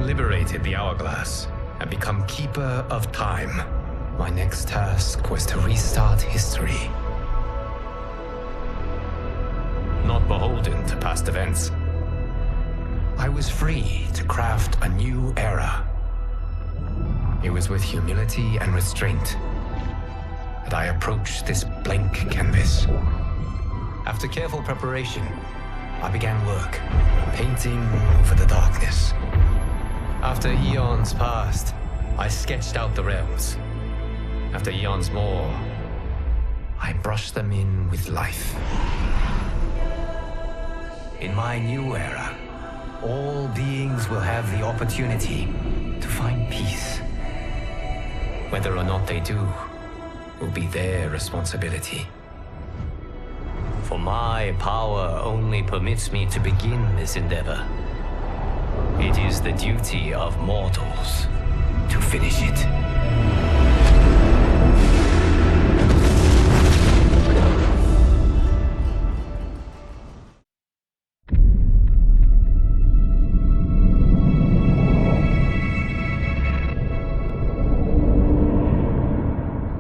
Having liberated the hourglass and become Keeper of Time, my next task was to restart history. Not beholden to past events, I was free to craft a new era. It was with humility and restraint that I approached this blank canvas. After careful preparation, I began work, painting over the darkness. After eons passed, I sketched out the realms. After eons more, I brushed them in with life. In my new era, all beings will have the opportunity to find peace. Whether or not they do will be their responsibility. For my power only permits me to begin this endeavor. It is the duty of mortals to finish it.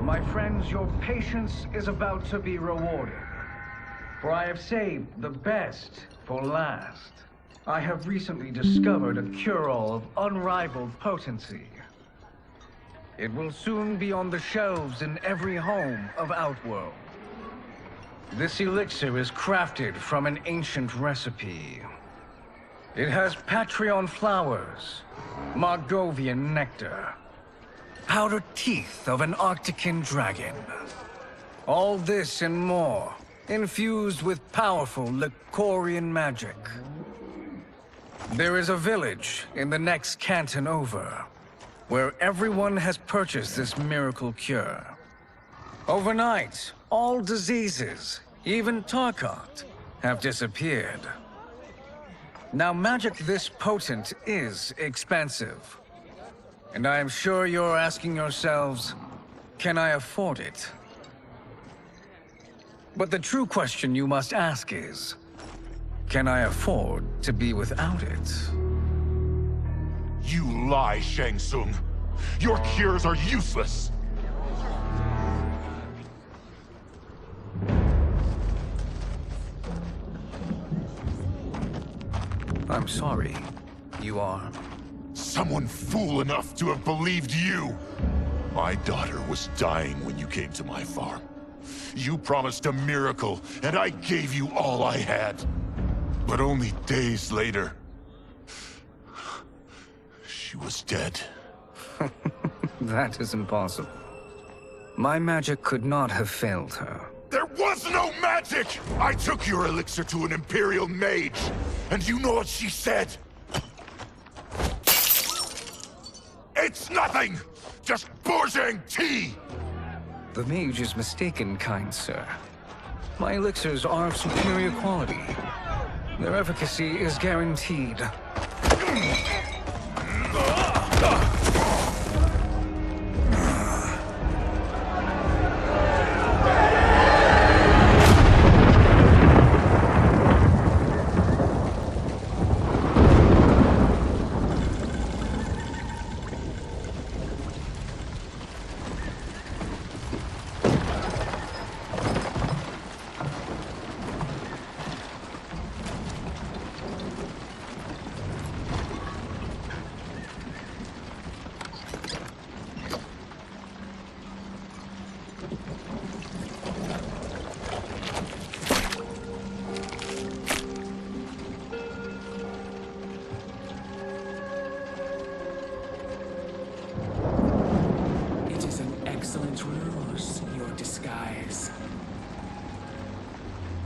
My friends, your patience is about to be rewarded. For I have saved the best for last. I have recently discovered a cure-all of unrivaled potency. It will soon be on the shelves in every home of Outworld. This elixir is crafted from an ancient recipe. It has Patreon flowers, Margovian nectar, powdered teeth of an Arctican dragon. All this and more, infused with powerful Lycorian magic. There is a village in the next canton over, where everyone has purchased this miracle cure. Overnight, all diseases, even Tarkat, have disappeared. Now, magic this potent is expensive. And I am sure you're asking yourselves, can I afford it? But the true question you must ask is, can I afford to be without it? You lie, Shang Tsung. Your cures are useless. I'm sorry. You are? Someone fool enough to have believed you. My daughter was dying when you came to my farm. You promised a miracle, and I gave you all I had. But only days later, she was dead. That is impossible. My magic could not have failed her. There was no magic! I took your elixir to an Imperial mage, and you know what she said? It's nothing! Just Bourgeois tea! The mage is mistaken, kind sir. My elixirs are of superior quality. Their efficacy is guaranteed.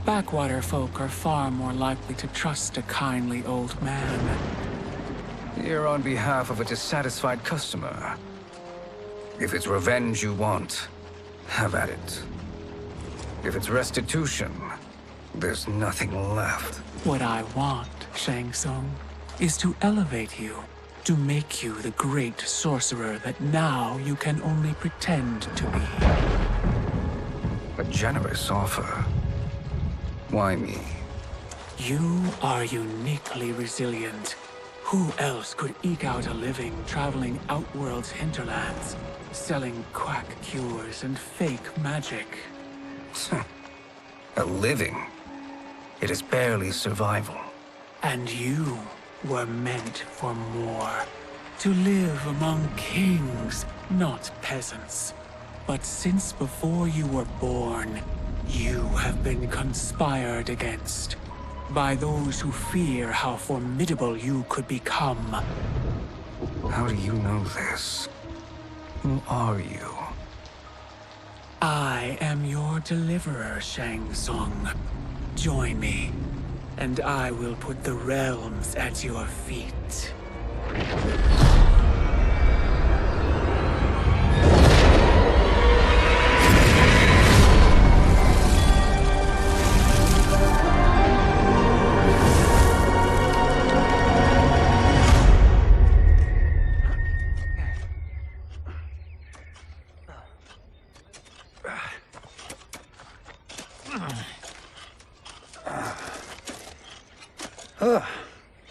Backwater folk are far more likely to trust a kindly old man. Here on behalf of a dissatisfied customer. If it's revenge you want, have at it. If it's restitution, there's nothing left. What I want, Shang Tsung, is to elevate you, to make you the great sorcerer that now you can only pretend to be. A generous offer. Why me? You are uniquely resilient. Who else could eke out a living traveling Outworld's hinterlands, selling quack cures and fake magic? A living? It is barely survival. And you were meant for more. To live among kings, not peasants. But since before you were born, you have been conspired against by those who fear how formidable you could become. How do you know this? Who are you? I am your deliverer, Shang Tsung. Join me, and I will put the realms at your feet.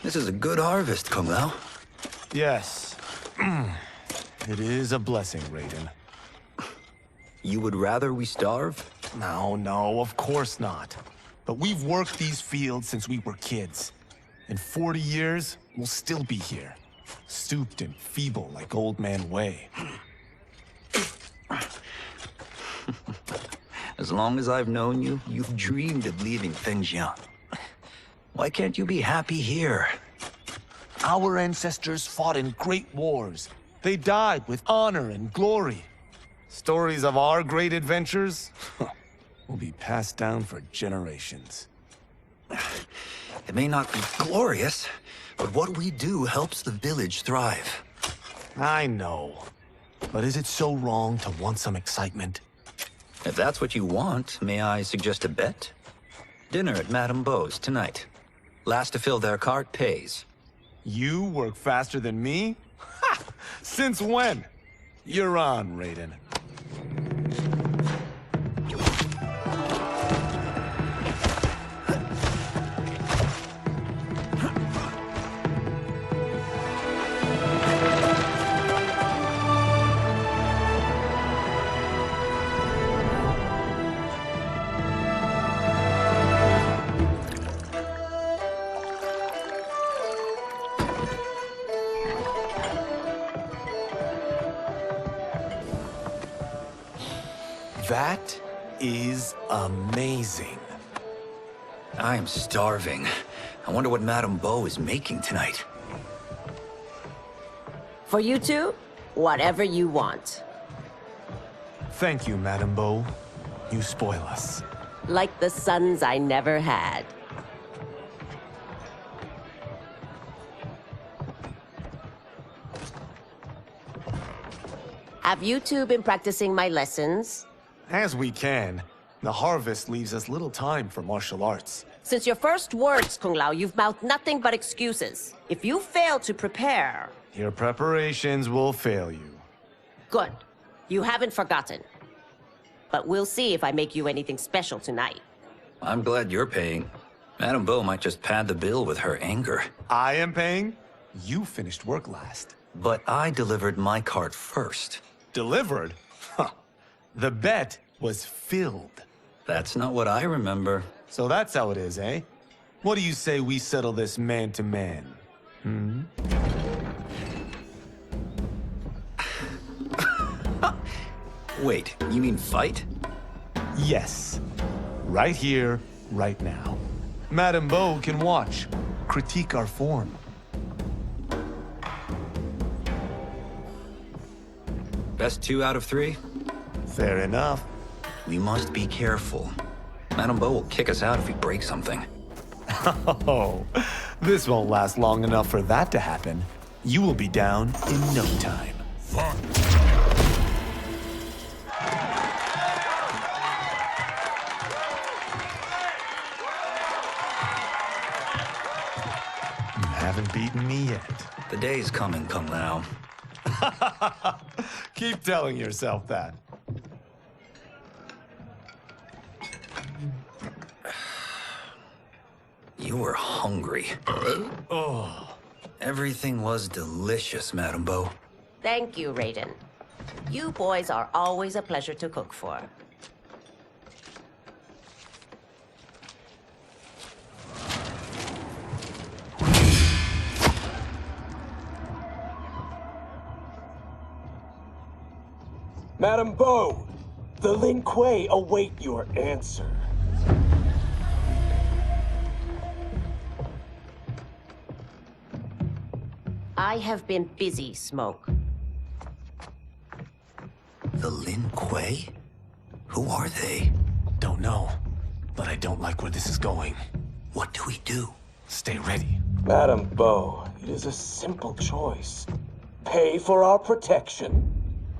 This is a good harvest, Kung Lao. Yes. It is a blessing, Raiden. You would rather we starve? No, of course not. But we've worked these fields since we were kids. In 40 years, we'll still be here. Stooped and feeble like Old Man Wei. As long as I've known you, you've dreamed of leaving Fengjian. Why can't you be happy here? Our ancestors fought in great wars. They died with honor and glory. Stories of our great adventures will be passed down for generations. It may not be glorious, but what we do helps the village thrive. I know. But is it so wrong to want some excitement? If that's what you want, may I suggest a bet? Dinner at Madame Beau's tonight. Last to fill their cart pays. You work faster than me? Ha! Since when? You're on, Raiden. That is amazing. I am starving. I wonder what Madame Beau is making tonight. For you two, whatever you want. Thank you, Madame Beau. You spoil us. Like the sons I never had. Have you two been practicing my lessons? As we can. The harvest leaves us little time for martial arts. Since your first words, Kung Lao, you've mouthed nothing but excuses. If you fail to prepare... Your preparations will fail you. Good. You haven't forgotten. But we'll see if I make you anything special tonight. I'm glad you're paying. Madame Beau might just pad the bill with her anger. I am paying? You finished work last. But I delivered my cart first. Delivered? Huh. The bet was filled. That's not what I remember. So that's how it is, eh? What do you say we settle this man to man? Hmm? Wait, you mean fight? Yes. Right here, right now. Madame Beau can watch, critique our form. Best 2 out of 3? Fair enough. We must be careful. Madame Beau will kick us out if we break something. Oh, this won't last long enough for that to happen. You will be down in no time. Fuck. You haven't beaten me yet. The day's coming, Kung Lao. Keep telling yourself that. You were hungry. Oh. Everything was delicious, Madame Bo. Thank you, Raiden. You boys are always a pleasure to cook for. Madame Bo, the Lin Kuei await your answer. I have been busy, Smoke. The Lin Kuei? Who are they? Don't know, but I don't like where this is going. What do we do? Stay ready. Madame Bo, it is a simple choice. Pay for our protection,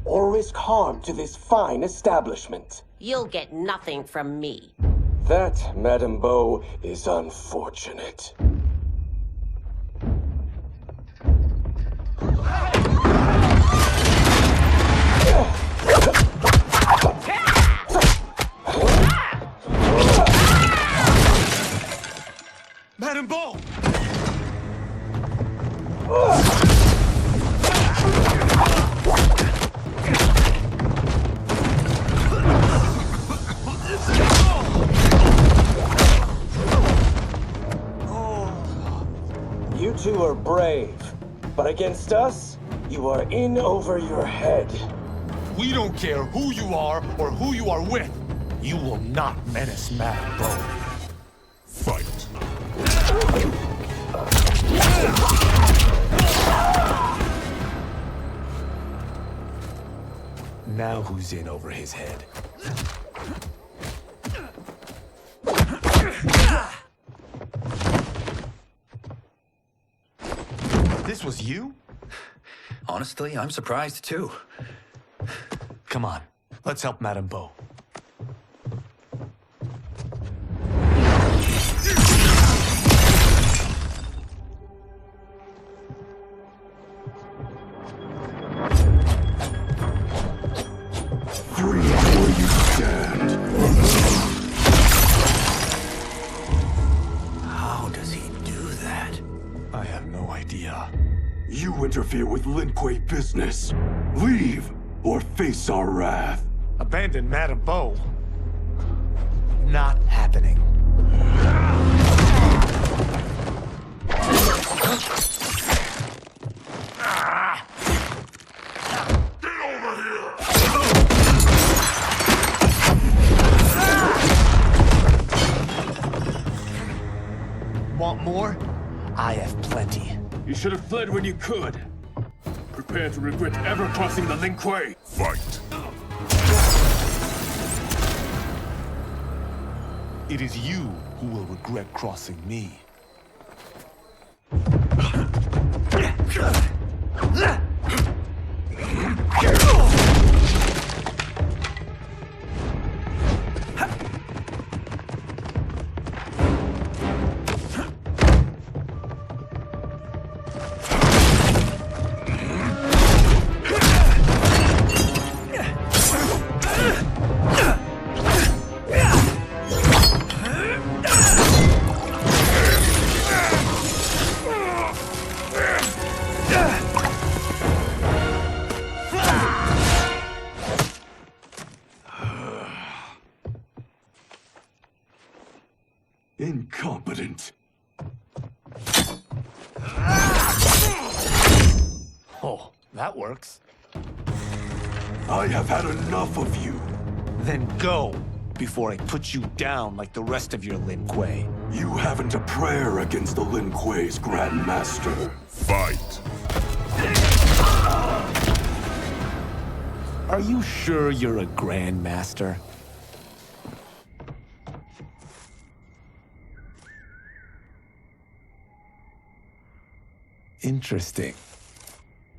or risk harm to this fine establishment. You'll get nothing from me. That, Madame Bo, is unfortunate. Madame Bo! You two are brave, but against us, you are in over your head. We don't care who you are or who you are with. You will not menace Madame Bo. Fight. Now who's in over his head? This was you? Honestly, I'm surprised too. Come on, let's help Madame Bo. Free where you stand. How does he do that? I have no idea. You interfere with Lin Kuei business. Leave, or face our wrath. Abandon Madame Bo? Not happening. Want more? I have plenty. You should have fled when you could. Prepare to regret ever crossing the Lin Kuei. Fight. It is you who will regret crossing me. Incompetent. Oh, that works. I have had enough of you. Then go, before I put you down like the rest of your Lin Kuei. You haven't a prayer against the Lin Kuei's Grand Master. Fight. Are you sure you're a Grand Master? Interesting.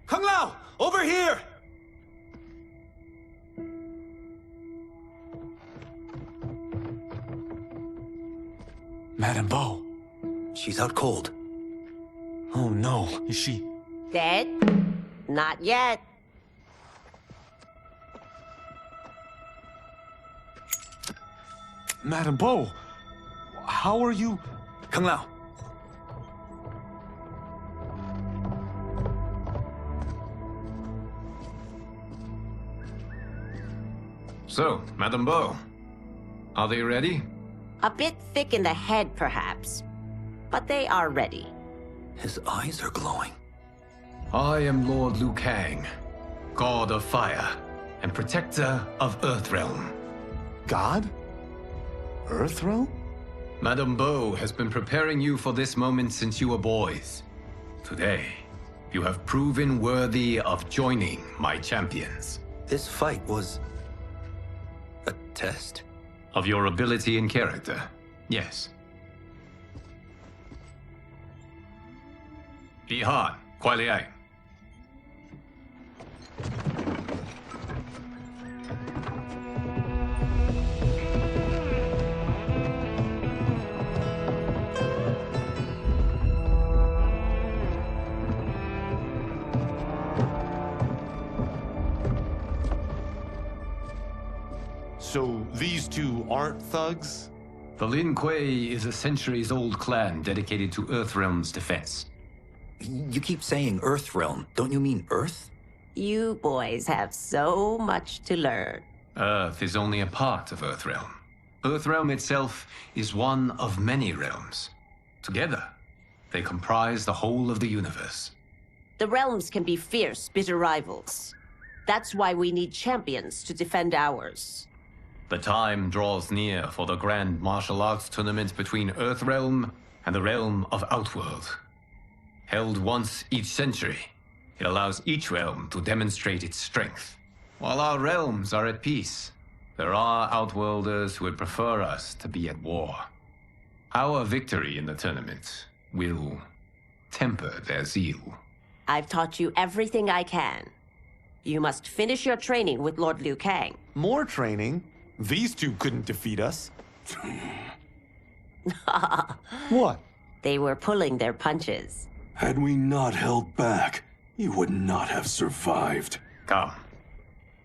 Kung Lao! Over here! Madame Bo. She's out cold. Oh no, is she... Dead? Not yet. Madame Bo, how are you... Kung Lao. So, Madame Bo, are they ready? A bit thick in the head, perhaps. But they are ready. His eyes are glowing. I am Lord Liu Kang, God of Fire and Protector of Earthrealm. God? Earthrealm? Madame Bo has been preparing you for this moment since you were boys. Today, you have proven worthy of joining my champions. This fight was a test? Of your ability and character, yes. Bihan, Kuai Liang. So these two aren't thugs? The Lin Kuei is a centuries-old clan dedicated to Earthrealm's defense. You keep saying Earthrealm. Don't you mean Earth? You boys have so much to learn. Earth is only a part of Earthrealm. Earthrealm itself is one of many realms. Together, they comprise the whole of the universe. The realms can be fierce, bitter rivals. That's why we need champions to defend ours. The time draws near for the grand martial arts tournament between Earthrealm and the realm of Outworld. Held once each century, it allows each realm to demonstrate its strength. While our realms are at peace, there are Outworlders who would prefer us to be at war. Our victory in the tournament will temper their zeal. I've taught you everything I can. You must finish your training with Lord Liu Kang. More training? These two couldn't defeat us. What? They were pulling their punches. Had we not held back, you would not have survived. Come.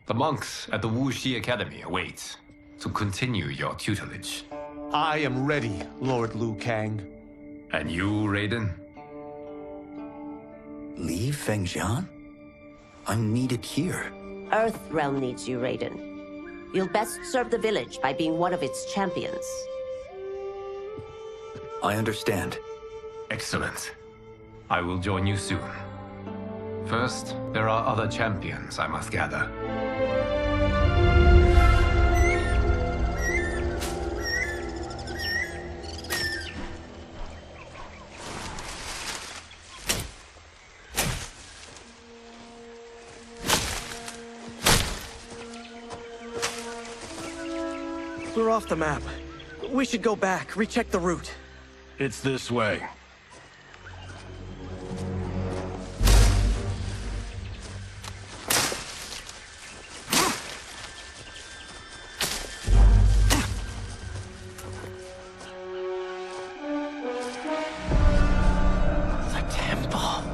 The monks at the Wuxi Academy await to continue your tutelage. I am ready, Lord Liu Kang. And you, Raiden? Leave Fengjian? I'm needed here. Earthrealm needs you, Raiden. You'll best serve the village by being one of its champions. I understand. Excellent. I will join you soon. First, there are other champions I must gather. We're off the map. We should go back, recheck the route. It's this way. The temple.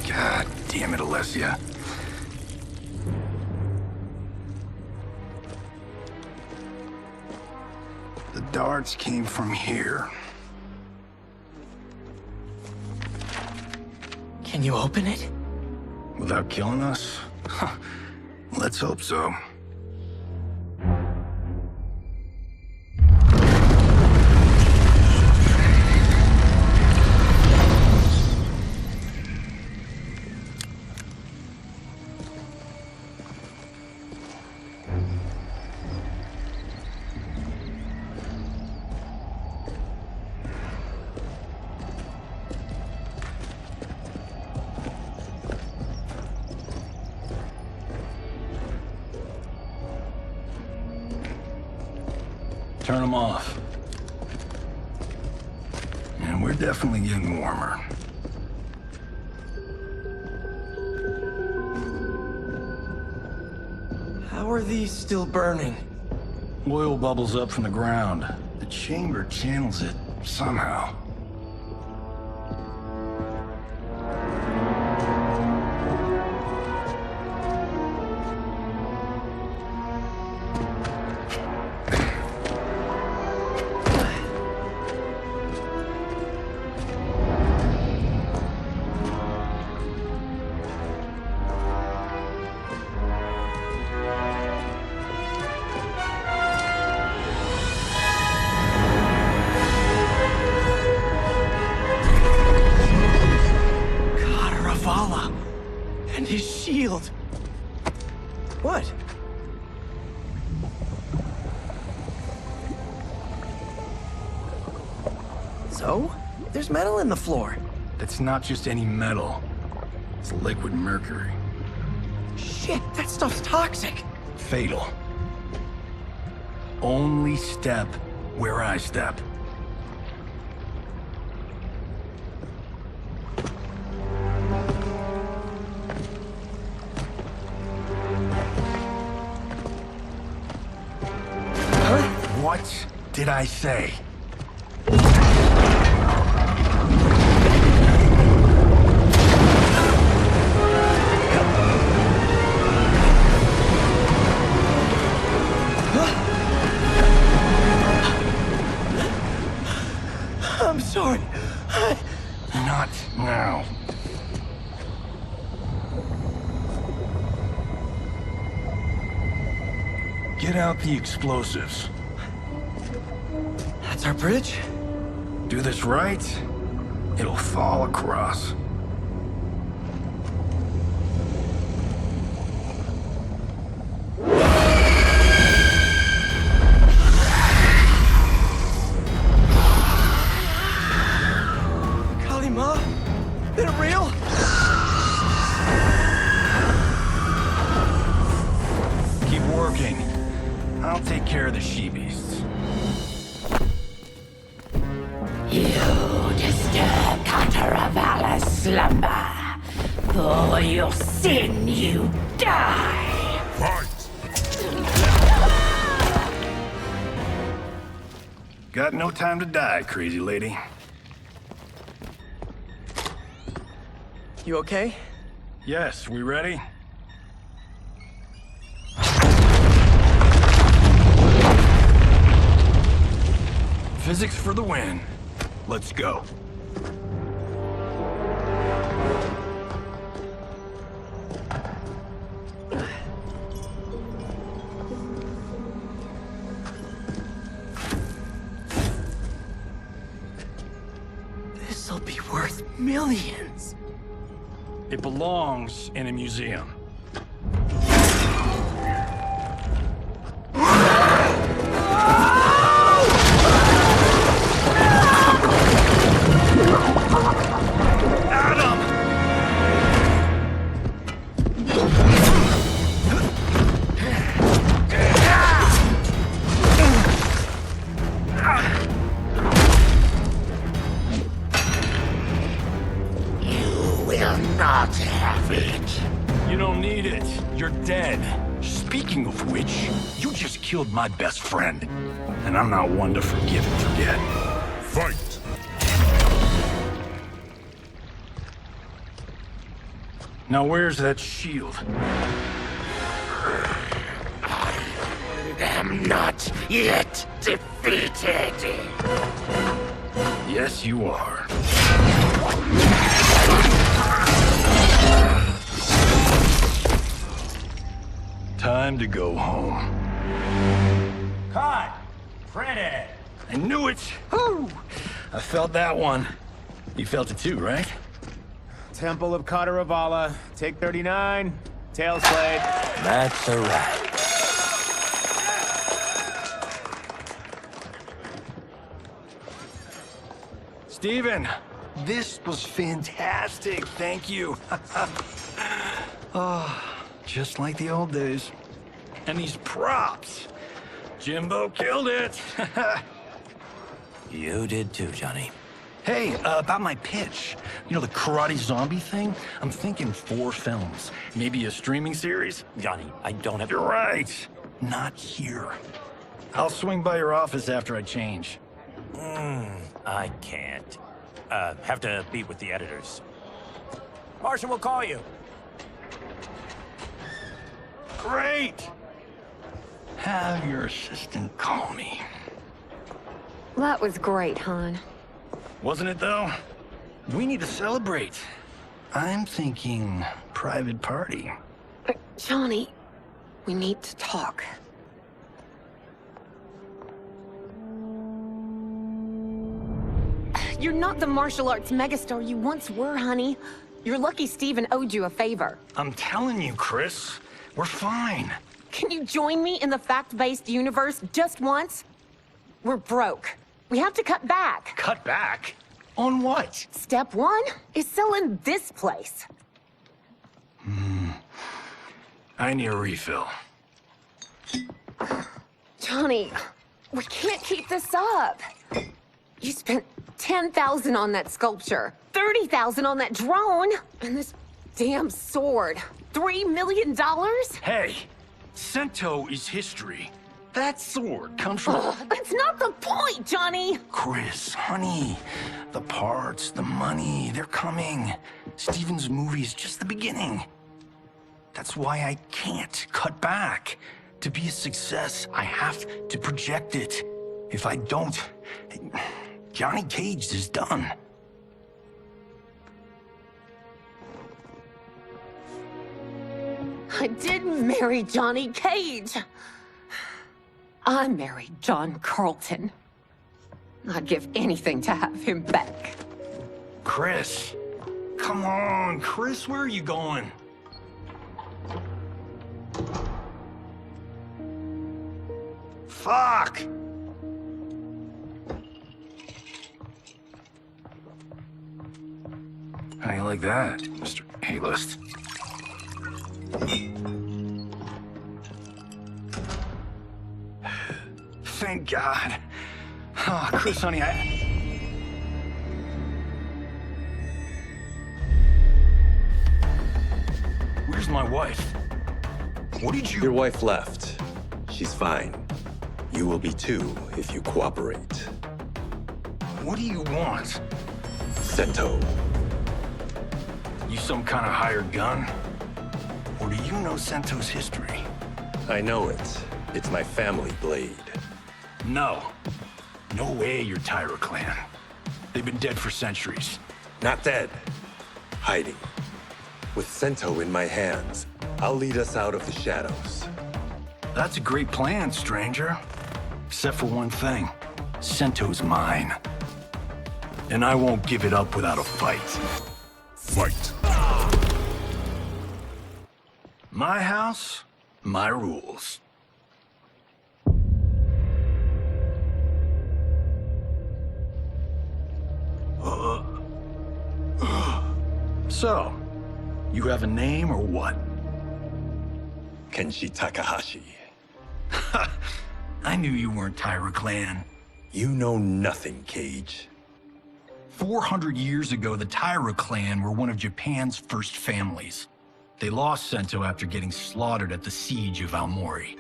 God damn it, Alessia. The darts came from here. Can you open it? Without killing us? Huh. Let's hope so. Turn them off. And we're definitely getting warmer. How are these still burning? Oil bubbles up from the ground. The chamber channels it somehow. And his shield. What? So? There's metal in the floor. That's not just any metal. It's liquid mercury. Shit, that stuff's toxic. Fatal. Only step where I step. What did I say? I'm sorry. Not now. Get out the explosives. That's our bridge? Do this right, it'll fall across. Kalima? Is it real? Keep working. I'll take care of the she-beasts. You disturb Cataravalla's slumber. For your sin, you die. Fight! Got no time to die, crazy lady. You okay? Yes, we ready? Physics for the win. Let's go. This'll be worth millions. It belongs in a museum. Not have it. You don't need it. You're dead. Speaking of which, you just killed my best friend. And I'm not one to forgive and forget. Fight! Now where's that shield? I'm not yet defeated. Yes, you are. Time to go home. Cut! Freddy! I knew it! Woo! I felt that one. You felt it too, right? Temple of Kataravala, take 39, tail slate. That's a wrap. Steven, this was fantastic. Thank you. Oh, just like the old days. And these props. Jimbo killed it. You did too, Johnny. Hey, about my pitch. You know, the karate zombie thing? I'm thinking 4 films. Maybe a streaming series? Johnny, I don't have... You're right. Not here. I'll swing by your office after I change. I can't. Have to meet with the editors. Martian will call you. Great! Have your assistant call me. That was great, hon. Wasn't it, though? We need to celebrate. I'm thinking private party. Johnny, we need to talk. You're not the martial arts megastar you once were, honey. You're lucky Steven owed you a favor. I'm telling you, Chris, we're fine. Can you join me in the fact-based universe just once? We're broke. We have to cut back. Cut back? On what? Step one is selling this place. I need a refill. Johnny, we can't keep this up. You spent $10,000 on that sculpture, $30,000 on that drone, and this damn sword. $3 million? Hey, Sento is history. That sword comes from... That's not the point, Johnny! Chris, honey, the parts, the money, they're coming. Steven's movie is just the beginning. That's why I can't cut back. To be a success, I have to project it. If I don't, Johnny Cage is done. I didn't marry Johnny Cage. I married John Carlton. I'd give anything to have him back. Chris, come on, Chris, where are you going? Fuck! How you like that, Mr. A-list? Thank God. Oh, Chris, honey, Where's my wife? What did you... Your wife left. She's fine. You will be too, if you cooperate. What do you want? Sento. You some kind of hired gun? Or do you know Sento's history? I know it. It's my family blade. No. No way you're Tyra clan. They've been dead for centuries. Not dead. Hiding. With Sento in my hands, I'll lead us out of the shadows. That's a great plan, stranger. Except for one thing. Sento's mine. And I won't give it up without a fight. Fight. My house, my rules. So, you have a name or what? Kenshi Takahashi. I knew you weren't Tyra clan. You know nothing, Cage. 400 years ago, the Tyra clan were one of Japan's first families. They lost Sento after getting slaughtered at the siege of Aomori.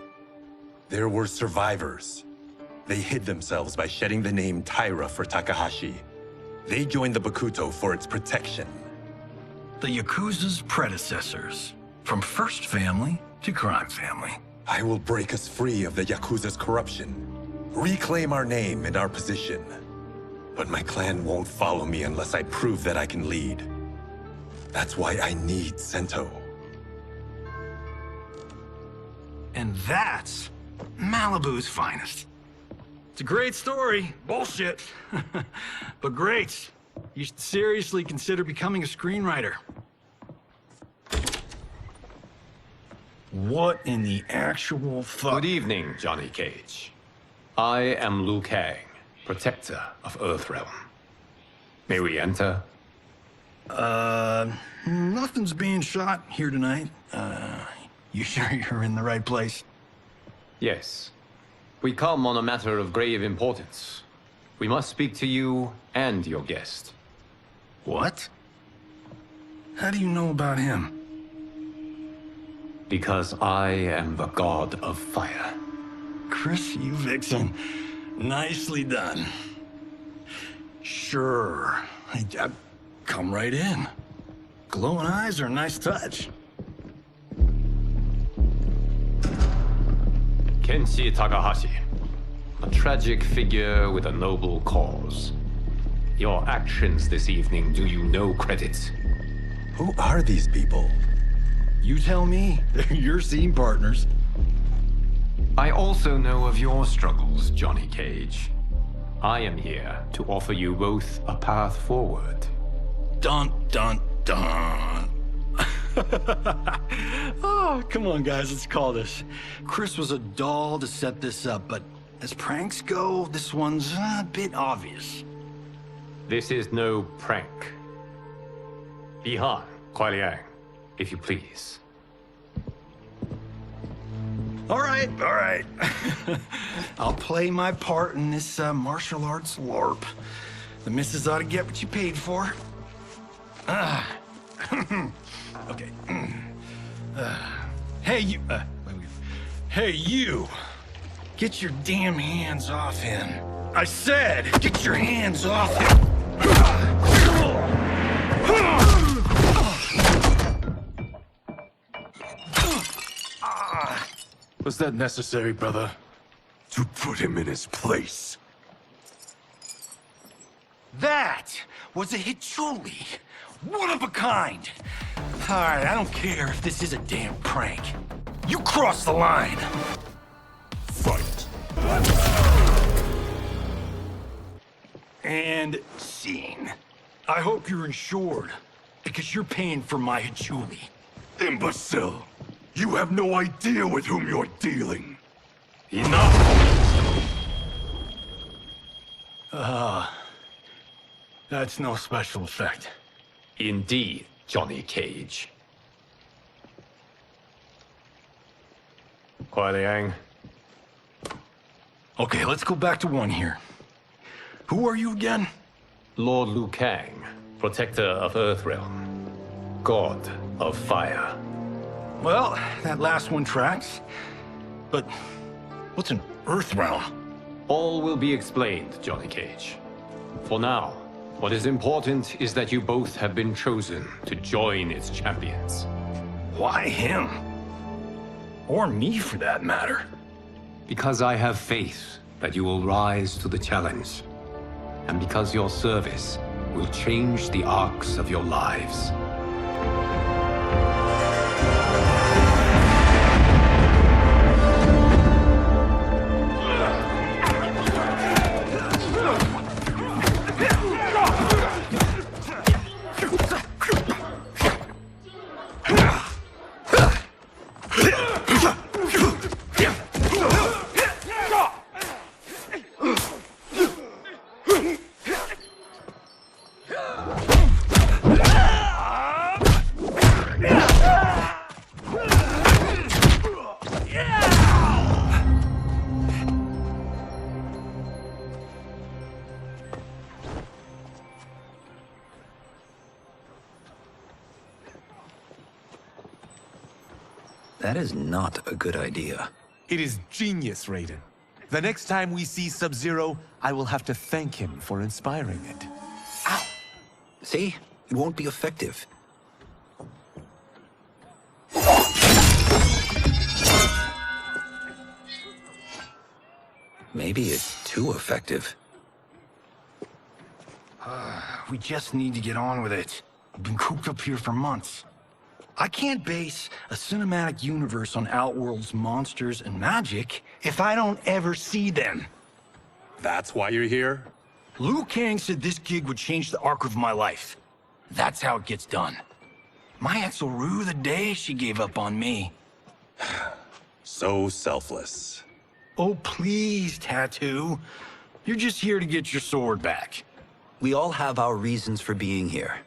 There were survivors. They hid themselves by shedding the name Tyra for Takahashi. They joined the Bakuto for its protection. The Yakuza's predecessors. From first family to crime family. I will break us free of the Yakuza's corruption. Reclaim our name and our position. But my clan won't follow me unless I prove that I can lead. That's why I need Sento. And that's Malibu's finest. It's a great story. Bullshit. But great. You should seriously consider becoming a screenwriter. What in the actual fuck? Good evening, Johnny Cage. I am Liu Kang, protector of Earthrealm. May we enter? Nothing's being shot here tonight. You sure you're in the right place? Yes. We come on a matter of grave importance. We must speak to you and your guest. What? How do you know about him? Because I am the god of fire. Chris, you vixen. Nicely done. Sure. Come right in. Glowing eyes are a nice touch. Kenshi Takahashi, a tragic figure with a noble cause. Your actions this evening do you no credit. Who are these people? You tell me. They're your scene partners. I also know of your struggles, Johnny Cage. I am here to offer you both a path forward. Dun, dun, dun. Oh, come on, guys, let's call this. Chris was a doll to set this up, but as pranks go, this one's a bit obvious. This is no prank. Bihan, Kuai Liang, if you please. All right. I'll play my part in this martial arts LARP. The missus ought to get what you paid for. Okay. Hey, you. Hey, you. Get your damn hands off him. I said, get your hands off him. Was that necessary, brother? To put him in his place. That was a Hichuli. One of a kind. All right, I don't care if this is a damn prank. You crossed the line. Fight. And scene. I hope you're insured, because you're paying for my Hichuli. Imbecile! You have no idea with whom you're dealing. Enough! That's no special effect. Indeed, Johnny Cage. Kuai Liang. Okay, let's go back to one here. Who are you again? Lord Liu Kang, protector of Earthrealm, god of fire. Well, that last one tracks. But what's an Earthrealm? All will be explained, Johnny Cage. For now, what is important is that you both have been chosen to join its champions. Why him? Or me, for that matter. Because I have faith that you will rise to the challenge. And because your service will change the arcs of your lives. That is not a good idea. It is genius, Raiden. The next time we see Sub-Zero, I will have to thank him for inspiring it. Ow! See? It won't be effective. Maybe it's too effective. We just need to get on with it. I've been cooped up here for months. I can't base a cinematic universe on Outworld's monsters and magic if I don't ever see them. That's why you're here? Liu Kang said this gig would change the arc of my life. That's how it gets done. My ex will rue the day she gave up on me. So selfless. Oh, please, Tattoo. You're just here to get your sword back. We all have our reasons for being here.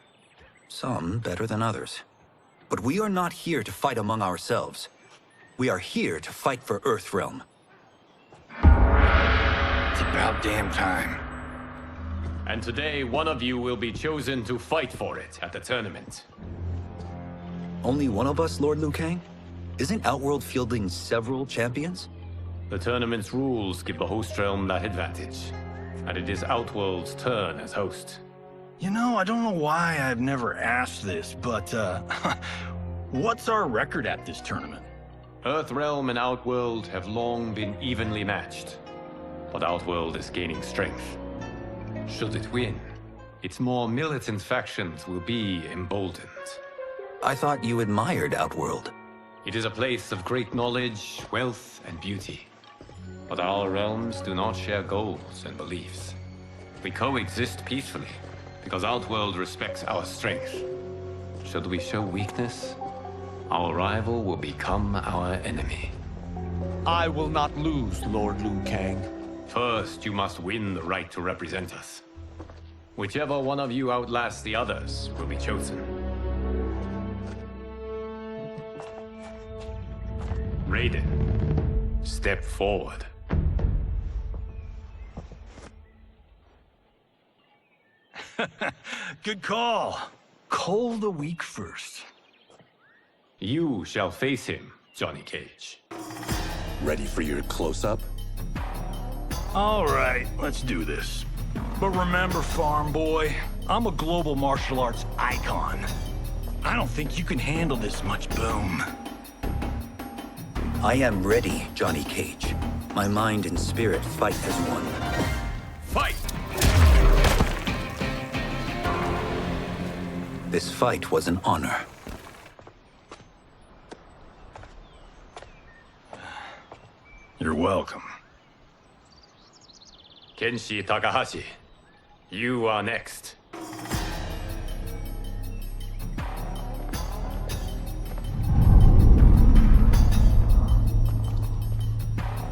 Some better than others. But we are not here to fight among ourselves. We are here to fight for Earthrealm. It's about damn time. And today, one of you will be chosen to fight for it at the tournament. Only one of us, Lord Liu Kang? Isn't Outworld fielding several champions? The tournament's rules give the host realm that advantage, and it is Outworld's turn as host. You know, I don't know why I've never asked this, but, what's our record at this tournament? Earthrealm and Outworld have long been evenly matched, but Outworld is gaining strength. Should it win, its more militant factions will be emboldened. I thought you admired Outworld. It is a place of great knowledge, wealth, and beauty. But our realms do not share goals and beliefs. We coexist peacefully, because Outworld respects our strength. Should we show weakness, our rival will become our enemy. I will not lose, Lord Liu Kang. First, you must win the right to represent us. Whichever one of you outlasts the others will be chosen. Raiden, step forward. Good call. Call the weak first. You shall face him, Johnny Cage. Ready for your close-up? All right, let's do this. But remember, farm boy, I'm a global martial arts icon. I don't think you can handle this much boom. I am ready, Johnny Cage. My mind and spirit fight as one. Fight! This fight was an honor. You're welcome. Kenshi Takahashi, you are next.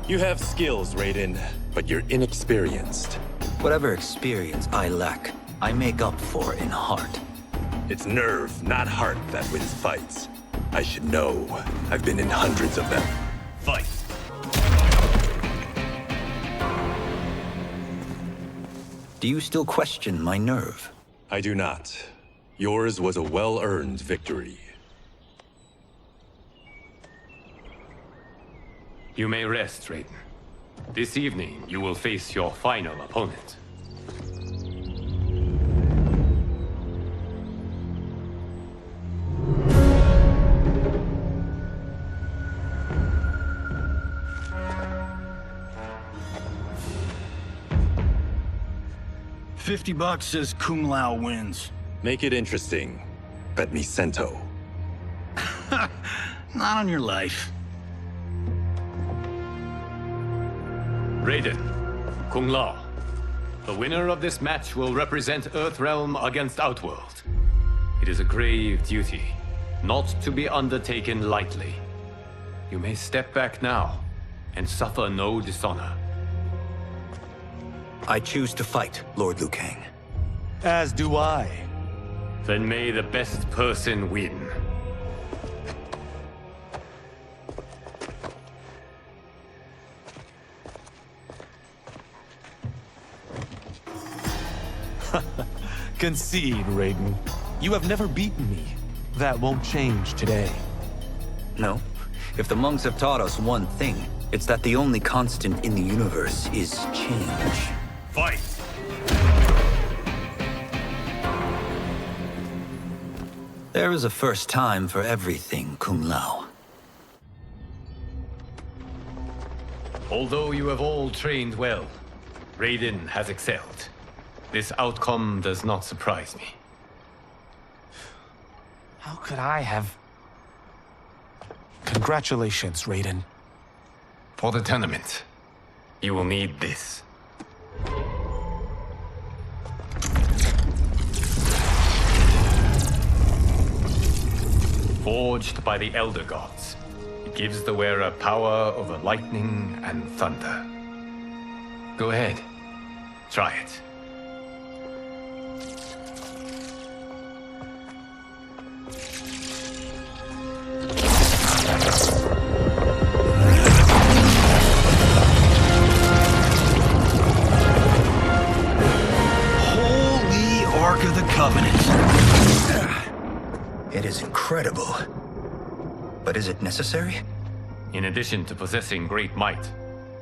You have skills, Raiden, but you're inexperienced. Whatever experience I lack, I make up for in heart. It's nerve, not heart, that wins fights. I should know. I've been in hundreds of them. Fight! Do you still question my nerve? I do not. Yours was a well-earned victory. You may rest, Raiden. This evening, you will face your final opponent. $50 says Kung Lao wins. Make it interesting. Bet me Cento. Not on your life. Raiden, Kung Lao. The winner of this match will represent Earthrealm against Outworld. It is a grave duty, not to be undertaken lightly. You may step back now, and suffer no dishonor. I choose to fight, Lord Liu Kang. As do I. Then may the best person win. Concede, Raiden. You have never beaten me. That won't change today. No. If the monks have taught us one thing, it's that the only constant in the universe is change. Fight! There is a first time for everything, Kung Lao. Although you have all trained well, Raiden has excelled. This outcome does not surprise me. How could I have... Congratulations, Raiden. For the tournament, you will need this. Forged by the Elder Gods, it gives the wearer power over lightning and thunder. Go ahead, try it. Holy Ark of the Covenant. It is incredible. But is it necessary? In addition to possessing great might,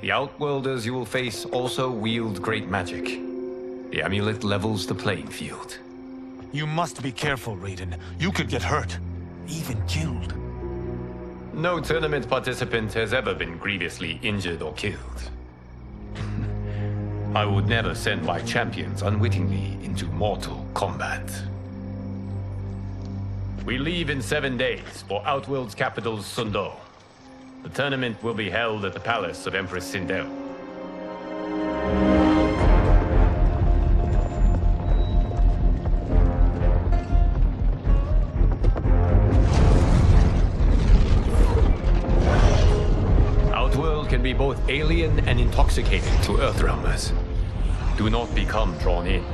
The Outworlders you will face also wield great magic. The amulet levels the playing field. You must be careful, Raiden. You could get hurt. Even killed. No tournament participant has ever been grievously injured or killed. I would never send my champions unwittingly into mortal combat. We leave in 7 days for Outworld's capital, Sundo. The tournament will be held at the palace of Empress Sindel. Outworld can be both alien and intoxicating to Earthrealmers. Do not become drawn in.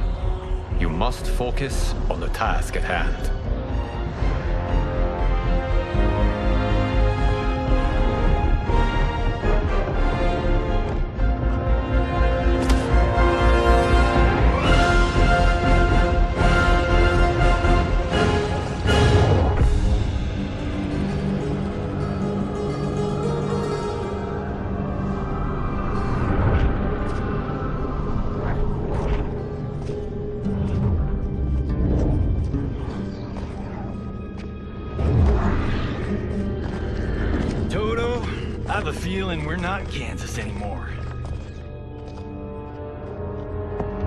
You must focus on the task at hand. I have a feeling we're not Kansas anymore.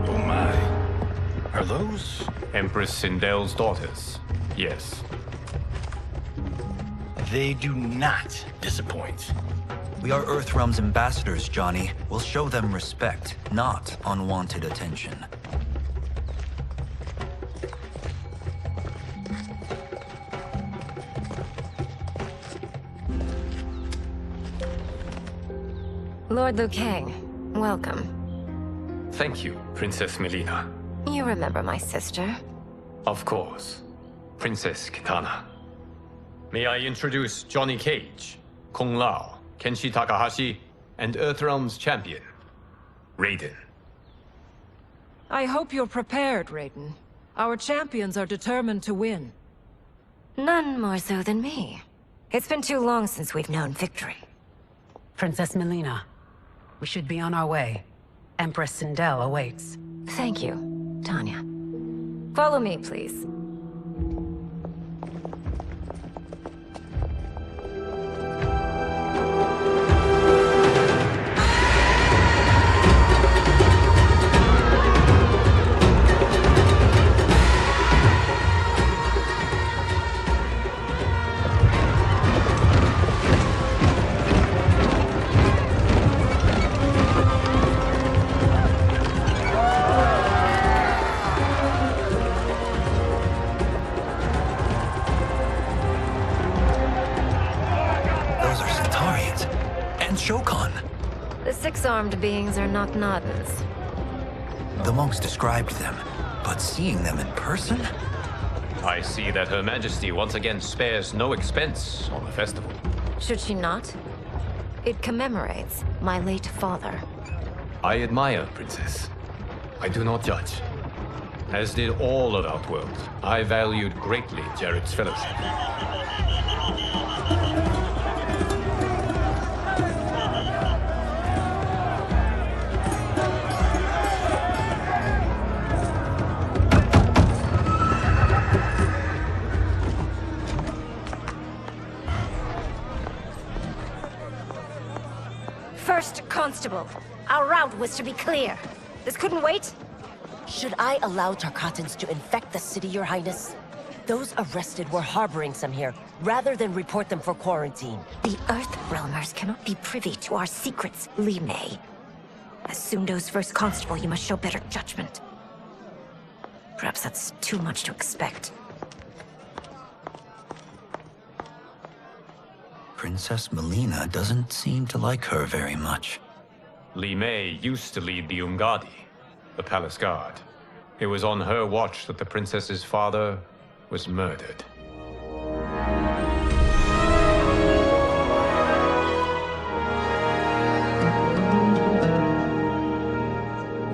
Oh my. Are those? Empress Sindel's daughters, yes. They do not disappoint. We are Earthrealm's ambassadors, Johnny. We'll show them respect, not unwanted attention. Lord Liu Kang, welcome. Thank you, Princess Melina. You remember my sister? Of course. Princess Kitana. May I introduce Johnny Cage, Kung Lao, Kenshi Takahashi, and Earthrealm's champion, Raiden. I hope you're prepared, Raiden. Our champions are determined to win. None more so than me. It's been too long since we've known victory. Princess Melina, we should be on our way. Empress Sindel awaits. Thank you, Tanya. Follow me, please. The six-armed beings are not Nadans. The monks described them, but seeing them in person? I see that Her Majesty once again spares no expense on the festival. Should she not? It commemorates my late father. I admire, Princess. I do not judge. As did all of Outworld, I valued greatly Jarrett's fellowship. First Constable, our route was to be clear. This couldn't wait? Should I allow Tarkatans to infect the city, Your Highness? Those arrested were harboring some here, rather than report them for quarantine. The Earthrealmers cannot be privy to our secrets, Li Mei. As Sundo's first constable, you must show better judgment. Perhaps that's too much to expect. Princess Melina doesn't seem to like her very much. Li Mei used to lead the Umgadi, the palace guard. It was on her watch that the princess's father was murdered.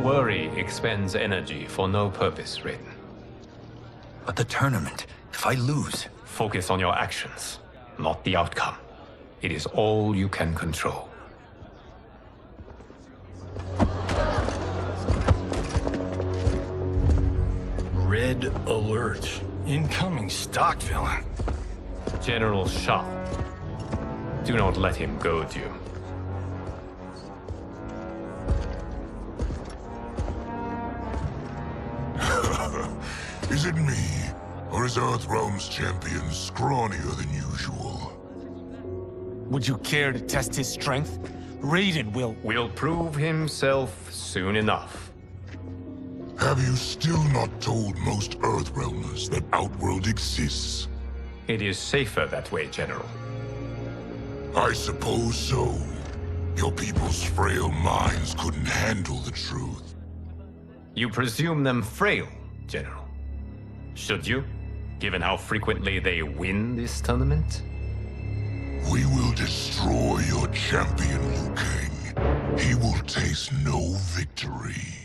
Worry expends energy for no purpose, Raiden. But the tournament, if I lose... Focus on your actions, not the outcome. It is all you can control. Red alert. Incoming stock villain. General Shah. Do not let him goad you. Is it me? Or is Earthrealm's champion scrawnier than usual? Would you care to test his strength? Raiden will prove himself soon enough. Have you still not told most Earthrealmers that Outworld exists? It is safer that way, General. I suppose so. Your people's frail minds couldn't handle the truth. You presume them frail, General. Should you, given how frequently they win this tournament? We will destroy your champion, Liu Kang. He will taste no victory.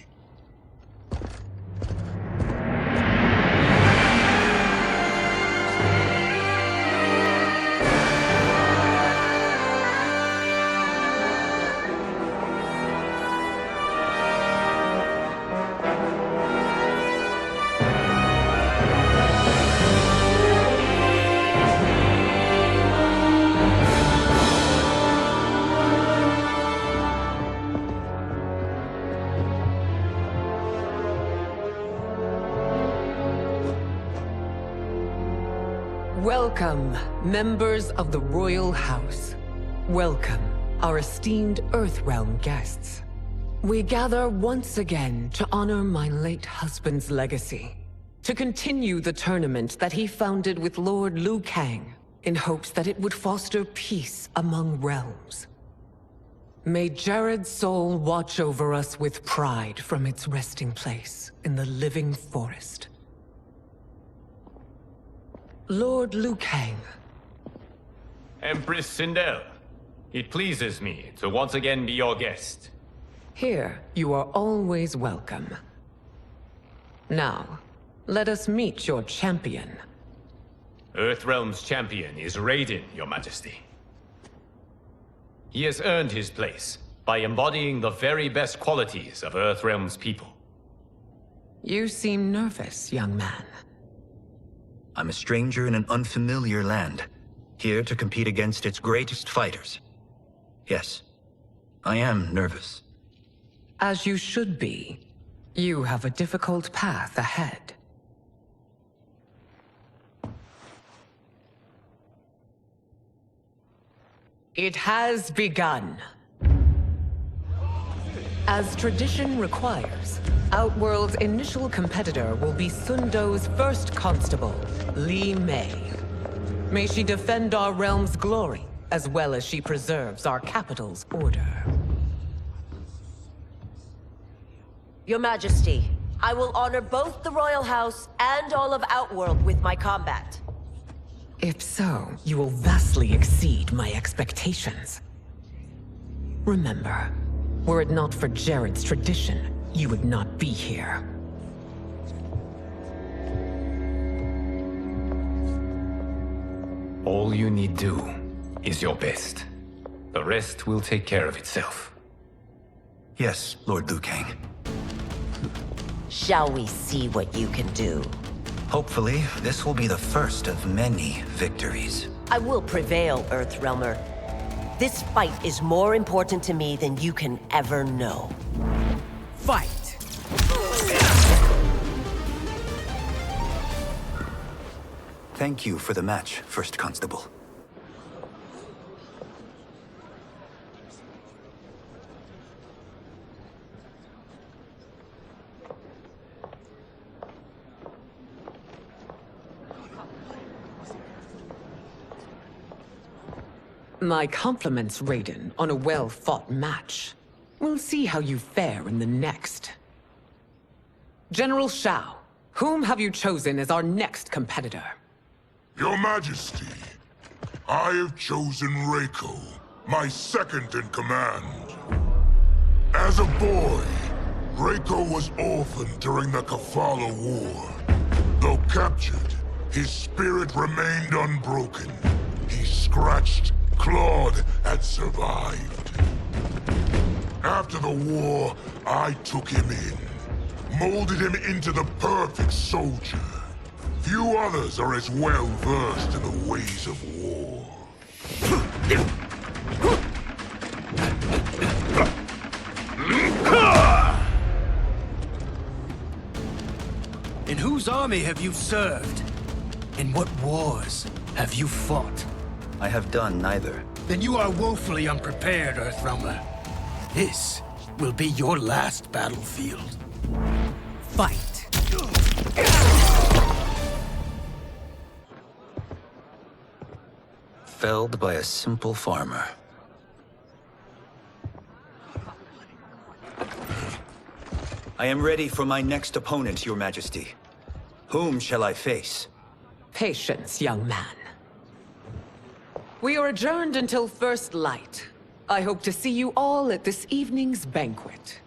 Welcome, members of the Royal House. Welcome, our esteemed Earthrealm guests. We gather once again to honor my late husband's legacy, to continue the tournament that he founded with Lord Liu Kang, in hopes that it would foster peace among realms. May Jared's soul watch over us with pride from its resting place in the living forest. Lord Liu Kang. Empress Sindel, it pleases me to once again be your guest. Here, you are always welcome. Now, let us meet your champion. Earthrealm's champion is Raiden, Your Majesty. He has earned his place by embodying the very best qualities of Earthrealm's people. You seem nervous, young man. I'm a stranger in an unfamiliar land, here to compete against its greatest fighters. Yes, I am nervous. As you should be. You have a difficult path ahead. It has begun. As tradition requires, Outworld's initial competitor will be Sundo's first constable, Li Mei. May she defend our realm's glory, as well as she preserves our capital's order. Your Majesty, I will honor both the Royal House and all of Outworld with my combat. If so, you will vastly exceed my expectations. Remember, were it not for Jared's tradition, you would not be here. All you need do is your best. The rest will take care of itself. Yes, Lord Liu Kang. Shall we see what you can do? Hopefully, this will be the first of many victories. I will prevail, Earthrealmer. This fight is more important to me than you can ever know. Fight! Thank you for the match, First Constable. My compliments, Raiden, on a well-fought match. We'll see how you fare in the next. General Shao, whom have you chosen as our next competitor? Your Majesty, I have chosen Reiko, my second in command. As a boy, Reiko was orphaned during the Kafala War. Though captured, his spirit remained unbroken. He scratched, clawed, and survived. After the war, I took him in, molded him into the perfect soldier. Few others are as well versed in the ways of war. In whose army have you served? In what wars have you fought? I have done neither. Then you are woefully unprepared, Earthrealmer. This will be your last battlefield. Fight! Felled by a simple farmer. I am ready for my next opponent, Your Majesty. Whom shall I face? Patience, young man. We are adjourned until first light. I hope to see you all at this evening's banquet.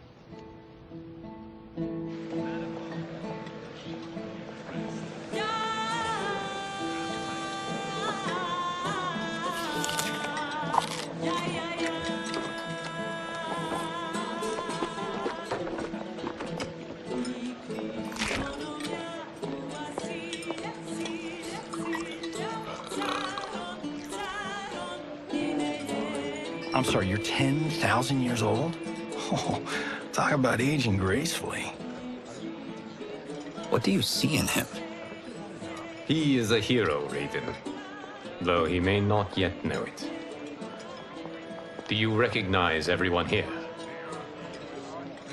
I'm sorry, you're 10,000 years old? Oh, talk about aging gracefully. What do you see in him? He is a hero, Raiden, though he may not yet know it. Do you recognize everyone here?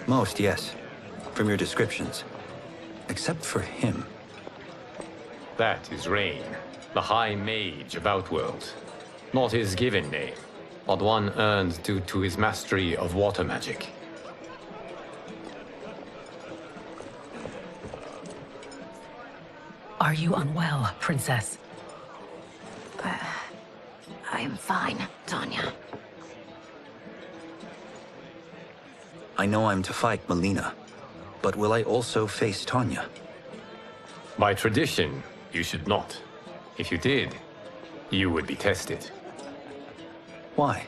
Most, yes. From your descriptions. Except for him. That is Rain, the High Mage of Outworld. Not his given name, but one earned due to his mastery of water magic. Are you unwell, Princess? I am fine, Tanya. I know I'm to fight Melina, but will I also face Tanya? By tradition, you should not. If you did, you would be tested. Why?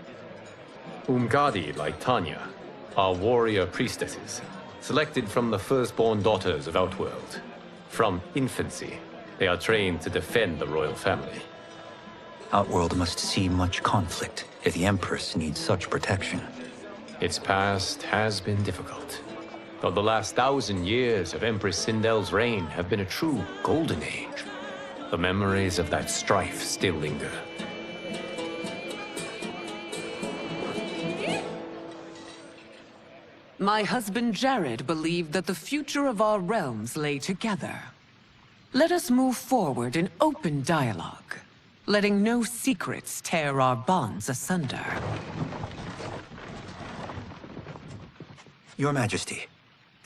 Umgadi, like Tanya, are warrior priestesses, selected from the firstborn daughters of Outworld. From infancy, they are trained to defend the royal family. Outworld must see much conflict if the Empress needs such protection. Its past has been difficult, though the last 1,000 years of Empress Sindel's reign have been a true golden age. The memories of that strife still linger. My husband Jared believed that the future of our realms lay together. Let us move forward in open dialogue, letting no secrets tear our bonds asunder. Your Majesty,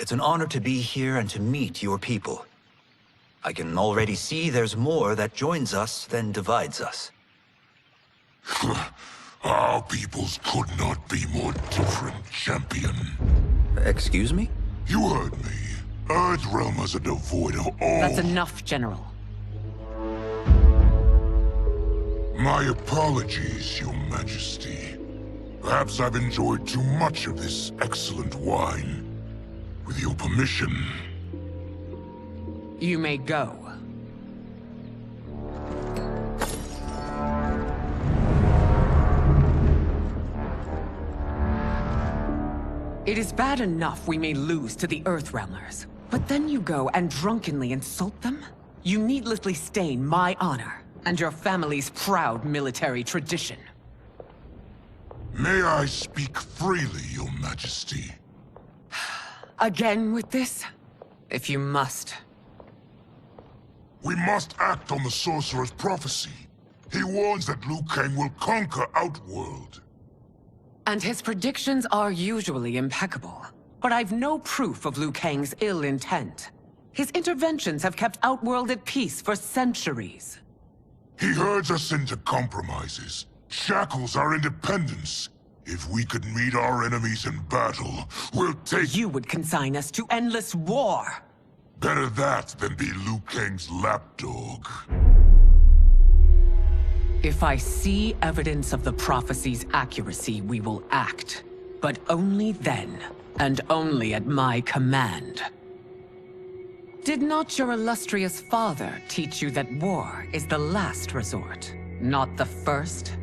it's an honor to be here and to meet your people. I can already see there's more that joins us than divides us. Our peoples could not be more different, champion. Excuse me? You heard me. Earthrealmers are devoid of all... That's enough, General. My apologies, Your Majesty. Perhaps I've enjoyed too much of this excellent wine. With your permission... You may go. It is bad enough we may lose to the Earthrealmers, but then you go and drunkenly insult them? You needlessly stain my honor and your family's proud military tradition. May I speak freely, Your Majesty? Again with this? If you must. We must act on the Sorcerer's prophecy. He warns that Liu Kang will conquer Outworld. And his predictions are usually impeccable. But I've no proof of Liu Kang's ill intent. His interventions have kept Outworld at peace for centuries. He herds us into compromises, shackles our independence. If we could meet our enemies in battle, we'll take... You would consign us to endless war! Better that than be Liu Kang's lapdog. If I see evidence of the prophecy's accuracy, we will act. But only then, and only at my command. Did not your illustrious father teach you that war is the last resort, not the first?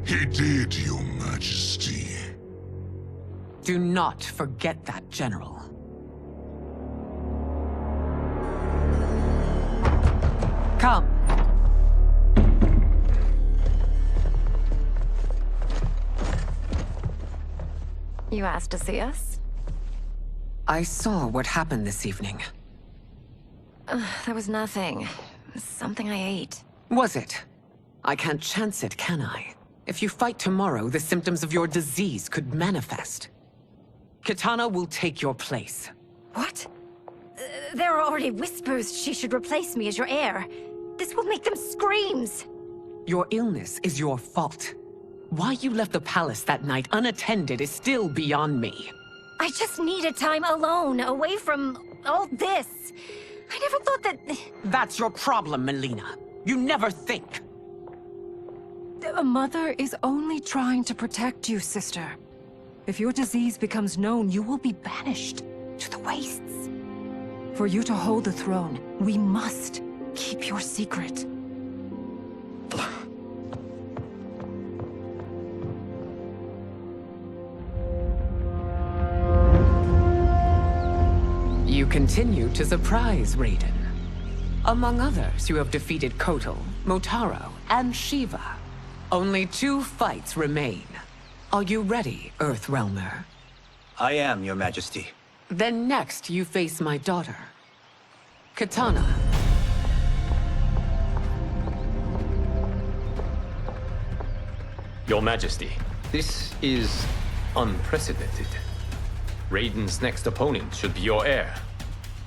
He did, Your Majesty. Do not forget that, General. Come. You asked to see us? I saw what happened this evening. There was nothing. Something I ate. Was it? I can't chance it, can I? If you fight tomorrow, the symptoms of your disease could manifest. Kitana will take your place. What? There are already whispers she should replace me as your heir. This will make them screams! Your illness is your fault. Why you left the palace that night unattended is still beyond me. I just needed time alone, away from all this. I never thought that... That's your problem, Melina. You never think. A mother is only trying to protect you, sister. If your disease becomes known, you will be banished to the wastes. For you to hold the throne, we must keep your secret. You continue to surprise Raiden. Among others, you have defeated Kotal, Motaro, and Shiva. Only 2 fights remain. Are you ready, Earthrealmer? I am, Your Majesty. Then next, you face my daughter, Kitana. Your Majesty, this is unprecedented. Raiden's next opponent should be your heir.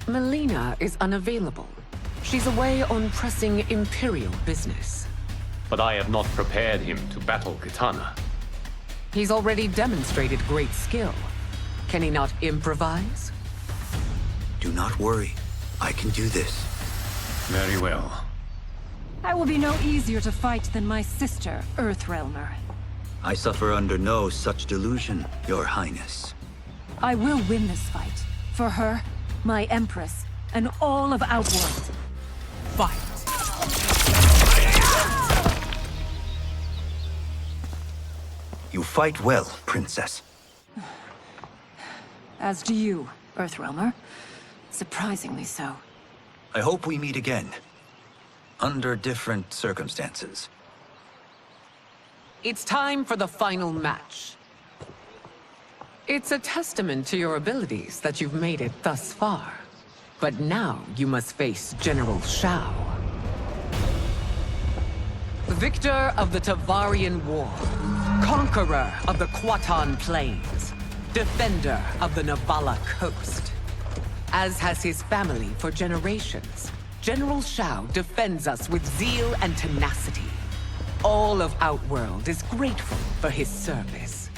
Melina is unavailable. She's away on pressing Imperial business. But I have not prepared him to battle Kitana. He's already demonstrated great skill. Can he not improvise? Do not worry. I can do this. Very well. I will be no easier to fight than my sister, Earthrealmer. I suffer under no such delusion, Your Highness. I will win this fight. For her, my Empress, and all of Outworld. Fight! You fight well, Princess. As do you, Earthrealmer. Surprisingly so. I hope we meet again. Under different circumstances. It's time for the final match. It's a testament to your abilities that you've made it thus far. But now you must face General Shao. Victor of the Tavarian War. Conqueror of the Kwatan Plains. Defender of the Navala Coast. As has his family for generations, General Shao defends us with zeal and tenacity. All of Outworld is grateful for his service.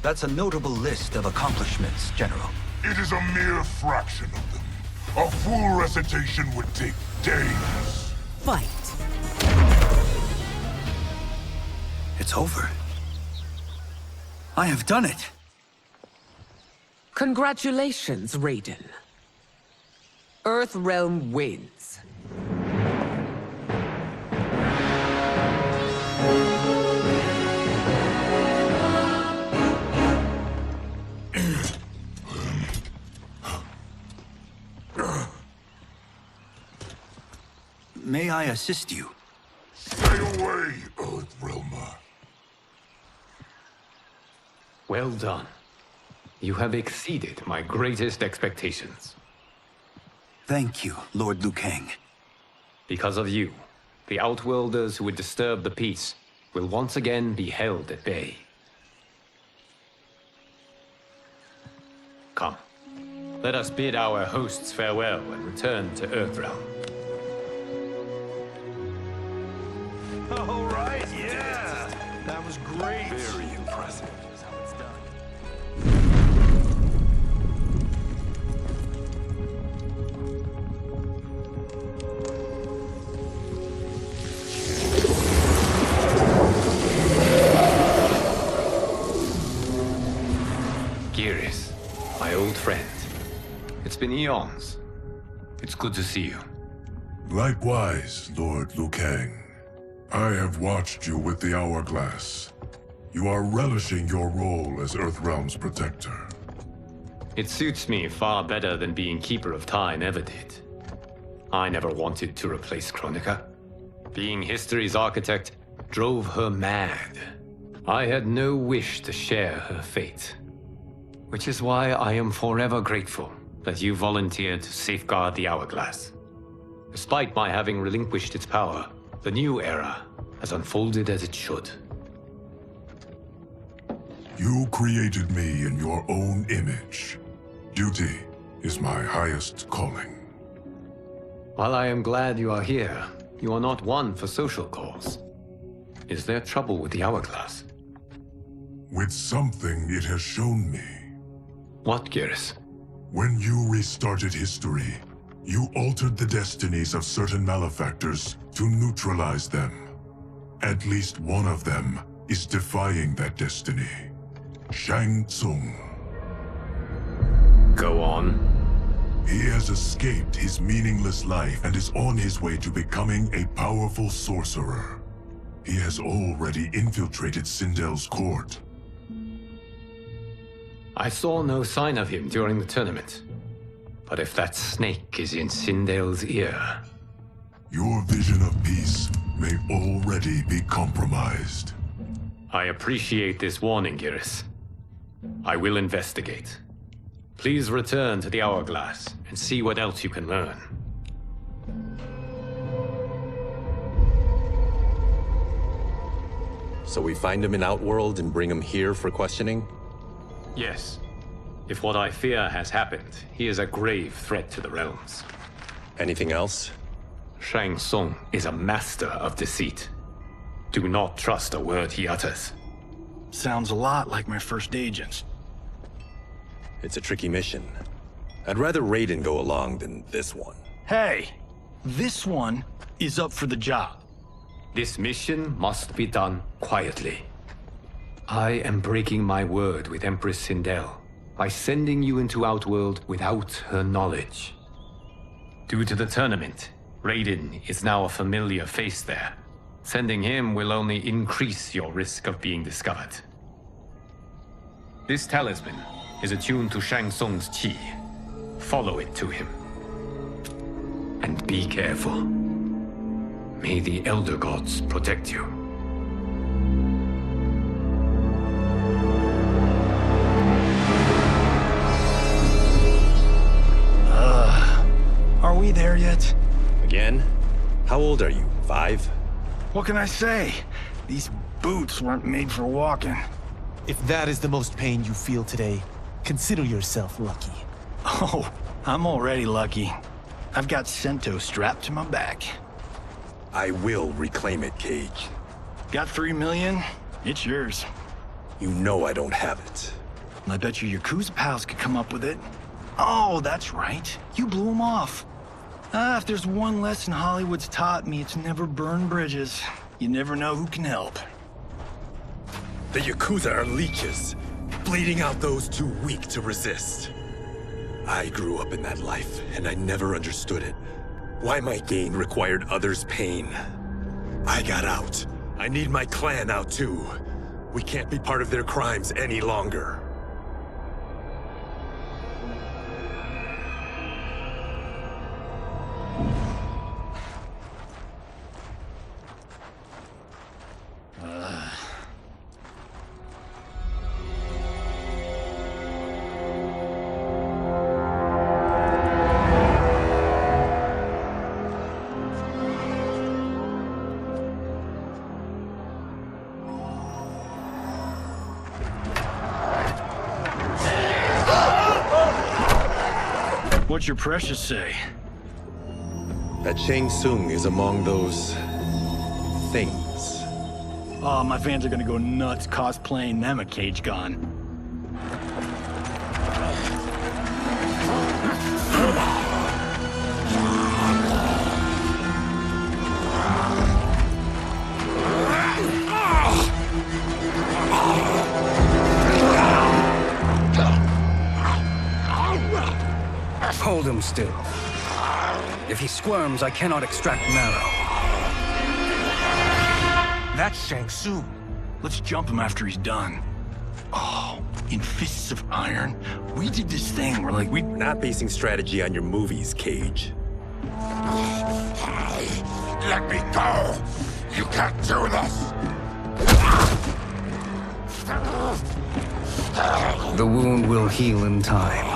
That's a notable list of accomplishments, General. It is a mere fraction of them. A full recitation would take days. Fight. It's over. I have done it. Congratulations, Raiden. Earthrealm wins. May I assist you? Stay away, Earthrealmer. Well done. You have exceeded my greatest expectations. Thank you, Lord Liu Kang. Because of you, the Outworlders who would disturb the peace will once again be held at bay. Come, let us bid our hosts farewell and return to Earthrealm. All right, yeah! That was great! Very impressive. Here's how it's done. Geras, my old friend. It's been eons, It's good to see you. Likewise, Lord Liu Kang. I have watched you with the Hourglass. You are relishing your role as Earthrealm's protector. It suits me far better than being Keeper of Time ever did. I never wanted to replace Chronica. Being history's architect drove her mad. I had no wish to share her fate. Which is why I am forever grateful that you volunteered to safeguard the Hourglass. Despite my having relinquished its power, the new era has unfolded as it should. You created me in your own image. Duty is my highest calling. While I am glad you are here, you are not one for social calls. Is there trouble with the Hourglass? With something it has shown me. What, Geras? When you restarted history, you altered the destinies of certain malefactors to neutralize them. At least one of them is defying that destiny. Shang Tsung. Go on. He has escaped his meaningless life and is on his way to becoming a powerful sorcerer. He has already infiltrated Sindel's court. I saw no sign of him during the tournament. But if that snake is in Sindel's ear... Your vision of peace may already be compromised. I appreciate this warning, Geras. I will investigate. Please return to the Hourglass and see what else you can learn. So we find him in Outworld and bring him here for questioning? Yes. If what I fear has happened, he is a grave threat to the realms. Anything else? Shang Tsung is a master of deceit. Do not trust a word he utters. Sounds a lot like my first agents. It's a tricky mission. I'd rather Raiden go along than this one. Hey, this one is up for the job. This mission must be done quietly. I am breaking my word with Empress Sindel by sending you into Outworld without her knowledge. Due to the tournament, Raiden is now a familiar face there. Sending him will only increase your risk of being discovered. This talisman is attuned to Shang Tsung's chi. Follow it to him. And be careful. May the Elder Gods protect you. Are we there yet? Again? How old are you? 5? What can I say? These boots weren't made for walking. If that is the most pain you feel today, consider yourself lucky. Oh, I'm already lucky. I've got Sento strapped to my back. I will reclaim it, Cage. Got 3 million? It's yours. You know I don't have it. I bet your Yakuza pals could come up with it. Oh, that's right. You blew them off. If there's one lesson Hollywood's taught me, it's never burn bridges. You never know who can help. The Yakuza are leeches, bleeding out those too weak to resist. I grew up in that life, and I never understood it. Why my gain required others' pain. I got out. I need my clan out too. We can't be part of their crimes any longer. What's your precious say? That Shang Tsung is among those... things. Oh, my fans are gonna go nuts cosplaying them a Cage Gon. Hold him still. If he squirms, I cannot extract marrow. That's Shang Tsung. Let's jump him after he's done. Oh, in Fists of Iron, we did this thing where like we... We're not basing strategy on your movies, Cage. Let me go! You can't do this! The wound will heal in time.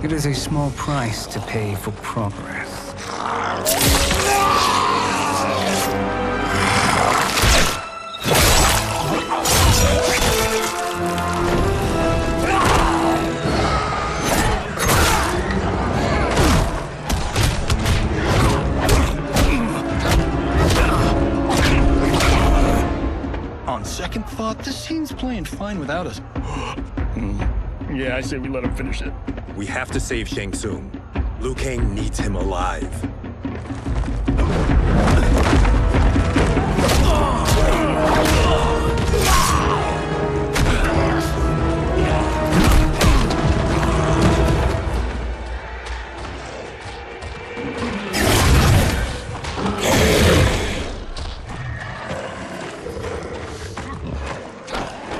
It is a small price to pay for progress. On second thought, this scene's playing fine without us. Yeah, I say we let him finish it. We have to save Shang Tsung. Liu Kang needs him alive.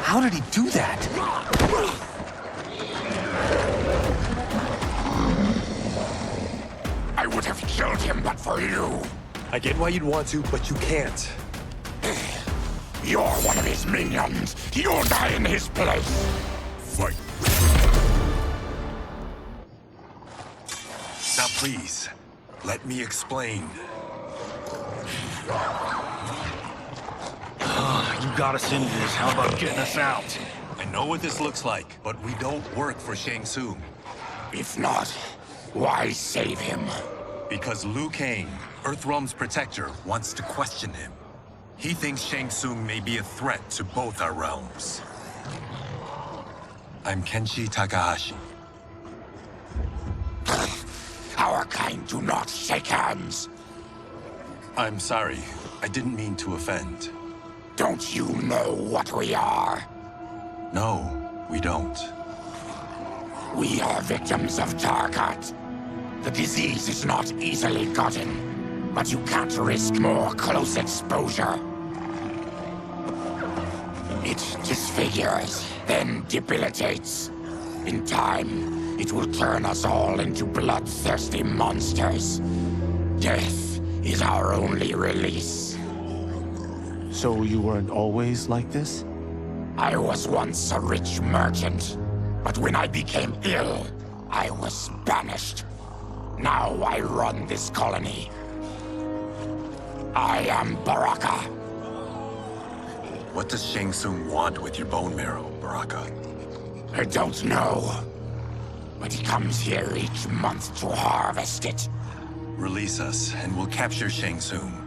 How did he do that? I would have killed him but for you. I get why you'd want to, but you can't. You're one of his minions. You'll die in his place. Fight. Now please, let me explain. You got us into this. How about getting us out? I know what this looks like, but we don't work for Shang Tsung. If not, why save him? Because Liu Kang, Earthrealm's protector, wants to question him. He thinks Shang Tsung may be a threat to both our realms. I'm Kenshi Takahashi. Our kind do not shake hands. I'm sorry. I didn't mean to offend. Don't you know what we are? No, we don't. We are victims of Tarkat. The disease is not easily gotten, but you can't risk more close exposure. It disfigures, then debilitates. In time, it will turn us all into bloodthirsty monsters. Death is our only release. So you weren't always like this? I was once a rich merchant, but when I became ill, I was banished. Now I run this colony. I am Baraka. What does Shang Tsung want with your bone marrow, Baraka? I don't know. But he comes here each month to harvest it. Release us, and we'll capture Shang Tsung.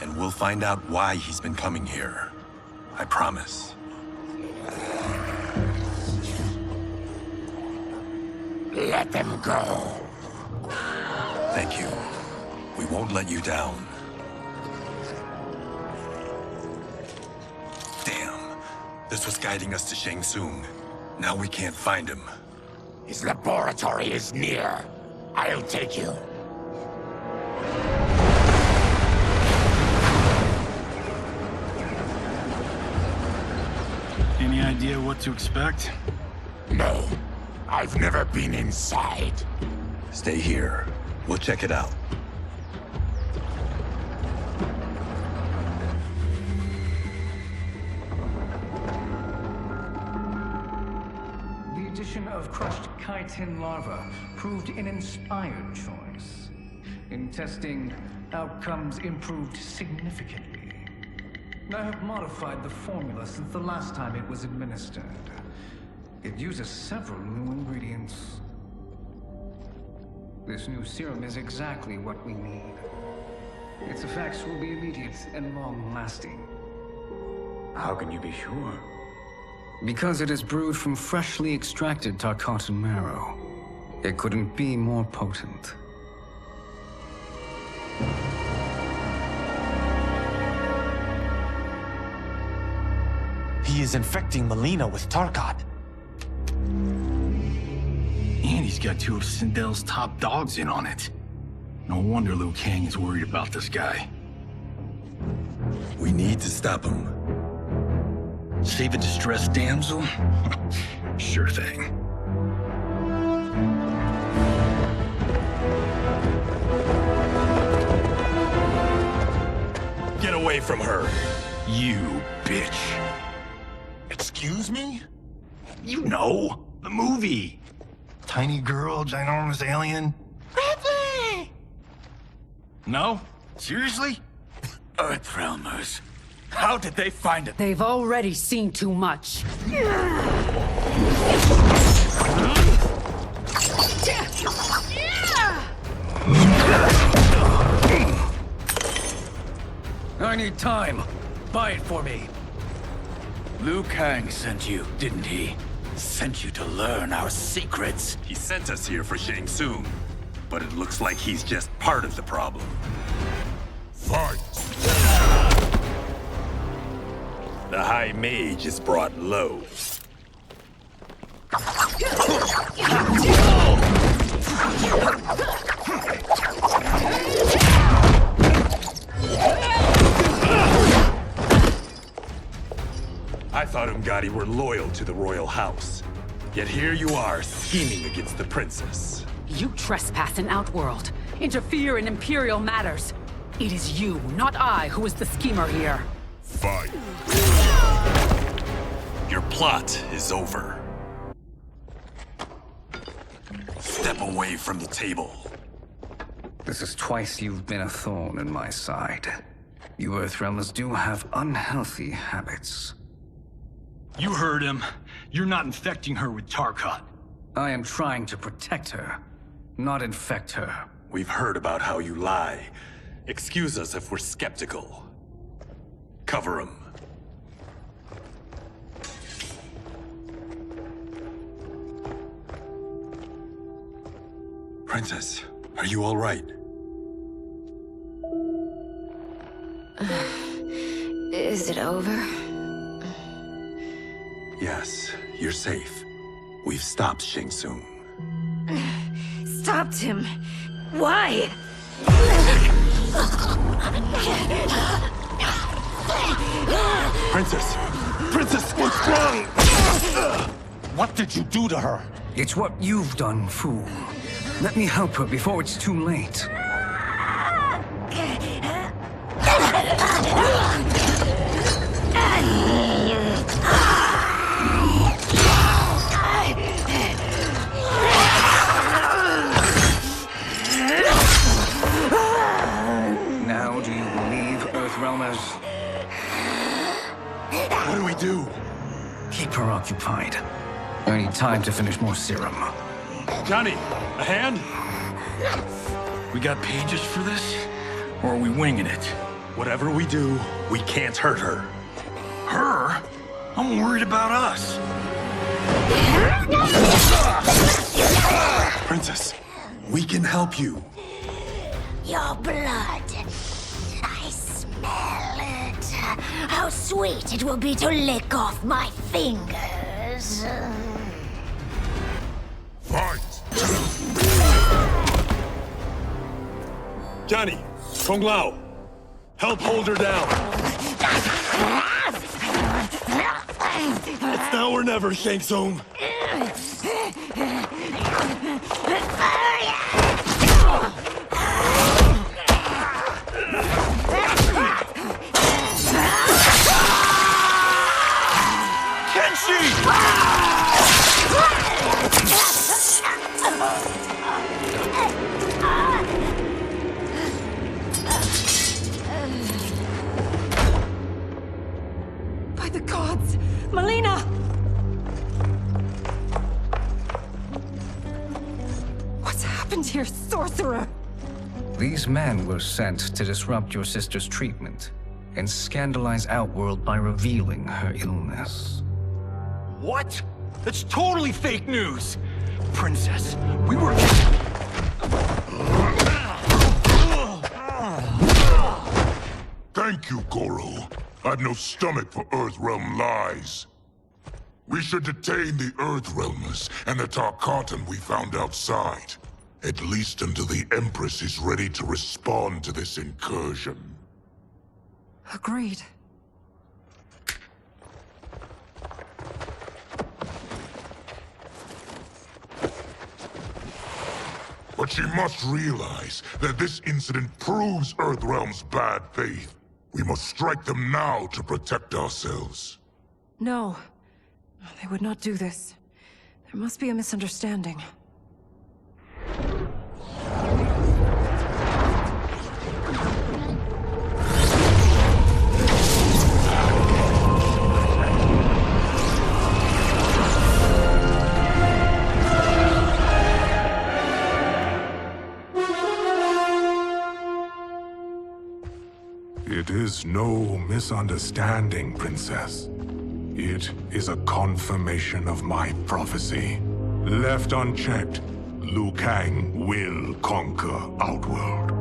And we'll find out why he's been coming here. I promise. Let them go. Thank you. We won't let you down. Damn. This was guiding us to Shang Tsung. Now we can't find him. His laboratory is near. I'll take you. Any idea what to expect? No. I've never been inside. Stay here. We'll check it out. The addition of crushed chitin larva proved an inspired choice. In testing, outcomes improved significantly. I have modified the formula since the last time it was administered. It uses several new ingredients. This new serum is exactly what we need. Its effects will be immediate and long-lasting. How can you be sure? Because it is brewed from freshly extracted Tarkatan marrow. It couldn't be more potent. He is infecting Melina with Tarkat. And he's got two of Sindel's top dogs in on it. No wonder Liu Kang is worried about this guy. We need to stop him. Save a distressed damsel? Sure thing. Get away from her! You bitch. Excuse me? You know, the movie. Tiny girl, ginormous alien? No? Seriously? Earthrealmers. How did they find it? They've already seen too much. I need time. Buy it for me. Liu Kang sent you, didn't he? Sent you to learn our secrets. He sent us here for Shang Tsung, but it looks like he's just part of the problem. Fight! The High Mage is brought low. I thought Umgadi were loyal to the royal house. Yet here you are, scheming against the princess. You trespass in Outworld, interfere in Imperial matters. It is you, not I, who is the schemer here. Fight! Your plot is over. Step away from the table. This is twice you've been a thorn in my side. You Earthrealmers do have unhealthy habits. You heard him. You're not infecting her with Tarkat. I am trying to protect her, not infect her. We've heard about how you lie. Excuse us if we're skeptical. Cover him. Princess, are you all right? Is it over? Yes, you're safe. We've stopped Shang Tsung. Stopped him? Why? Princess! Princess, what's wrong? What did you do to her? It's what you've done, fool. Let me help her before it's too late. Now do you believe, Earthrealmers? What do we do? Keep her occupied. I need time to finish more serum. Johnny, a hand? We got pages for this? Or are we winging it? Whatever we do, we can't hurt her. Her? I'm worried about us. Princess, we can help you. Your blood. I smell it. How sweet it will be to lick off my fingers. Fight! Johnny, Kung Lao, help hold her down. It's now or never, Shang Tsung. By the gods! Melina! What's happened here, sorcerer? These men were sent to disrupt your sister's treatment and scandalize Outworld by revealing her illness. What? That's totally fake news! Princess, we were... Thank you, Goro. I've no stomach for Earthrealm lies. We should detain the Earthrealmers and the Tarkatan we found outside. At least until the Empress is ready to respond to this incursion. Agreed. But she must realize that this incident proves Earthrealm's bad faith. We must strike them now to protect ourselves. No. They would not do this. There must be a misunderstanding. It is no misunderstanding, Princess. It is a confirmation of my prophecy. Left unchecked, Liu Kang will conquer Outworld.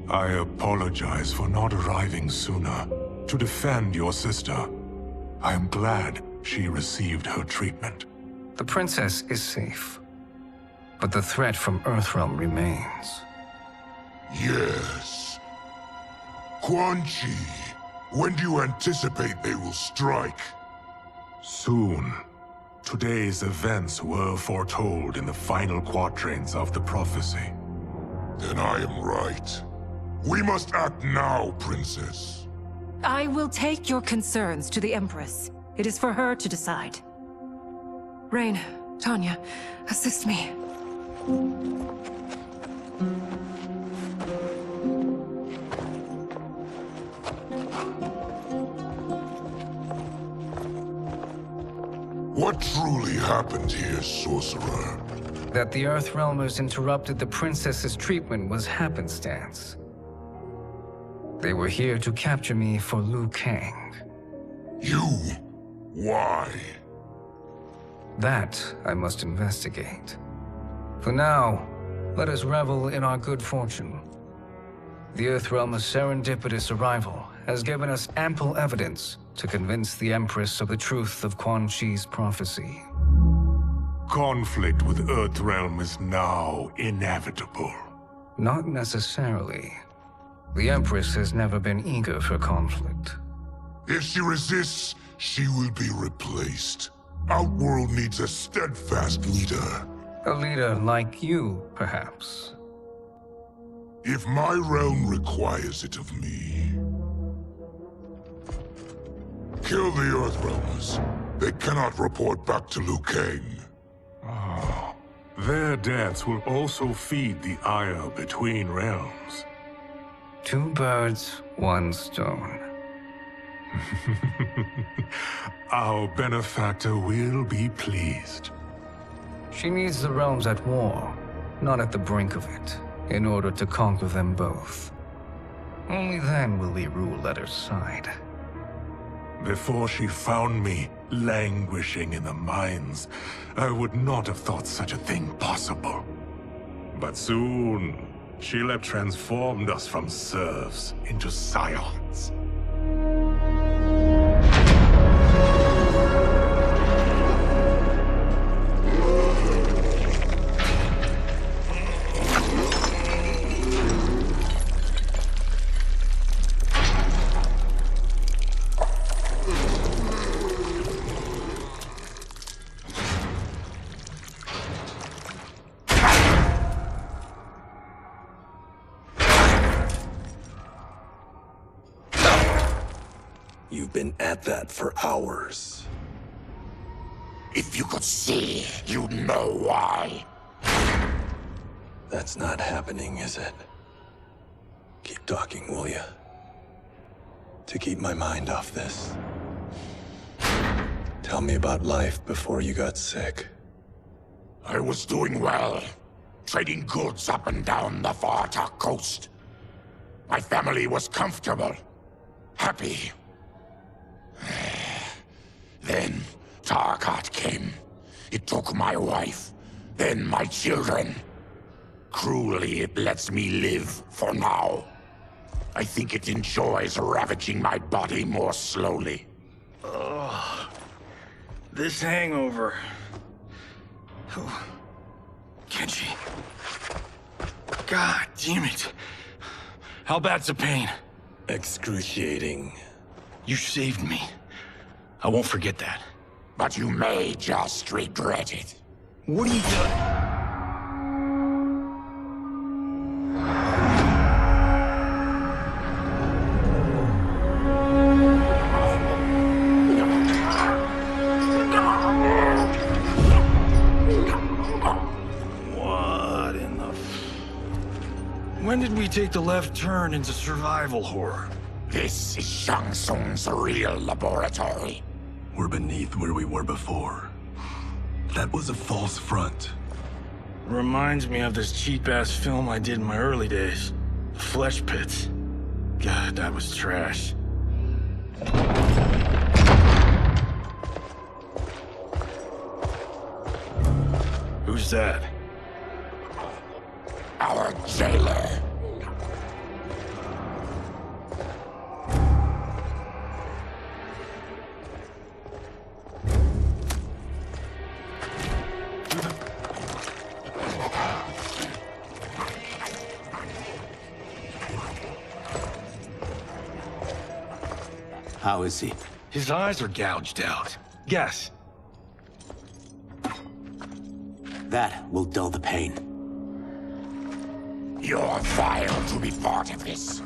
I apologize for not arriving sooner to defend your sister. I am glad she received her treatment. The princess is safe, but the threat from Earthrealm remains. Yes. Quan Chi, when do you anticipate they will strike? Soon. Today's events were foretold in the final quatrains of the prophecy. Then I am right. We must act now, Princess. I will take your concerns to the Empress. It is for her to decide. Rain, Tanya, assist me. What truly happened here, Sorcerer? That the Earthrealmers interrupted the princess's treatment was happenstance. They were here to capture me for Liu Kang. You? Why? That I must investigate. For now, let us revel in our good fortune. The Earthrealm's serendipitous arrival has given us ample evidence to convince the Empress of the truth of Quan Chi's prophecy. Conflict with Earthrealm is now inevitable. Not necessarily. The Empress has never been eager for conflict. If she resists, she will be replaced. Outworld needs a steadfast leader. A leader like you, perhaps. If my realm requires it of me. Kill the Earthrealmers. They cannot report back to Liu Kang. Oh, their deaths will also feed the ire between realms. 2 birds, 1 stone. Our benefactor will be pleased. She needs the realms at war, not at the brink of it, in order to conquer them both. Only then will we rule at her side. Before she found me languishing in the mines, I would not have thought such a thing possible. But soon, she'll have transformed us from serfs into scions. You've been at that for hours. If you could see, you'd know why. That's not happening, is it? Keep talking, will ya? To keep my mind off this. Tell me about life before you got sick. I was doing well, trading goods up and down the Varta coast. My family was comfortable, happy. Then Tarkat came. It took my wife, then my children. Cruelly, it lets me live for now. I think it enjoys ravaging my body more slowly. Ugh. This hangover. Oh. Kenji. God damn it. How bad's the pain? Excruciating. You saved me. I won't forget that. But you may just regret it. What are you doing? When did we take the left turn into survival horror? This is Shang Tsung's real laboratory. We're beneath where we were before. That was a false front. Reminds me of this cheap-ass film I did in my early days. Flesh Pits. God, that was trash. Who's that? Our jailer. How is he? His eyes are gouged out. Guess. That will dull the pain. You're vile to be part of this.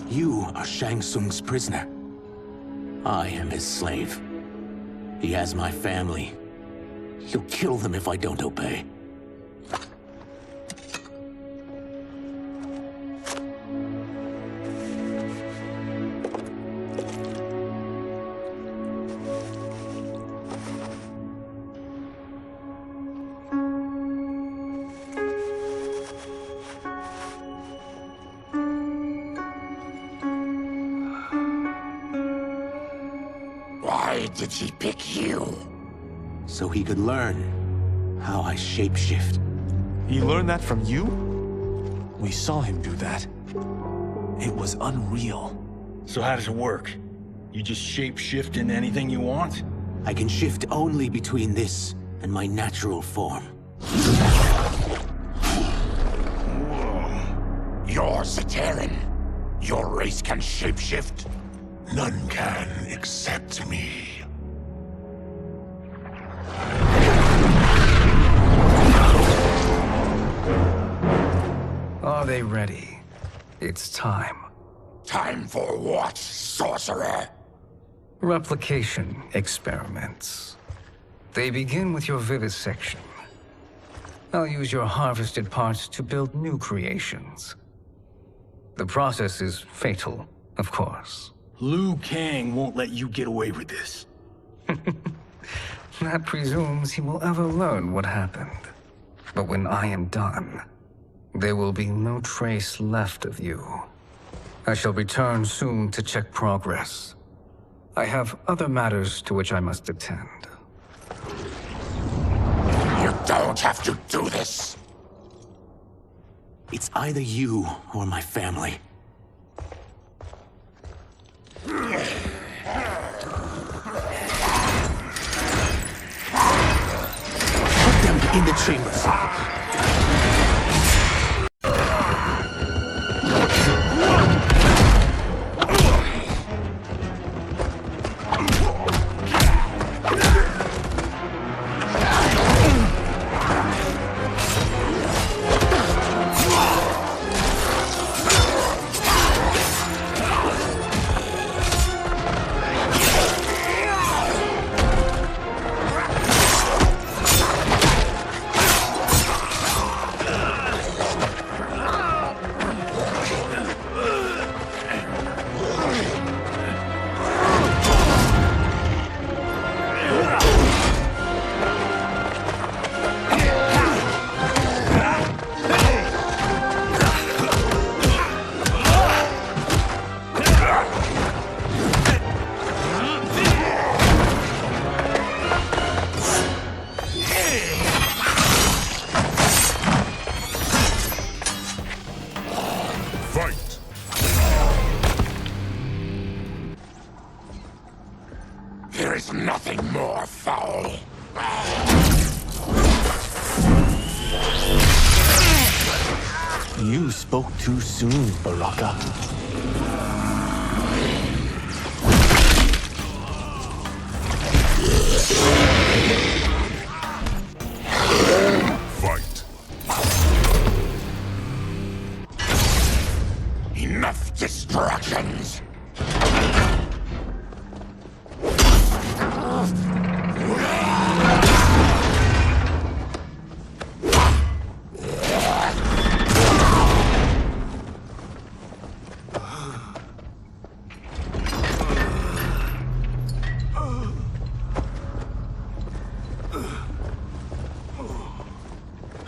You are Shang Tsung's prisoner. I am his slave. He has my family. He'll kill them if I don't obey. Why did he pick you? So he could learn how I shapeshift. He learned that from you? We saw him do that. It was unreal. So how does it work? You just shape-shift into anything you want? I can shift only between this and my natural form. You're Zaterran. Your race can shapeshift. None can except me. Are they ready? It's time. Time for what, sorcerer? Replication experiments. They begin with your vivisection. I'll use your harvested parts to build new creations. The process is fatal, of course. Liu Kang won't let you get away with this. That presumes he will ever learn what happened. But when I am done, there will be no trace left of you. I shall return soon to check progress. I have other matters to which I must attend. You don't have to do this. It's either you or my family. Put them in the chambers. There is nothing more foul. You spoke too soon, Baraka. Fight. Enough distractions!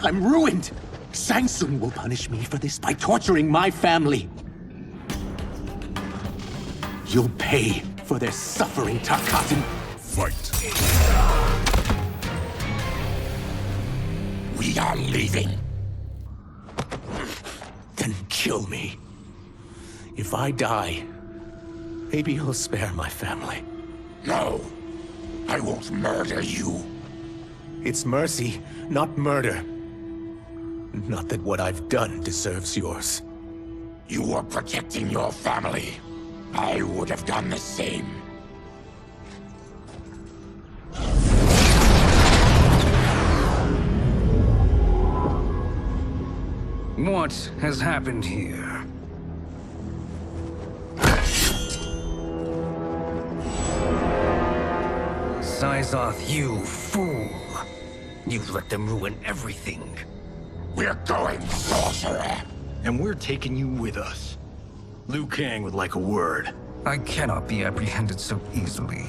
I'm ruined! Shang Tsung will punish me for this by torturing my family. You'll pay for their suffering, Tarkatan. Fight. We are leaving. Then kill me. If I die, maybe you'll spare my family. No. I won't murder you. It's mercy, not murder. Not that what I've done deserves yours. You were protecting your family. I would have done the same. What has happened here? Syzoth, you fool! You've let them ruin everything. We're going, sorcerer! And we're taking you with us. Liu Kang would like a word. I cannot be apprehended so easily.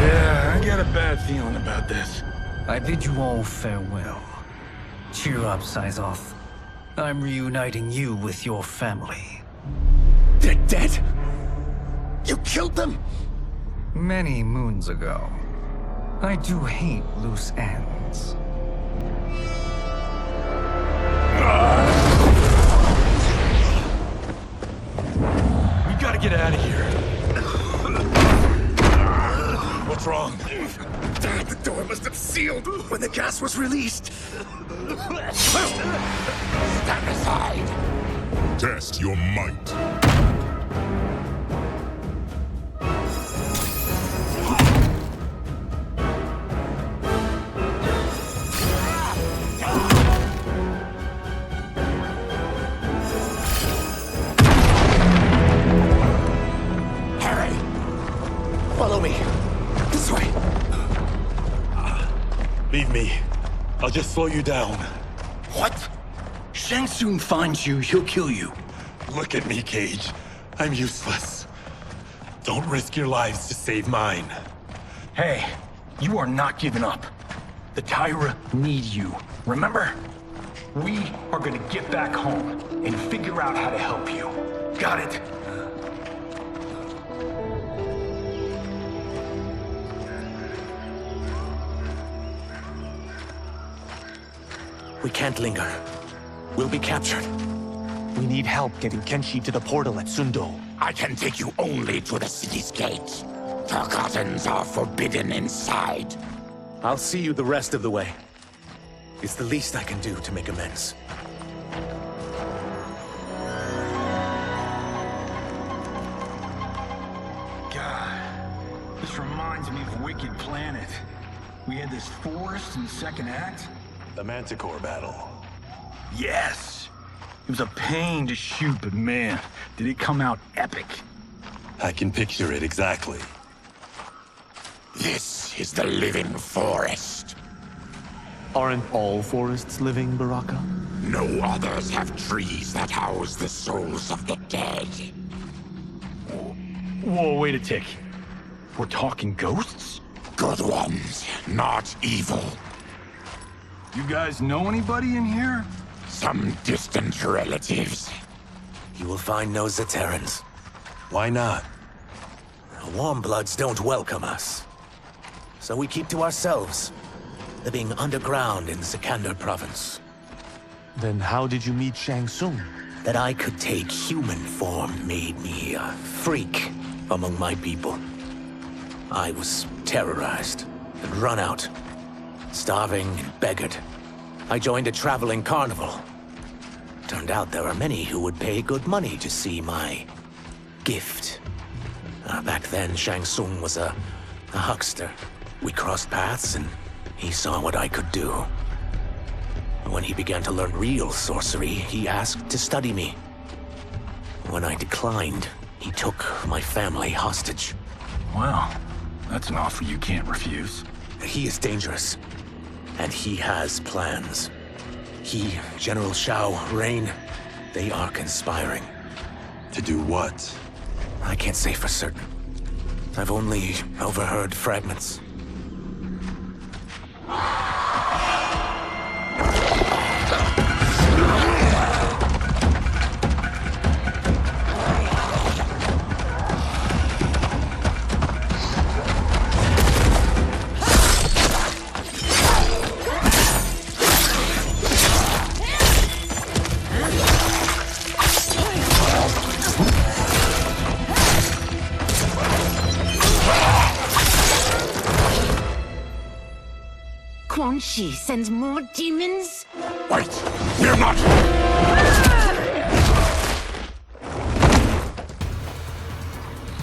Yeah, I got a bad feeling about this. I bid you all farewell. Cheer up, Syzoth. I'm reuniting you with your family. They're dead? You killed them? Many moons ago. I do hate loose ends. We gotta get out of here. What's wrong? The door must have sealed when the gas was released. Stand aside! Test your might. Follow me. This way. Leave me. I'll just slow you down. What? Shang Tsung finds you, he'll kill you. Look at me, Cage. I'm useless. Don't risk your lives to save mine. Hey, you are not giving up. The Tyra need you, remember? We are gonna get back home and figure out how to help you. Got it? We can't linger. We'll be captured. We need help getting Kenshi to the portal at Sundo. I can take you only to the city's gate. Tarkatans are forbidden inside. I'll see you the rest of the way. It's the least I can do to make amends. God, this reminds me of Wicked Planet. We had this forest in the second act. The Manticore battle. Yes! It was a pain to shoot, but man, did it come out epic. I can picture it exactly. This is the living forest. Aren't all forests living, Baraka? No others have trees that house the souls of the dead. Whoa, wait a tick. We're talking ghosts? Good ones, not evil. You guys know anybody in here? Some distant relatives. You will find no Zaterrans. Why not? The Warmbloods don't welcome us. So we keep to ourselves, living underground in Sikander province. Then how did you meet Shang Tsung? That I could take human form made me a freak among my people. I was terrorized and run out. starving and beggared. I joined a traveling carnival. Turned out there were many who would pay good money to see my gift. Back then, Shang Tsung was a huckster. We crossed paths and he saw what I could do. When he began to learn real sorcery, he asked to study me. When I declined, he took my family hostage. Wow, that's an offer you can't refuse. He is dangerous, and he has plans. He, General Shao, Rain, they are conspiring. To do what? I can't say for certain. I've only overheard fragments. Quan Chi sends more demons? Wait! We're not!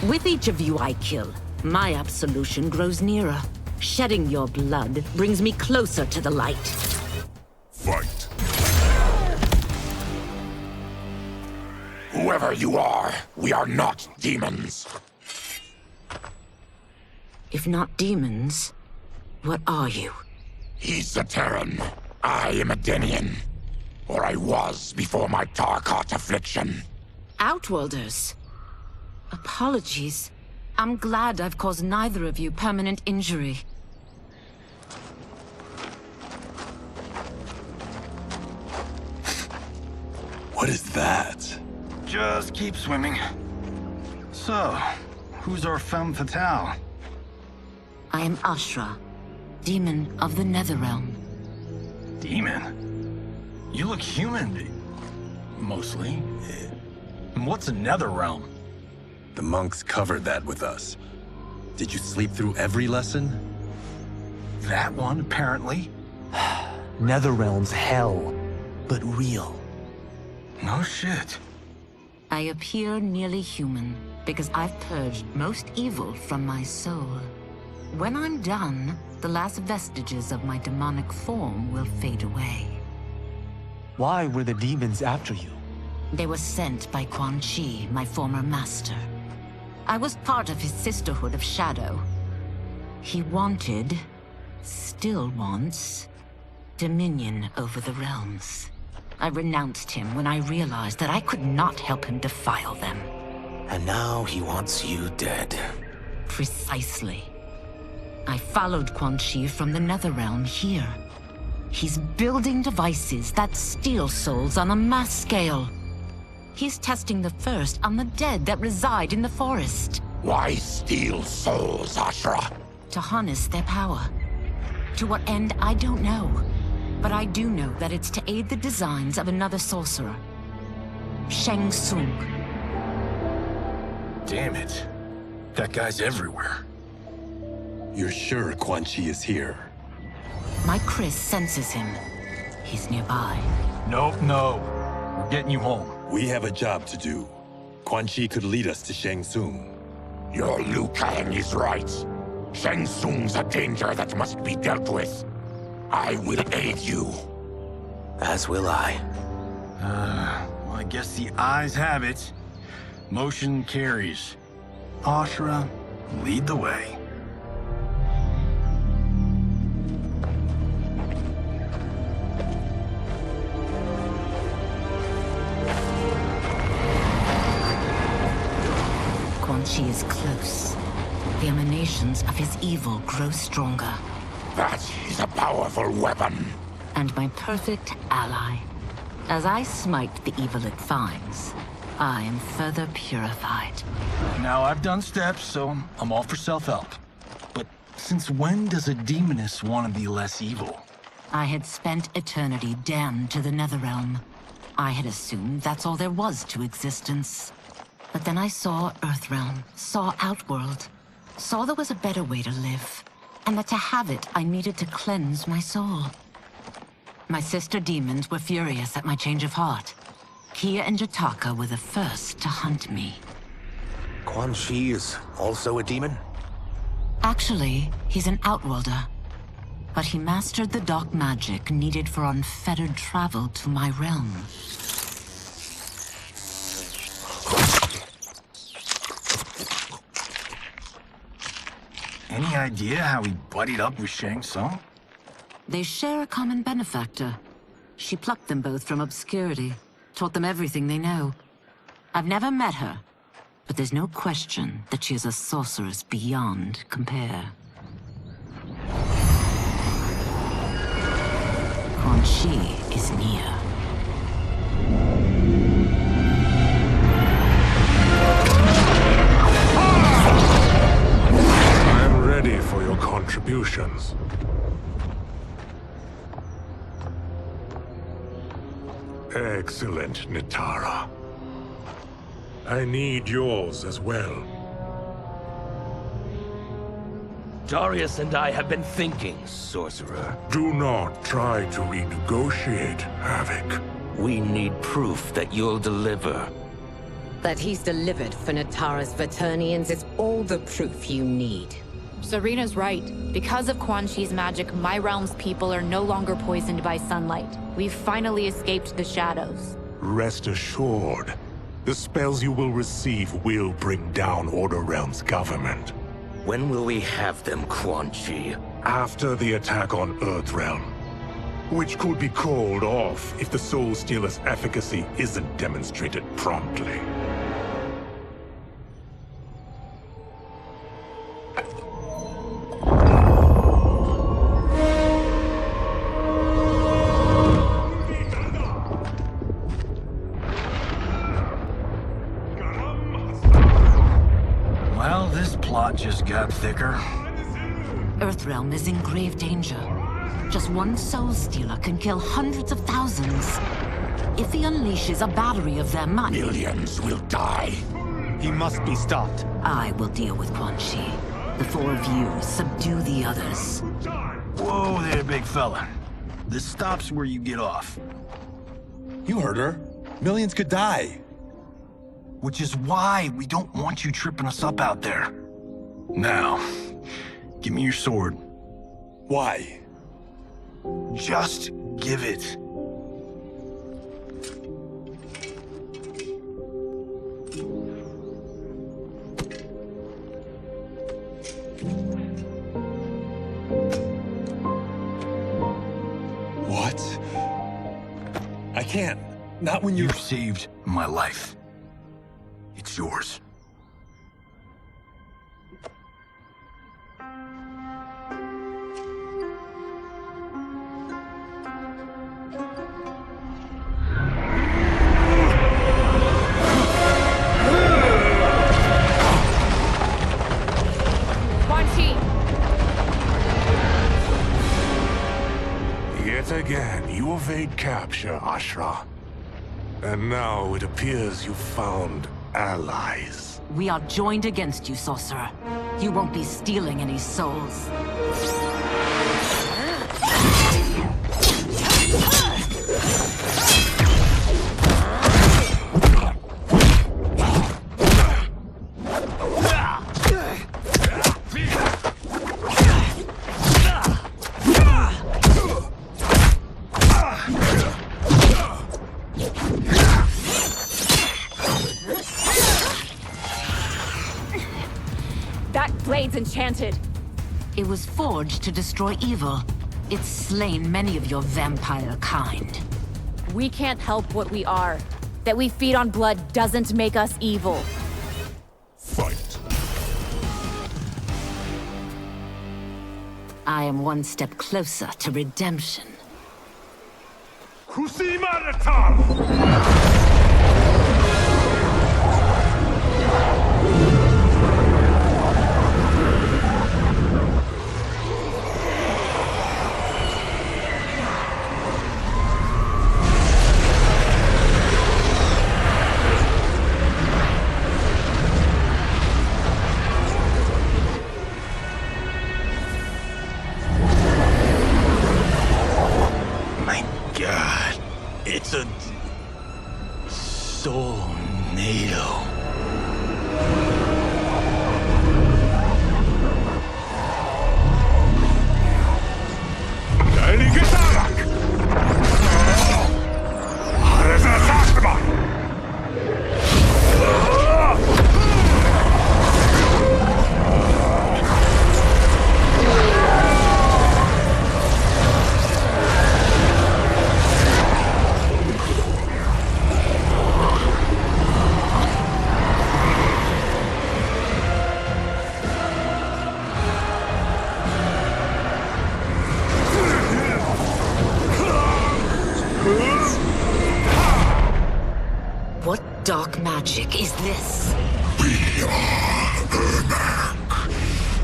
With each of you I kill, my absolution grows nearer. Shedding your blood brings me closer to the light. Fight. Whoever you are, we are not demons. If not demons, what are you? He's a Terran. I am a Denian. Or I was before my Tarkat affliction. Outworlders. Apologies. I'm glad I've caused neither of you permanent injury. What is that? Just keep swimming. So, who's our femme fatale? I am Ashra, demon of the Netherrealm. Demon? You look human, mostly. And what's a Netherrealm? The monks covered that with us. Did you sleep through every lesson? That one, apparently. Netherrealm's hell, but real. No shit. I appear nearly human because I've purged most evil from my soul. When I'm done, the last vestiges of my demonic form will fade away. Why were the demons after you? They were sent by Quan Chi, my former master. I was part of his Sisterhood of Shadow. He wanted, still wants, dominion over the realms. I renounced him when I realized that I could not help him defile them. And now he wants you dead. Precisely. I followed Quan Chi from the Netherrealm here. He's building devices that steal souls on a mass scale. He's testing the first on the dead that reside in the forest. Why steal souls, Ashra? To harness their power. To what end, I don't know. But I do know that it's to aid the designs of another sorcerer. Shang Tsung. Damn it. That guy's everywhere. You're sure Quan Chi is here? My Chris senses him. He's nearby. Nope, no. We're getting you home. We have a job to do. Quan Chi could lead us to Shang Tsung. Your Liu Kang is right. Shang Tsung's a danger that must be dealt with. I will aid you. As will I. Well, I guess the eyes have it. Motion carries. Ashra, lead the way. Quan Chi is close. The emanations of his evil grow stronger. That is a powerful weapon. And my perfect ally. As I smite the evil it finds, I am further purified. Now I've done steps, so I'm all for self-help. But since when does a demoness want to be less evil? I had spent eternity damned to the Netherrealm. I had assumed that's all there was to existence. But then I saw Earthrealm, saw Outworld, saw there was a better way to live. and that to have it, I needed to cleanse my soul. My sister demons were furious at my change of heart. Kia and Jataka were the first to hunt me. Quan Chi is also a demon? Actually, he's an outworlder. But he mastered the dark magic needed for unfettered travel to my realm. Any idea how he buddied up with Shang Tsung? They share a common benefactor. She plucked them both from obscurity, taught them everything they know. I've never met her, but there's no question that she is a sorceress beyond compare. Quan Chi is near. I'm ready for your contributions. Excellent, Nitara. I need yours as well. Darius and I have been thinking, Sorcerer. Do not try to renegotiate, Havoc. We need proof that you'll deliver. That he's delivered for Natara's Vaternians is all the proof you need. Serena's right. Because of Quan Chi's magic, my realm's people are no longer poisoned by sunlight. We've finally escaped the shadows. Rest assured, the spells you will receive will bring down Order Realm's government. When will we have them, Quan Chi? After the attack on Earthrealm, which could be called off if the Soul Stealer's efficacy isn't demonstrated promptly. Well, this plot just got thicker. Earthrealm is in grave danger. Just one Soul Stealer can kill hundreds of thousands. If he unleashes a battery of them, millions will die. He must be stopped. I will deal with Quan Chi. The four of you subdue the others. Whoa there, big fella. This stops where you get off. You heard her. Millions could die. Which is why we don't want you tripping us up out there. Now, give me your sword. Why? Just give it. What? I can't. Not when You've saved my life. It's yours. Quan Chi! Yet again, you evade capture, Ashra. And now it appears you've found allies. We are joined against you, Sorcerer. You won't be stealing any souls. Blade's enchanted. It was forged to destroy evil. It's slain many of your vampire kind. We can't help what we are. That we feed on blood doesn't make us evil. Fight. I am one step closer to redemption. It's a tornado. What dark magic is this? We are Ermac,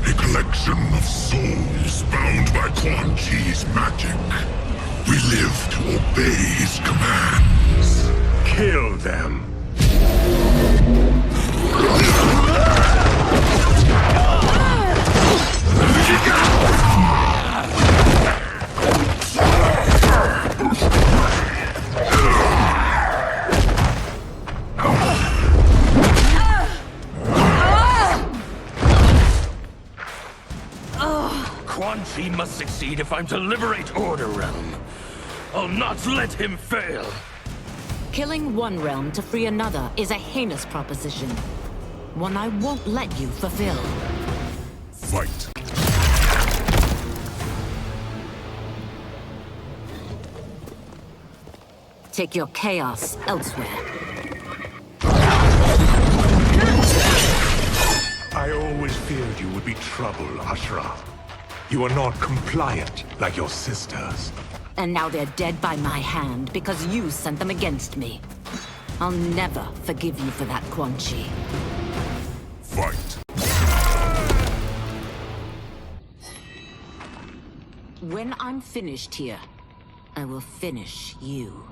a collection of souls bound by Quan Chi's magic. We live to obey his commands. Kill them. Quan Chi must succeed if I'm to liberate Order Realm. I'll not let him fail. Killing one realm to free another is a heinous proposition. One I won't let you fulfill. Fight. Take your chaos elsewhere. I always feared you would be trouble, Ashra. You are not compliant like your sisters. And now they're dead by my hand because you sent them against me. I'll never forgive you for that, Quan Chi. Fight. When I'm finished here, I will finish you.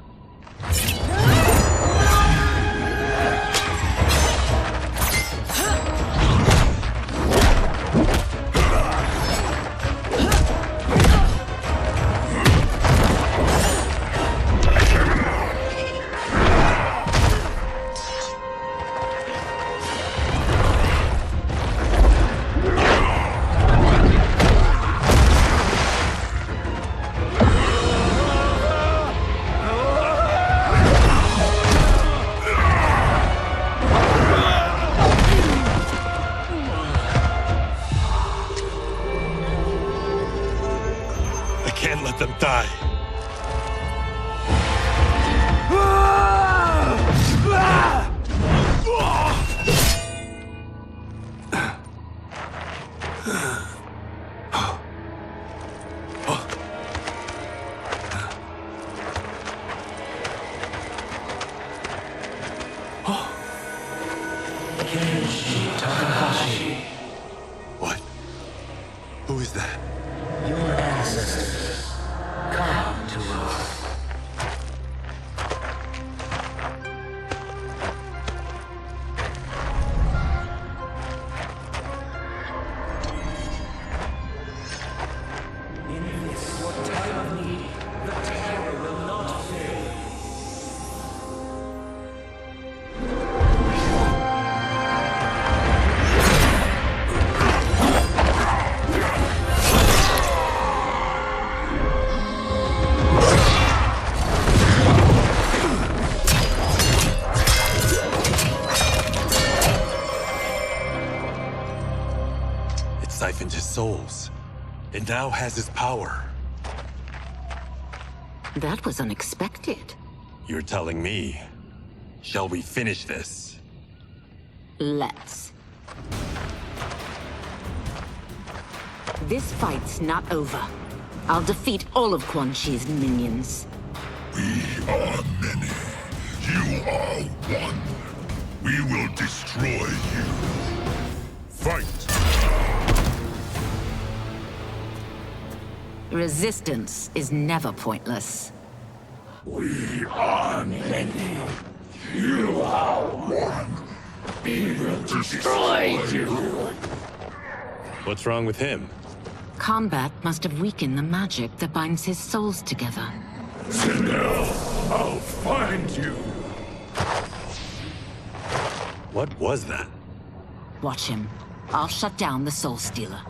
Can't let them die. What? Who is that? Your ancestors. Come to us. In this, your time of need, the terror will not fail. Siphoned his souls, and now has his power. That was unexpected. You're telling me. Shall we finish this? Let's. This fight's not over. I'll defeat all of Quan Chi's minions. We are many. You are one. We will destroy you. Fight! Resistance is never pointless. We are many. You are one. We will destroy you. What's wrong with him? Combat must have weakened the magic that binds his souls together. Sinel, I'll find you. What was that? Watch him. I'll shut down the Soul Stealer.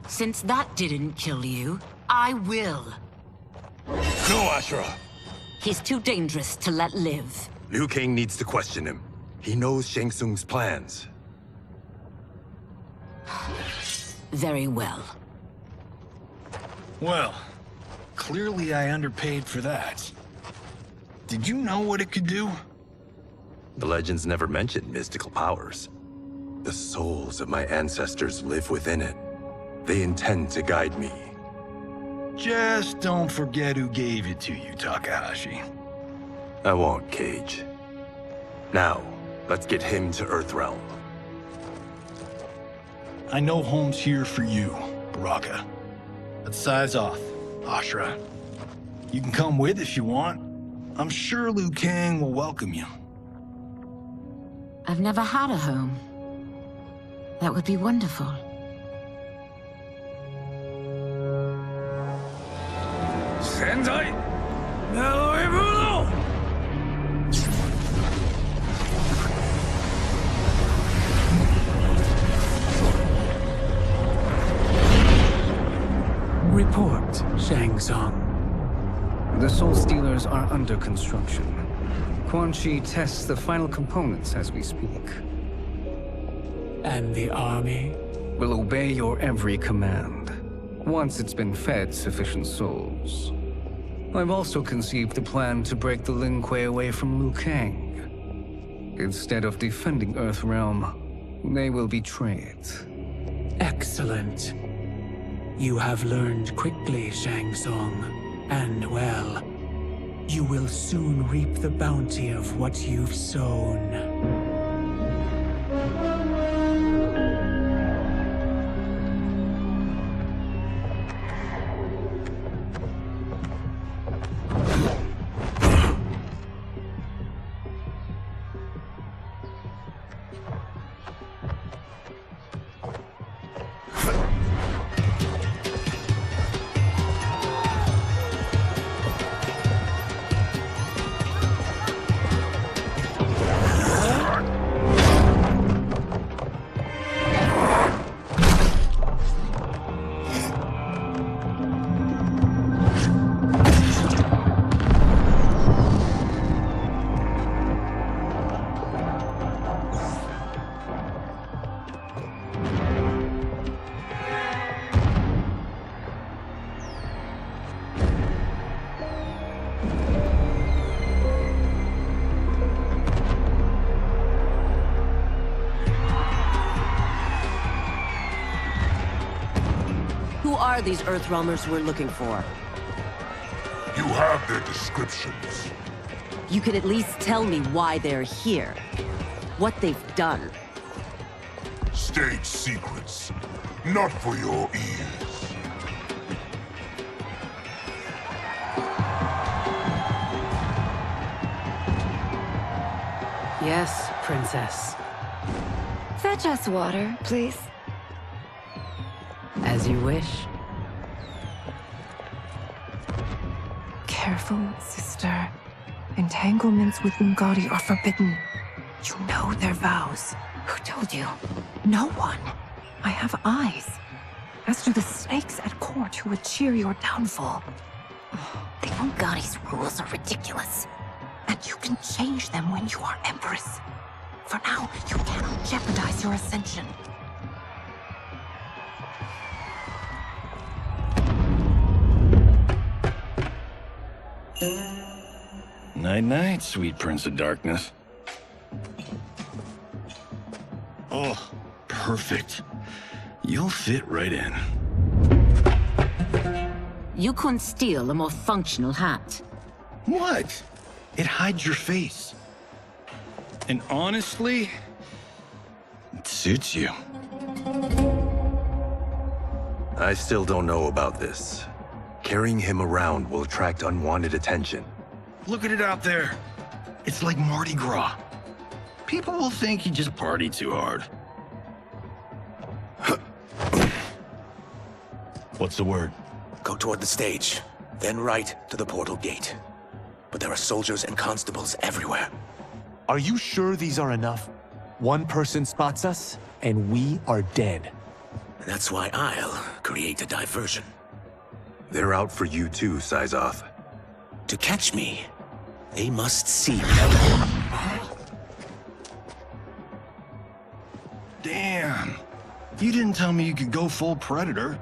Since that didn't kill you, I will. No, Ashura! He's too dangerous to let live. Liu Kang needs to question him. He knows Shang Tsung's plans. Very well. Well, clearly I underpaid for that. Did you know what it could do? The legends never mentioned mystical powers. The souls of my ancestors live within it. They intend to guide me. Just don't forget who gave it to you, Takahashi. I won't, Cage. Now, let's get him to Earthrealm. I know home's here for you, Baraka. Let's size off, Ashura. You can come with if you want. I'm sure Liu Kang will welcome you. I've never had a home. That would be wonderful. Sendai! Naoibuno! Report, Shang Tsung. The Soul Stealers are under construction. Quan Chi tests the final components as we speak. And the army? Will obey your every command, once it's been fed sufficient souls. I've also conceived a plan to break the Lin Kuei away from Liu Kang. Instead of defending Earthrealm, they will betray it. Excellent. You have learned quickly, Shang Tsung, and well. You will soon reap the bounty of what you've sown. Who are these Earthrealmers we're looking for? You have their descriptions. You can at least tell me why they're here. What they've done. State secrets. Not for your ears. Yes, Princess. Fetch us water, please. As you wish. Careful, sister. Entanglements with Ungadi are forbidden. You know their vows. Who told you? No one. I have eyes. As do the snakes at court who would cheer your downfall. The Ungadi's rules are ridiculous. And you can change them when you are Empress. For now, you cannot jeopardize your ascension. Night-night, sweet Prince of Darkness. Oh, perfect. You'll fit right in. You couldn't steal a more functional hat. What? It hides your face. And honestly, it suits you. I still don't know about this. Carrying him around will attract unwanted attention. Look at it out there. It's like Mardi Gras. People will think you just party too hard. What's the word? Go toward the stage, then right to the portal gate. But there are soldiers and constables everywhere. Are you sure these are enough? One person spots us, and we are dead. That's why I'll create a diversion. They're out for you too, Syzoth. To catch me, they must see me. Damn. You didn't tell me you could go full Predator.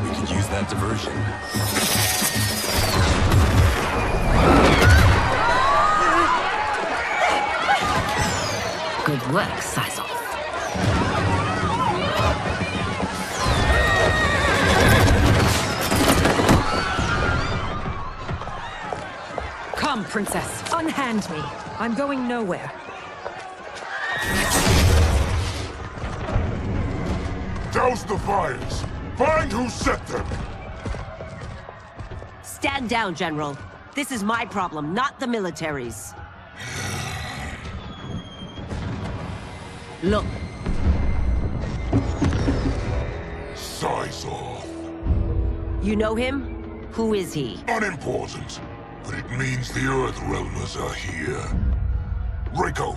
We could use that diversion. Good work, Syzoth. Come, Princess. Unhand me. I'm going nowhere. Douse the fires! Find who set them! Stand down, General. This is my problem, not the military's. Look. Syzoth. You know him? Who is he? Unimportant, but it means the Earthrealmers are here. Rico.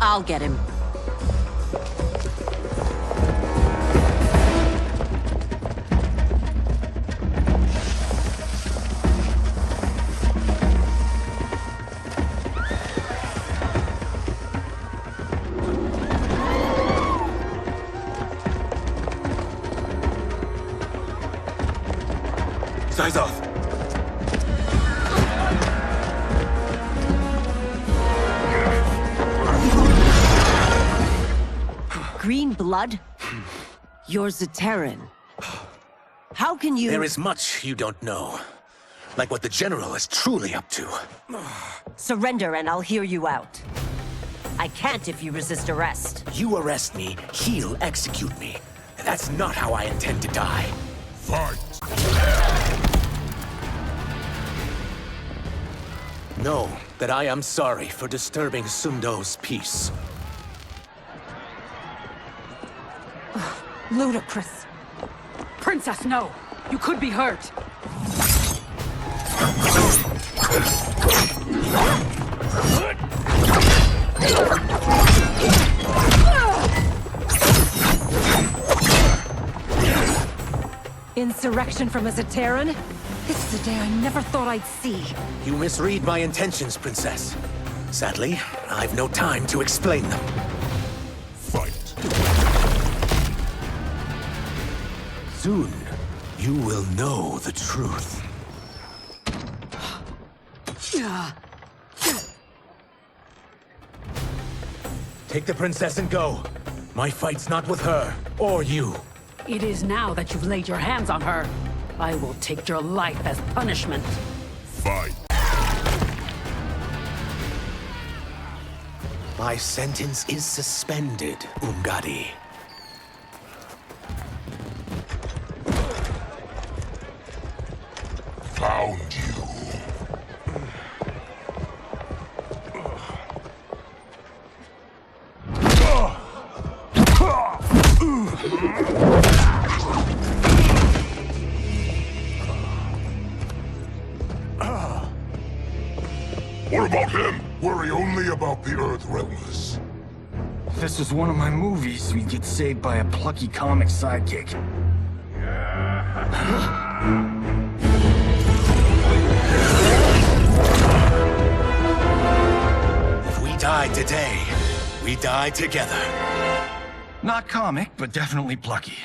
I'll get him. Syzoth! Green blood? You're Zaterran. How can you— There is much you don't know. Like what the General is truly up to. Surrender and I'll hear you out. I can't if you resist arrest. You arrest me, he'll execute me. And that's not how I intend to die. Fight! Know that I am sorry for disturbing Sundo's peace. Ludicrous. Princess, no! You could be hurt. Insurrection from a Zaterran? This is a day I never thought I'd see. You misread my intentions, Princess. Sadly, I've no time to explain them. Fight. Soon, you will know the truth. Take the princess and go. My fight's not with her, or you. It is now that you've laid your hands on her. I will take your life as punishment. Fight. My sentence is suspended, Umgadi. Found you. What about him? Worry only about the Earthrealmers. If this was one of my movies, we'd get saved by a plucky comic sidekick. If we die today, we die together. Not comic, but definitely plucky.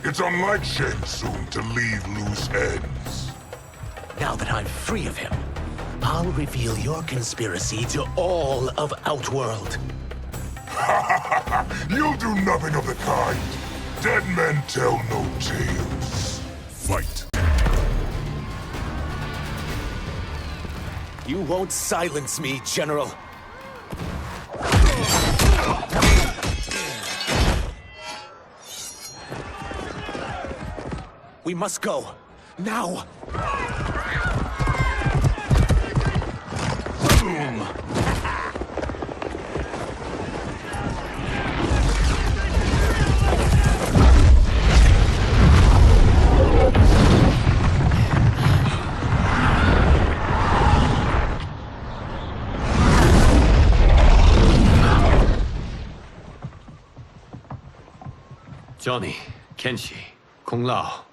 It's unlike Shang Tsung to leave loose ends. Now that I'm free of him, I'll reveal your conspiracy to all of Outworld. You'll do nothing of the kind. Dead men tell no tales. Fight. You won't silence me, General. We must go. Now! Boom! Johnny, Kenshi, Kung Lao,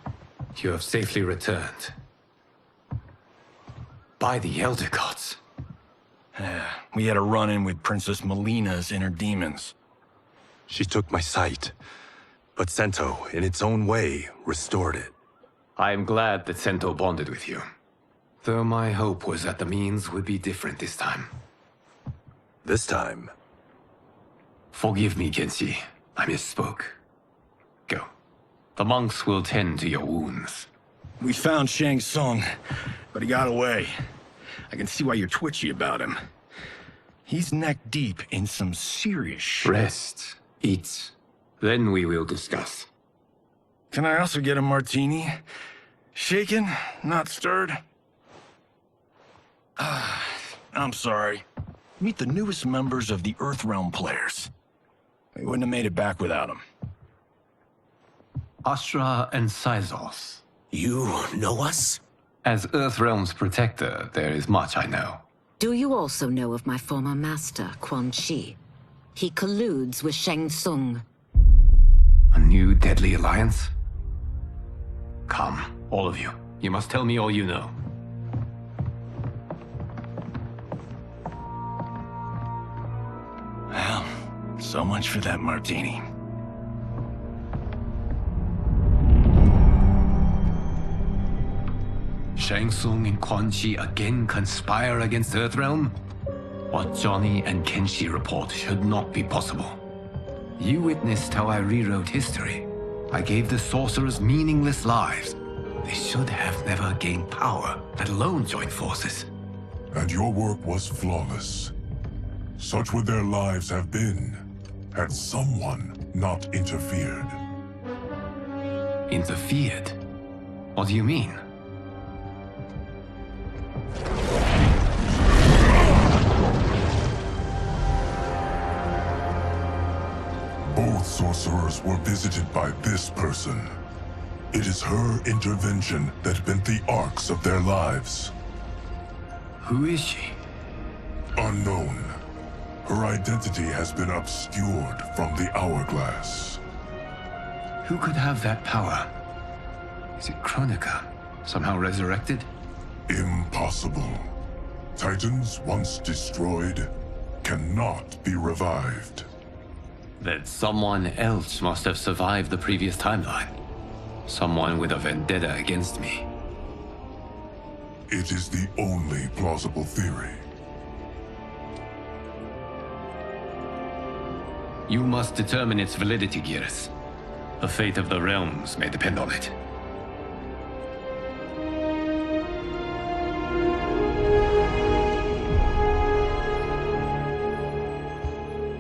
you have safely returned. By the Elder Gods. We had a run-in with Princess Melina's inner demons. She took my sight, but Sento, in its own way, restored it. I am glad that Sento bonded with you. Though my hope was that the means would be different this time. This time? Forgive me, Kenshi. I misspoke. Go. The monks will tend to your wounds. We found Shang Tsung, but he got away. I can see why you're twitchy about him. He's neck-deep in some serious shit. Rest. Eat. Then we will discuss. Can I also get a martini? Shaken, not stirred? I'm sorry. Meet the newest members of the Earthrealm players. We wouldn't have made it back without them. Astra and Syzos. You know us? As Earthrealm's protector, there is much I know. Do you also know of my former master, Quan Chi? He colludes with Shang Tsung. A new deadly alliance? Come, all of you. You must tell me all you know. Well, so much for that martini. Shang Tsung and Quan Chi again conspire against Earthrealm? What Johnny and Kenshi report should not be possible. You witnessed how I rewrote history. I gave the sorcerers meaningless lives. They should have never gained power, let alone join forces. And your work was flawless. Such would their lives have been, had someone not interfered. Interfered? What do you mean? Both sorcerers were visited by this person. It is her intervention that bent the arcs of their lives. Who is she? Unknown. Her identity has been obscured from the hourglass. Who could have that power? Is it Kronika? Somehow resurrected? Impossible. Titans once destroyed cannot be revived. Then someone else must have survived the previous timeline. Someone with a vendetta against me. It is the only plausible theory. You must determine its validity, Geras. The fate of the realms may depend on it.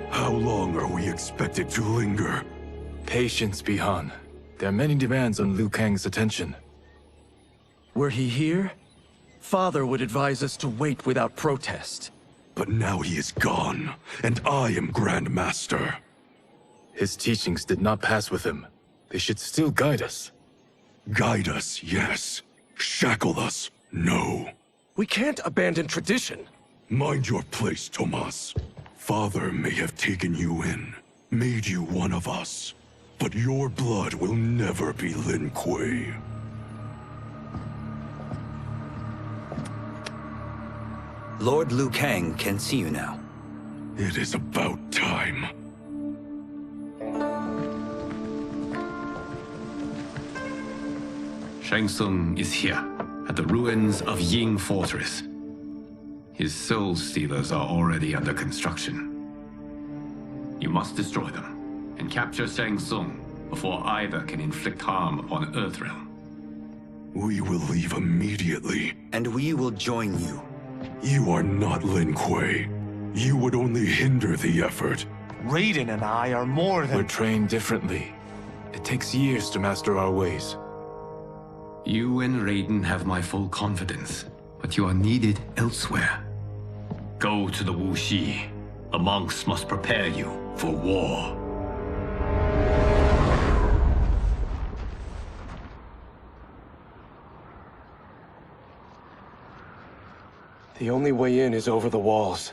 How long are we expected to linger? Patience, Bihan. There are many demands on Liu Kang's attention. Were he here, Father would advise us to wait without protest. But now he is gone, and I am Grand Master. His teachings did not pass with him. They should still guide us. Guide us, yes. Shackle us, no. We can't abandon tradition. Mind your place, Tomas. Father may have taken you in, made you one of us. But your blood will never be Lin Kuei. Lord Liu Kang can see you now. It is about time. Shang Tsung is here, at the ruins of Ying Fortress. His soul stealers are already under construction. You must destroy them, and capture Shang Tsung before either can inflict harm upon Earthrealm. We will leave immediately. And we will join you. You are not Lin Kuei. You would only hinder the effort. Raiden and I are more than— We're trained differently. It takes years to master our ways. You and Raiden have my full confidence, but you are needed elsewhere. Go to the Wuxi. The monks must prepare you for war. The only way in is over the walls.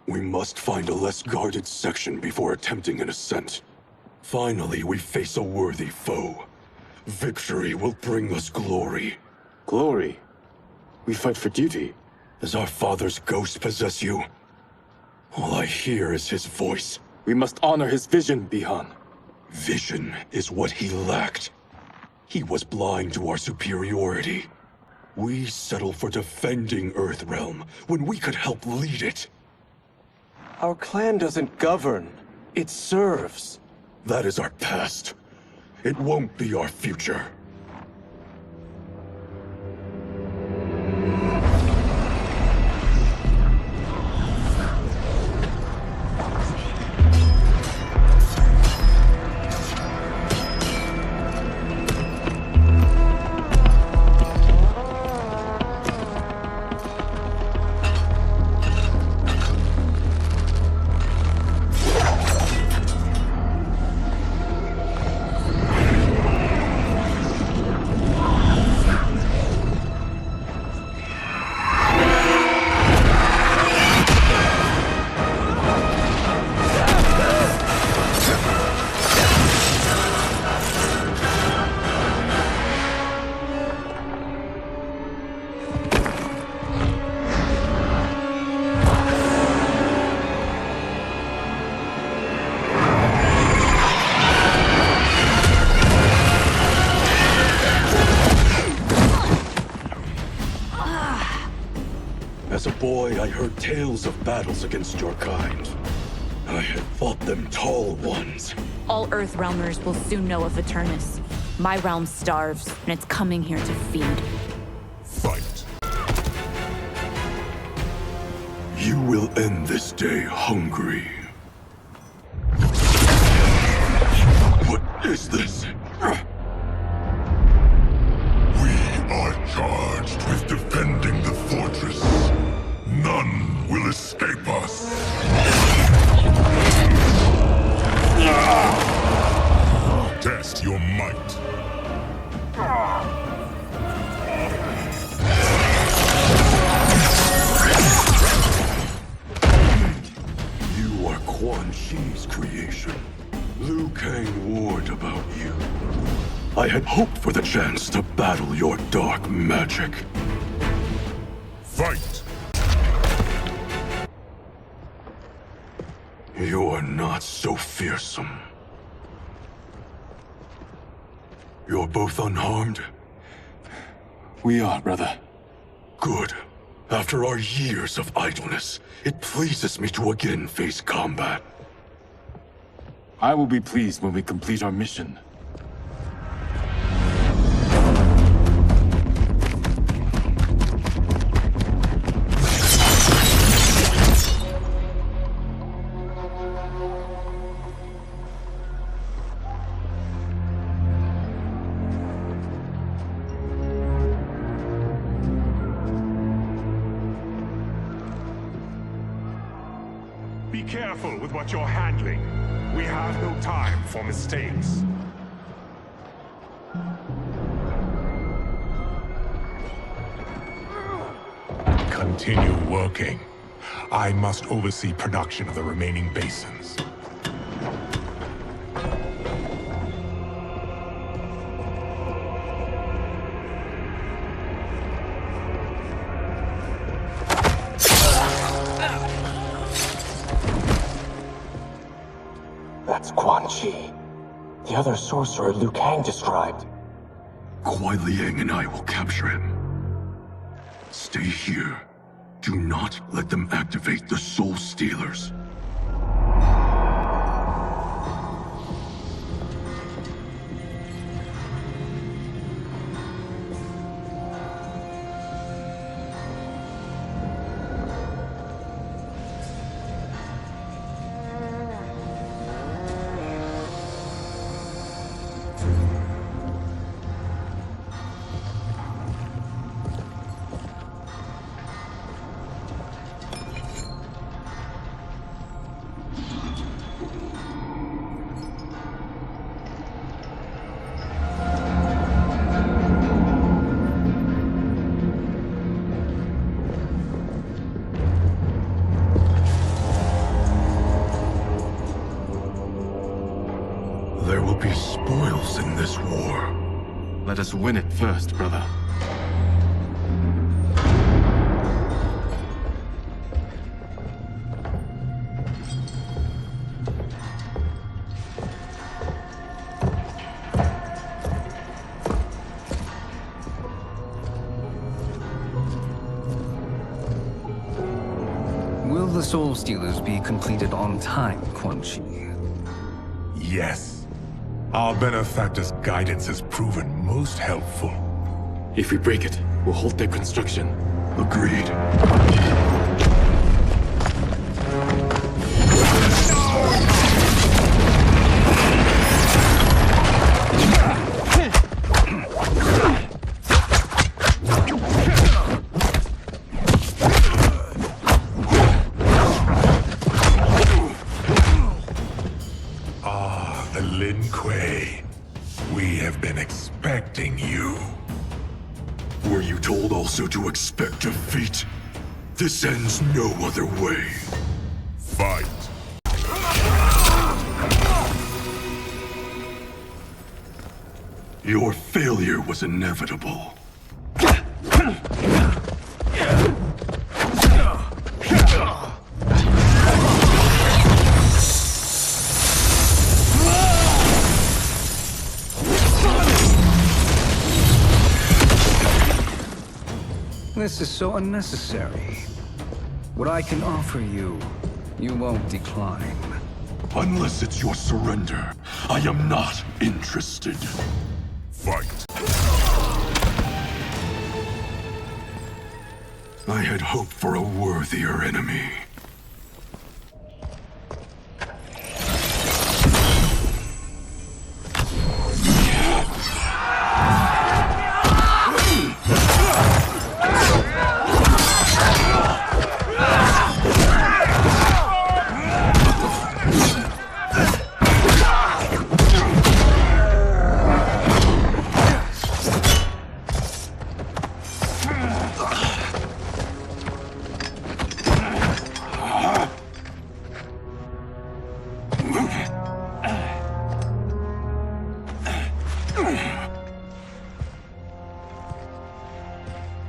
We must find a less guarded section before attempting an ascent. Finally, we face a worthy foe. Victory will bring us glory. Glory? We fight for duty. Does our father's ghost possess you? All I hear is his voice. We must honor his vision, Bihan. Vision is what he lacked. He was blind to our superiority. We settle for defending Earthrealm when we could help lead it. Our clan doesn't govern. It serves. That is our past. It won't be our future. As a boy, I heard tales of battles against your kind. I had fought them tall ones. All Earthrealmers will soon know of Eternus. My realm starves, and it's coming here to feed. Fight. You will end this day hungry. What is this? We are charged with defending the fortress. None will escape us. Test your might. You are Quan Chi's creation. Liu Kang warned about you. I had hoped for the chance to battle your dark magic. Fight! You are not so fearsome. You're both unharmed? We are, brother. Good. After our years of idleness, it pleases me to again face combat. I will be pleased when we complete our mission. careful with what you're handling. We have no time for mistakes. Continue working. I must oversee production of the remaining basins. That's Quan Chi. The other sorcerer Liu Kang described. Kuai Liang and I will capture him. Stay here. Do not let them activate the Soul Stealers. There will be spoils in this war. Let us win it first, brother. Will the Soul Stealers be completed on time, Quan Chi? Yes. Our benefactor's guidance has proven most helpful. If we break it, we'll halt their construction. Agreed. Lin Kuei, we have been expecting you. Were you told also to expect defeat? This ends no other way. Fight. Your failure was inevitable. This is so unnecessary. What I can offer you, you won't decline. Unless it's your surrender, I am not interested. Fight. I had hoped for a worthier enemy.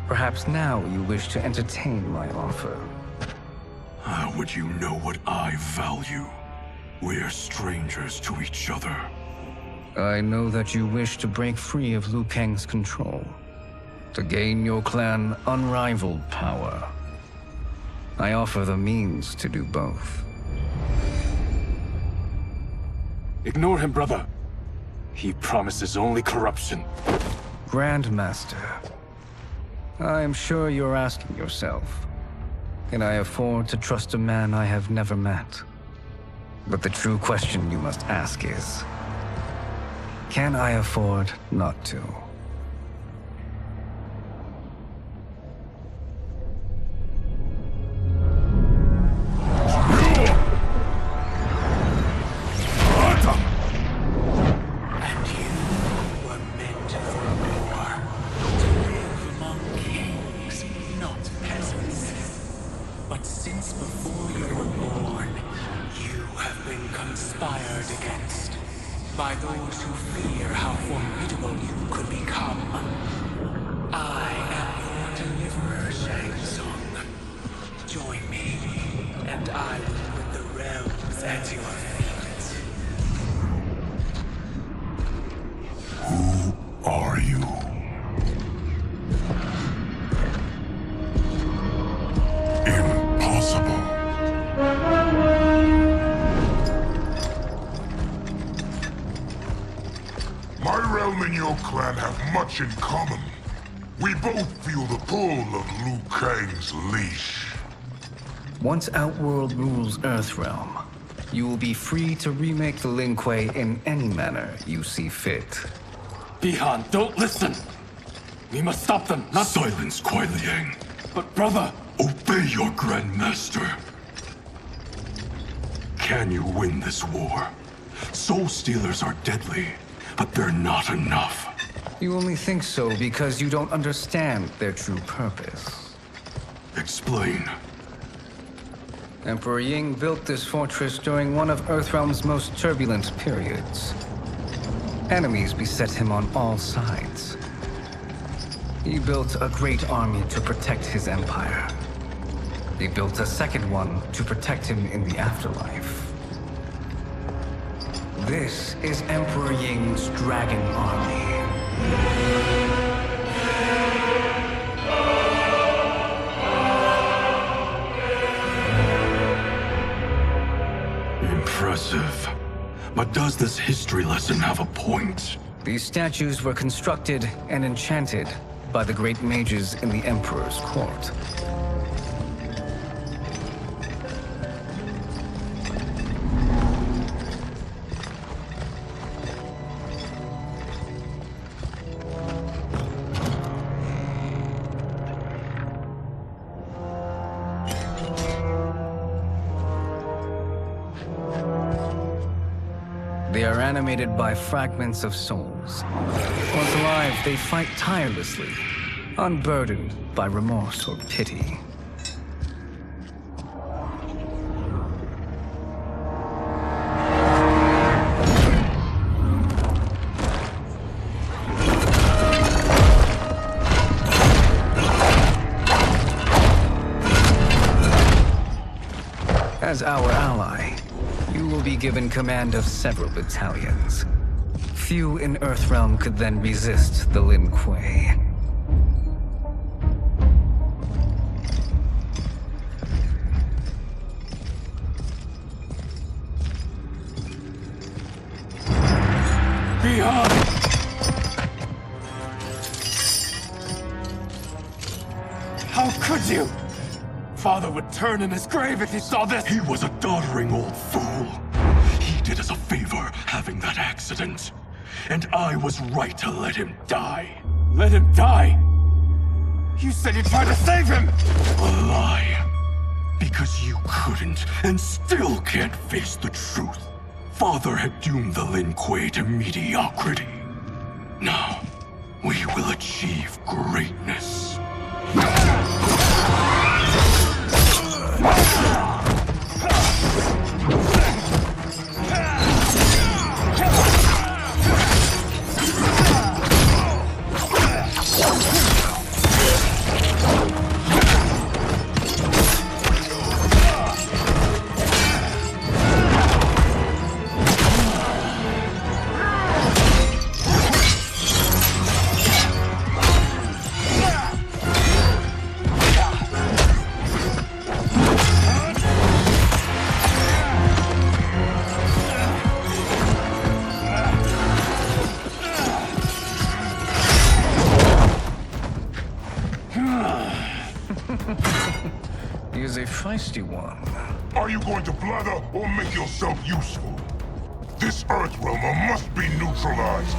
Perhaps now you wish to entertain my offer. How would you know what I value? We're strangers to each other. I know that you wish to break free of Liu Kang's control, to gain your clan unrivaled power. I offer the means to do both. Ignore him, brother. He promises only corruption. Grandmaster, I am sure you're asking yourself, can I afford to trust a man I have never met? But the true question you must ask is, can I afford not to? are you? Impossible. My realm and your clan have much in common. We both feel the pull of Liu Kang's leash. Once Outworld rules Earthrealm, you will be free to remake the Lin Kuei in any manner you see fit. Bihan, don't listen! We must stop them, not— Silence, Kuai Liang. But brother— Obey your Grandmaster. Can you win this war? Soul Stealers are deadly, but they're not enough. You only think so because you don't understand their true purpose. Explain. Emperor Ying built this fortress during one of Earthrealm's most turbulent periods. Enemies beset him on all sides. He built a great army to protect his empire. He built a second one to protect him in the afterlife. This is Emperor Ying's Dragon Army. Impressive. But does this history lesson have a point? These statues were constructed and enchanted by the great mages in the Emperor's court. They are animated by fragments of souls. Once alive, they fight tirelessly, unburdened by remorse or pity. As our ally, you will be given command of several battalions. Few in Earthrealm could then resist the Lin Kuei. Bihan! How could you? Father would turn in his grave if he saw this! He was a doddering old fool. He did us a favor having that accident. And I was right to let him die. Let him die? You said you tried to save him! A lie. Because you couldn't and still can't face the truth. Father had doomed the Lin Kuei to mediocrity. Now, we will achieve greatness. He is a feisty one. Are you going to blather or make yourself useful? This Earthrealmer must be neutralized.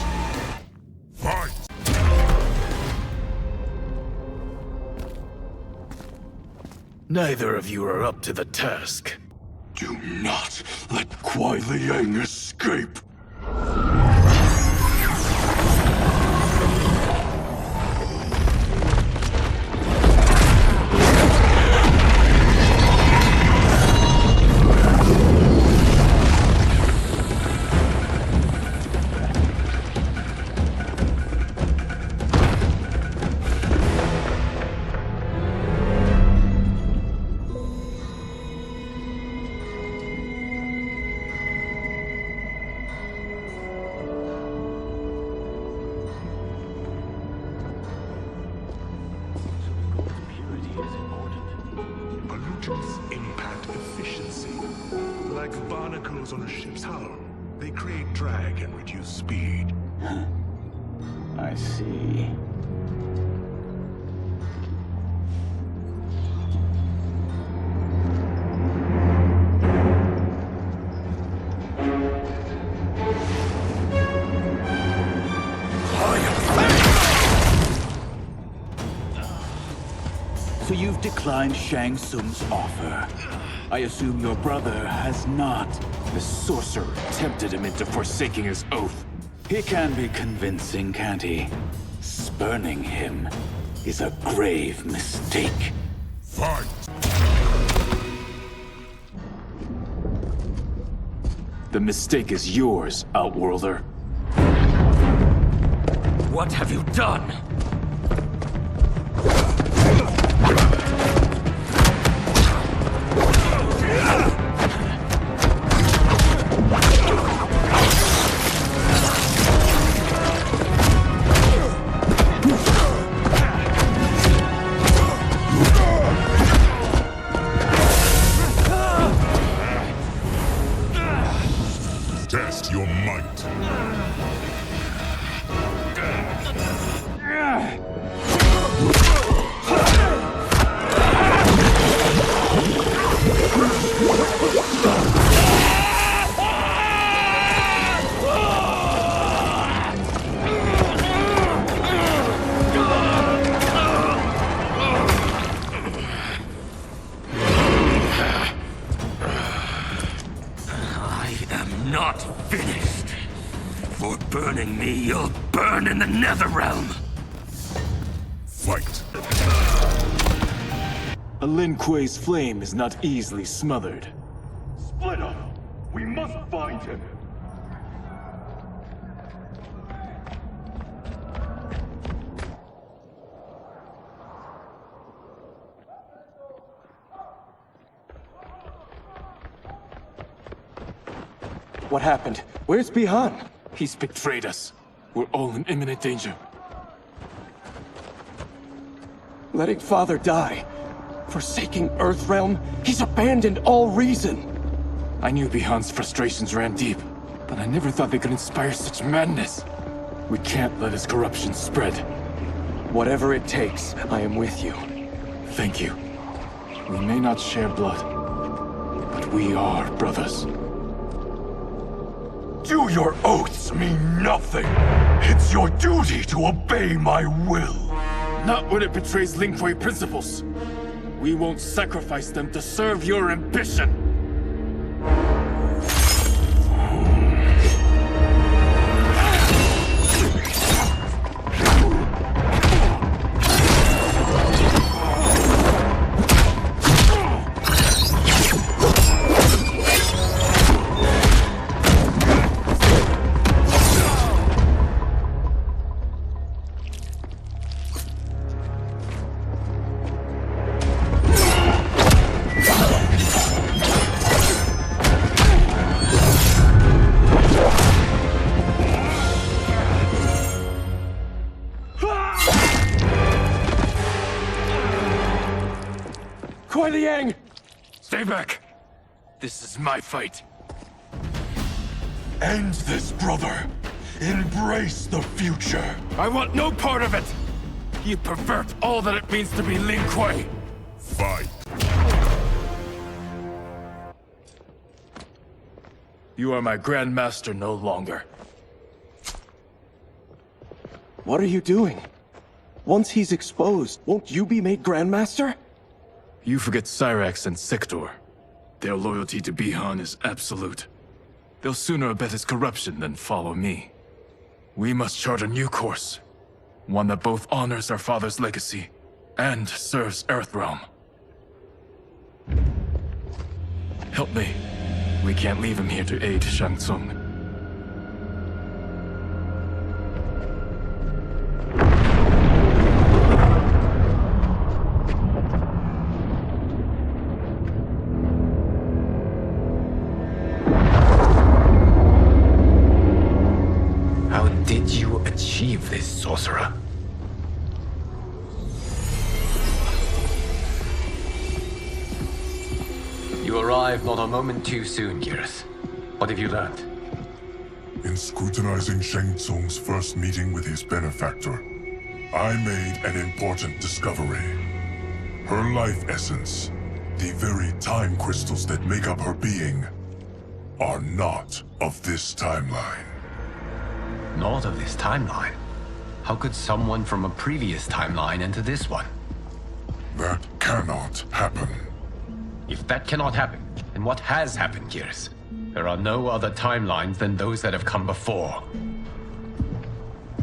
Fight! Neither of you are up to the task. Do not let Kuai Liang escape. reduce impact efficiency. Like barnacles on a ship's hull, they create drag and reduce speed. I see. So you've declined Shang Tsung's offer. I assume your brother has not. The sorcerer tempted him into forsaking his oath. He can be convincing, can't he? Spurning him is a grave mistake. Fight! The mistake is yours, Outworlder. What have you done? Test your might. Not finished. For burning me, you'll burn in the Netherrealm. Fight. A Lin Kuei's flame is not easily smothered. Split up! We must find him! What happened? Where's Bihan? He's betrayed us. We're all in imminent danger. Letting Father die. Forsaking Earthrealm. He's abandoned all reason. I knew Bihan's frustrations ran deep, but I never thought they could inspire such madness. We can't let his corruption spread. Whatever it takes, I am with you. Thank you. We may not share blood, but we are brothers. Do your oaths mean nothing? It's your duty to obey my will. Not when it betrays Lin Kuei principles. We won't sacrifice them to serve your ambition. Kuei Liang! Stay back. This is my fight. End this, brother. Embrace the future. I want no part of it! You pervert all that it means to be Lin Kuei! Fight. You are my Grandmaster no longer. What are you doing? Once he's exposed, won't you be made Grandmaster? You forget Cyrax and Sector. Their loyalty to Bihan is absolute. They'll sooner abet his corruption than follow me. We must chart a new course. One that both honors our father's legacy and serves Earthrealm. Help me. We can't leave him here to aid Shang Tsung. How did you achieve this, sorcerer? You arrived not a moment too soon, Geras. What have you learned? In scrutinizing Shang Tsung's first meeting with his benefactor, I made an important discovery. Her life essence, the very time crystals that make up her being, are not of this timeline. Not of this timeline? How could someone from a previous timeline enter this one? That cannot happen. If that cannot happen, then what has happened, Geras? There are no other timelines than those that have come before.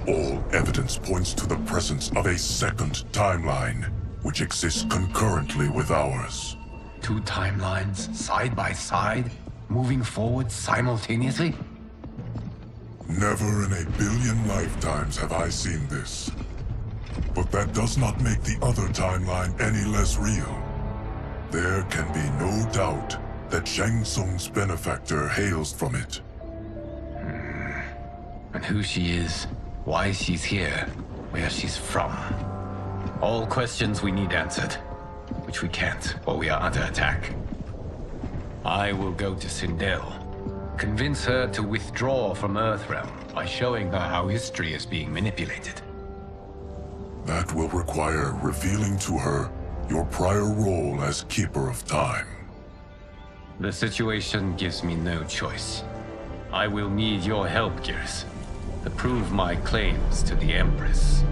All evidence points to the presence of a second timeline, which exists concurrently with ours. Two timelines, side by side, moving forward simultaneously? Never in a billion lifetimes have I seen this. But that does not make the other timeline any less real. There can be no doubt that Shang Tsung's benefactor hails from it. And who she is, why she's here, where she's from. All questions we need answered, which we can't while we are under attack. I will go to Sindel. Convince her to withdraw from Earthrealm by showing her how history is being manipulated. That will require revealing to her your prior role as Keeper of Time. The situation gives me no choice. I will need your help, Geras, to prove my claims to the Empress.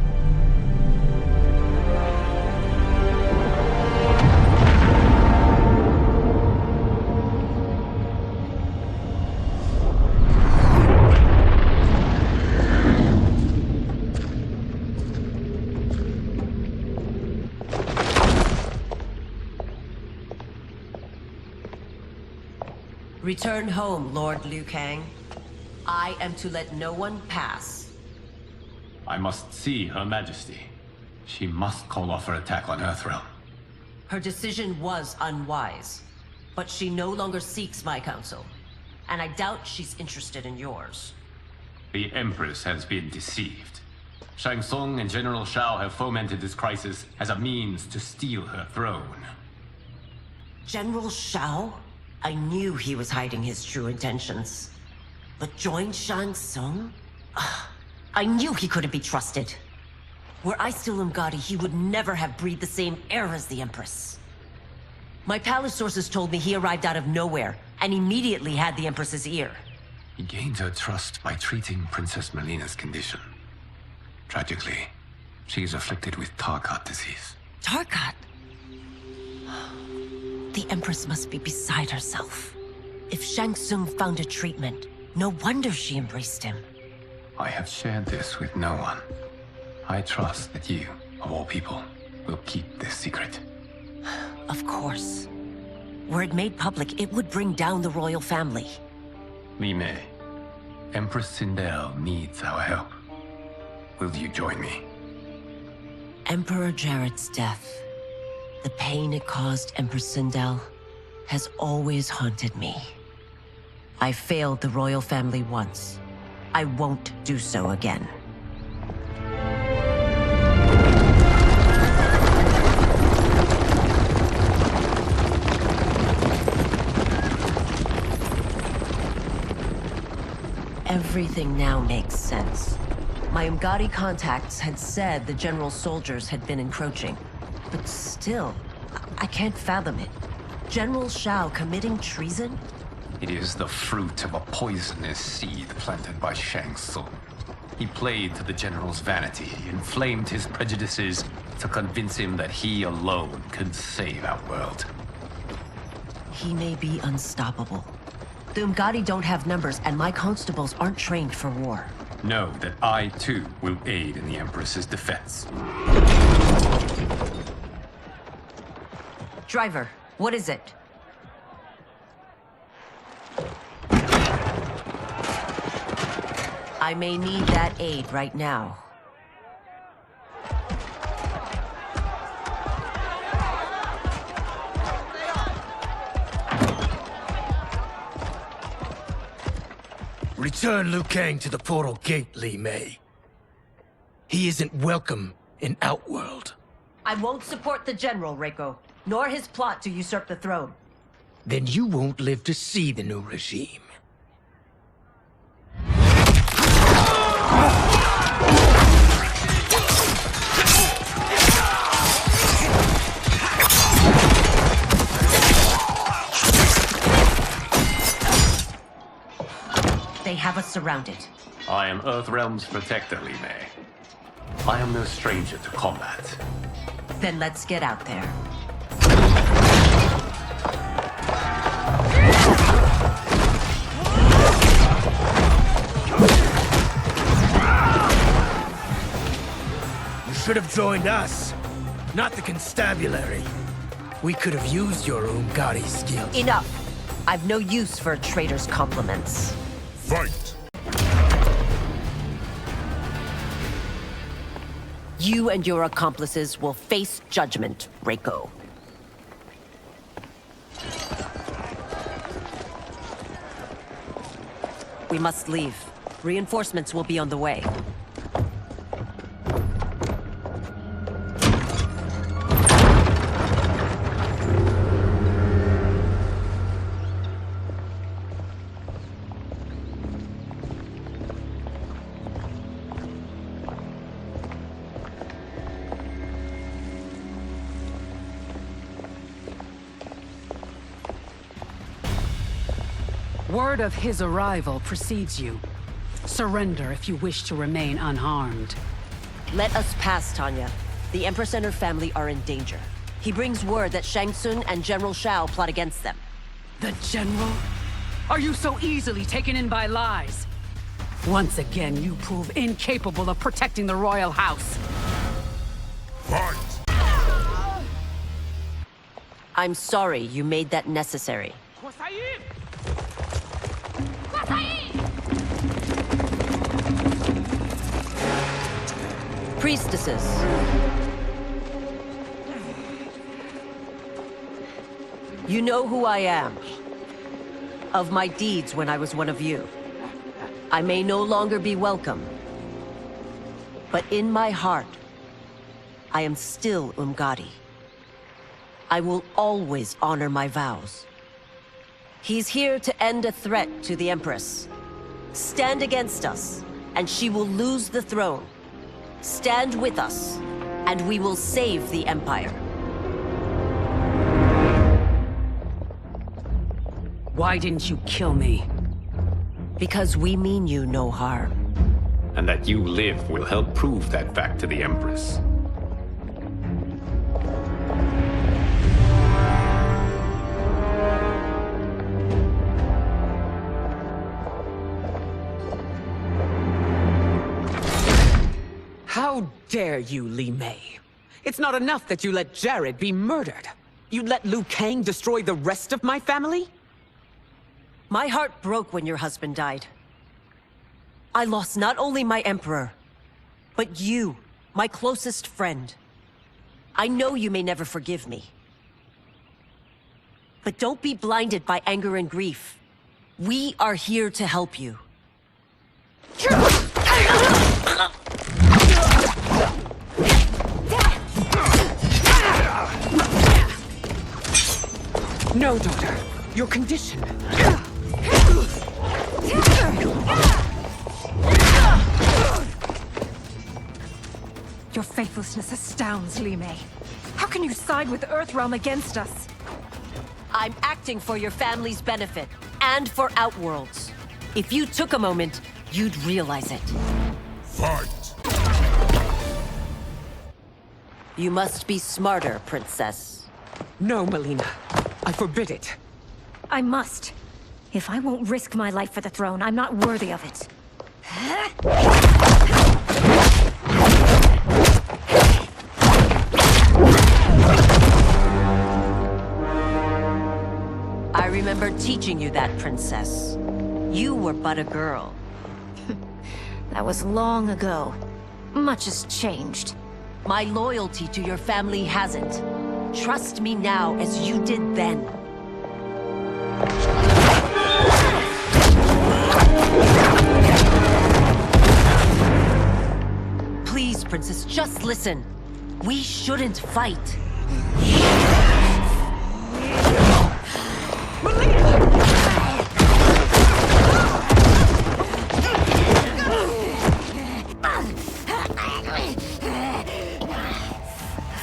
Return home, Lord Liu Kang. I am to let no one pass. I must see Her Majesty. She must call off her attack on Earthrealm. Her decision was unwise, but she no longer seeks my counsel, and I doubt she's interested in yours. The Empress has been deceived. Shang Tsung and General Shao have fomented this crisis as a means to steal her throne. General Shao? I knew he was hiding his true intentions. But join Shang Tsung? I knew he couldn't be trusted. Were I still Umgadi, he would never have breathed the same air as the Empress. My palace sources told me he arrived out of nowhere, and immediately had the Empress's ear. He gained her trust by treating Princess Melina's condition. Tragically, she is afflicted with Tarkat disease. Tarkat? The Empress must be beside herself. If Shang Tsung found a treatment, no wonder she embraced him. I have shared this with no one. I trust that you, of all people, will keep this secret. Of course. Were it made public, it would bring down the royal family. Li Mei, Empress Sindel needs our help. Will you join me? Emperor Jarrett's death, the pain it caused Empress Sindel, has always haunted me. I failed the royal family once. I won't do so again. Everything now makes sense. My Umgadi contacts had said the general's soldiers had been encroaching. But still, I can't fathom it. General Shao committing treason? It is the fruit of a poisonous seed planted by Shang Tsung. He played to the general's vanity, inflamed his prejudices to convince him that he alone could save our world. He may be unstoppable. The Umgadi don't have numbers, and my constables aren't trained for war. Know that I, too, will aid in the Empress's defense. Driver, what is it? I may need that aid right now. Return Liu Kang to the portal gate, Li Mei. He isn't welcome in Outworld. I won't support the general, Reiko, nor his plot to usurp the throne. then you won't live to see the new regime. They have us surrounded. I am Earthrealm's protector, Li Mei. I am no stranger to combat. Then let's get out there. You should have joined us, not the constabulary. We could have used your Umgadi skills. Enough! I've no use for a traitor's compliments. Fight! You and your accomplices will face judgment, Reiko. We must leave. Reinforcements will be on the way. Word of his arrival precedes you. Surrender if you wish to remain unharmed. Let us pass, Tanya. The Empress and her family are in danger. He brings word that Shang Tsung and General Shao plot against them. The General? Are you so easily taken in by lies? Once again, you prove incapable of protecting the royal house. Fight! I'm sorry you made that necessary. Priestesses. You know who I am. Of my deeds when I was one of you. I may no longer be welcome. But in my heart, I am still Umgadi. I will always honor my vows. He's here to end a threat to the Empress. Stand against us, and she will lose the throne. Stand with us, and we will save the Empire. Why didn't you kill me? Because we mean you no harm. And that you live will help prove that fact to the Empress. How dare you, Li Mei? It's not enough that you let Jared be murdered. You let Liu Kang destroy the rest of my family? My heart broke when your husband died. I lost not only my Emperor, but you, my closest friend. I know you may never forgive me. But don't be blinded by anger and grief. We are here to help you. No, daughter. Your condition. Your faithlessness astounds, Li Mei. How can you side with Earthrealm against us? I'm acting for your family's benefit, and for Outworld's. If you took a moment, you'd realize it. Fight! You must be smarter, Princess. No, Melina. I forbid it. I must. If I won't risk my life for the throne, I'm not worthy of it. I remember teaching you that, Princess. You were but a girl. That was long ago. Much has changed. My loyalty to your family hasn't. Trust me now as you did then. Please, Princess, just listen. We shouldn't fight.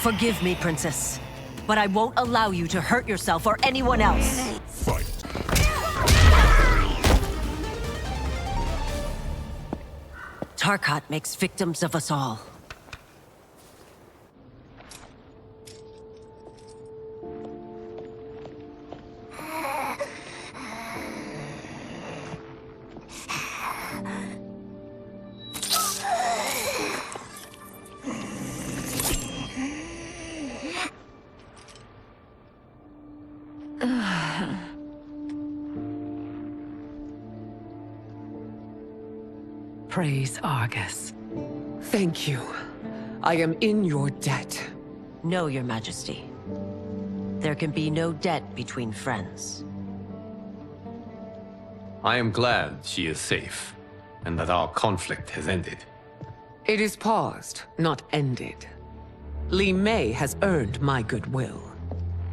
Forgive me, Princess, but I won't allow you to hurt yourself or anyone else. Fight. Tarkat makes victims of us all. Praise Argus. Thank you. I am in your debt. No, Your Majesty. There can be no debt between friends. I am glad she is safe, and that our conflict has ended. It is paused, not ended. Li Mei has earned my goodwill.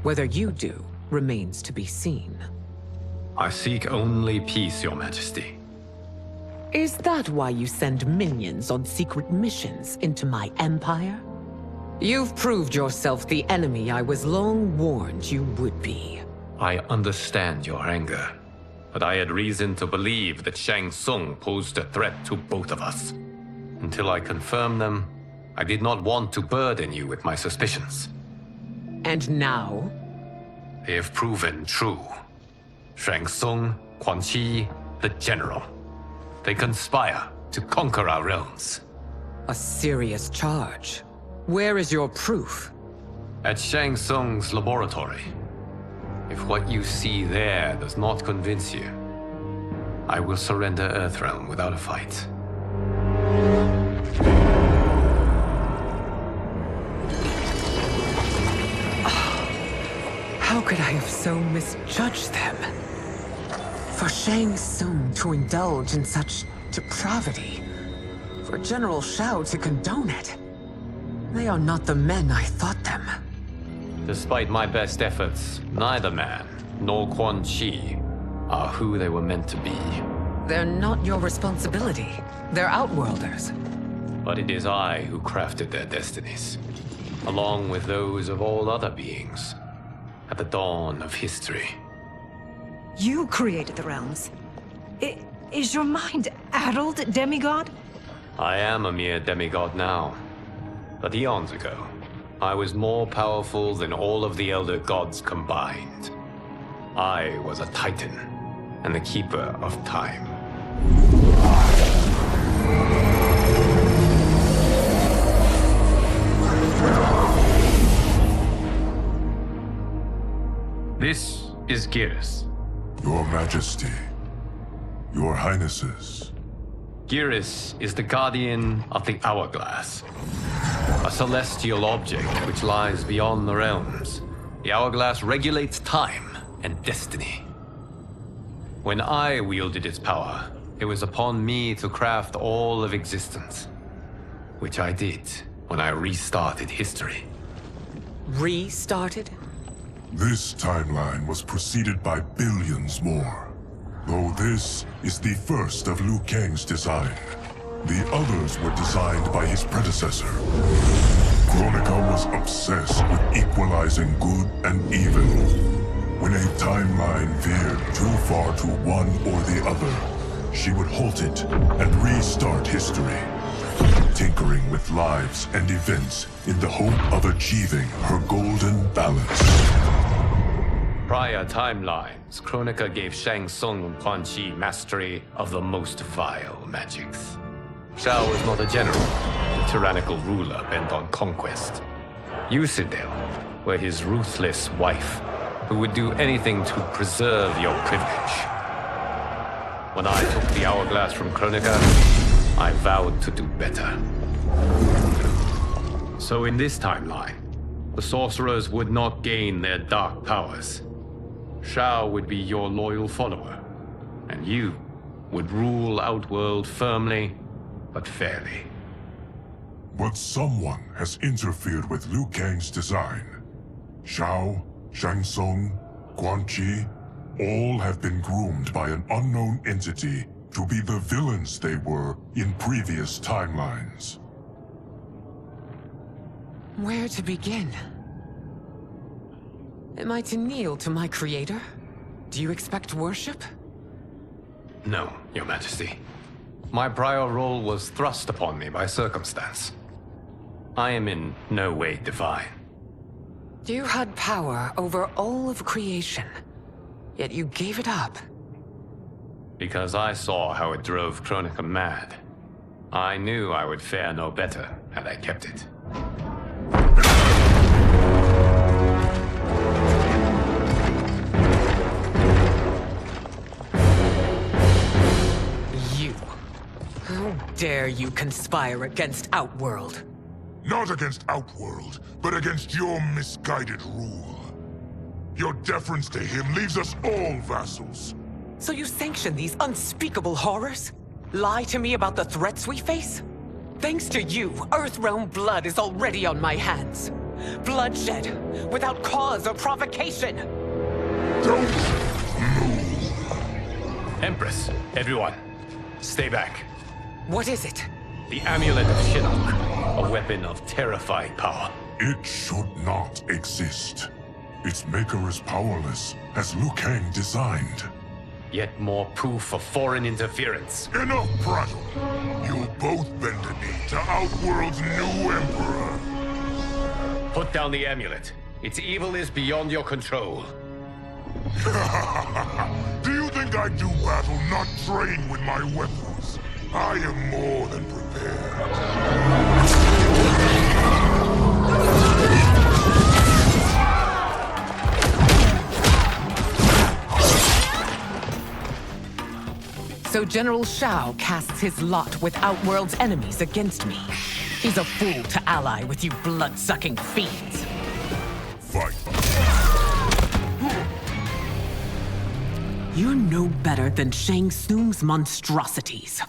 Whether you do remains to be seen. I seek only peace, Your Majesty. Is that why you send minions on secret missions into my empire? You've proved yourself the enemy I was long warned you would be. I understand your anger, but I had reason to believe that Shang Tsung posed a threat to both of us. Until I confirmed them, I did not want to burden you with my suspicions. And now? They have proven true. Shang Tsung, Quan Chi, the General. They conspire to conquer our realms. A serious charge. Where is your proof? At Shang Tsung's laboratory. If what you see there does not convince you, I will surrender Earthrealm without a fight. How could I have so misjudged them? For Shang Tsung to indulge in such depravity, for General Shao to condone it, they are not the men I thought them. Despite my best efforts, neither man nor Quan Chi are who they were meant to be. They're not your responsibility. They're Outworlders. But it is I who crafted their destinies, along with those of all other beings, at the dawn of history. You created the realms. Is your mind addled, demigod? I am a mere demigod now. But eons ago, I was more powerful than all of the Elder Gods combined. I was a Titan, and the Keeper of Time. This is Geras. Your Majesty, Your Highnesses. Geras is the guardian of the Hourglass. A celestial object which lies beyond the realms. The Hourglass regulates time and destiny. When I wielded its power, it was upon me to craft all of existence. Which I did when I restarted history. Restarted? This timeline was preceded by billions more. Though this is the first of Liu Kang's design. The others were designed by his predecessor. Kronika was obsessed with equalizing good and evil. When a timeline veered too far to one or the other, she would halt it and restart history, tinkering with lives and events in the hope of achieving her golden balance. Prior timelines, Kronika gave Shang Tsung and Quan Chi mastery of the most vile magics. Shao was not a general, a tyrannical ruler bent on conquest. Yusidel were his ruthless wife, who would do anything to preserve your privilege. When I took the Hourglass from Kronika, I vowed to do better. So in this timeline, the sorcerers would not gain their dark powers. Shao would be your loyal follower, and you would rule Outworld firmly, but fairly. But someone has interfered with Liu Kang's design. Shao, Shang Tsung, Quan Chi, all have been groomed by an unknown entity to be the villains they were in previous timelines. Where to begin? Am I to kneel to my creator? Do you expect worship? No, Your Majesty. My prior role was thrust upon me by circumstance. I am in no way divine. You had power over all of creation, yet you gave it up. Because I saw how it drove Kronika mad. I knew I would fare no better had I kept it. You. How dare you conspire against Outworld? Not against Outworld, but against your misguided rule. Your deference to him leaves us all vassals. So you sanction these unspeakable horrors? Lie to me about the threats we face? Thanks to you, Earthrealm blood is already on my hands. Bloodshed, without cause or provocation. Don't move. Empress, everyone, stay back. What is it? The Amulet of Shinnok, a weapon of terrifying power. It should not exist. Its maker is powerless, as Liu Kang designed. Yet more proof of foreign interference. Enough prattle. You'll both bend a knee to Outworld's new emperor. Put down the amulet. Its evil is beyond your control. Do you think I do battle not trained with my weapons? I am more than prepared. So General Shao casts his lot with Outworld's enemies against me. He's a fool to ally with you blood-sucking fiends. Fight. You're no better than Shang Tsung's monstrosities.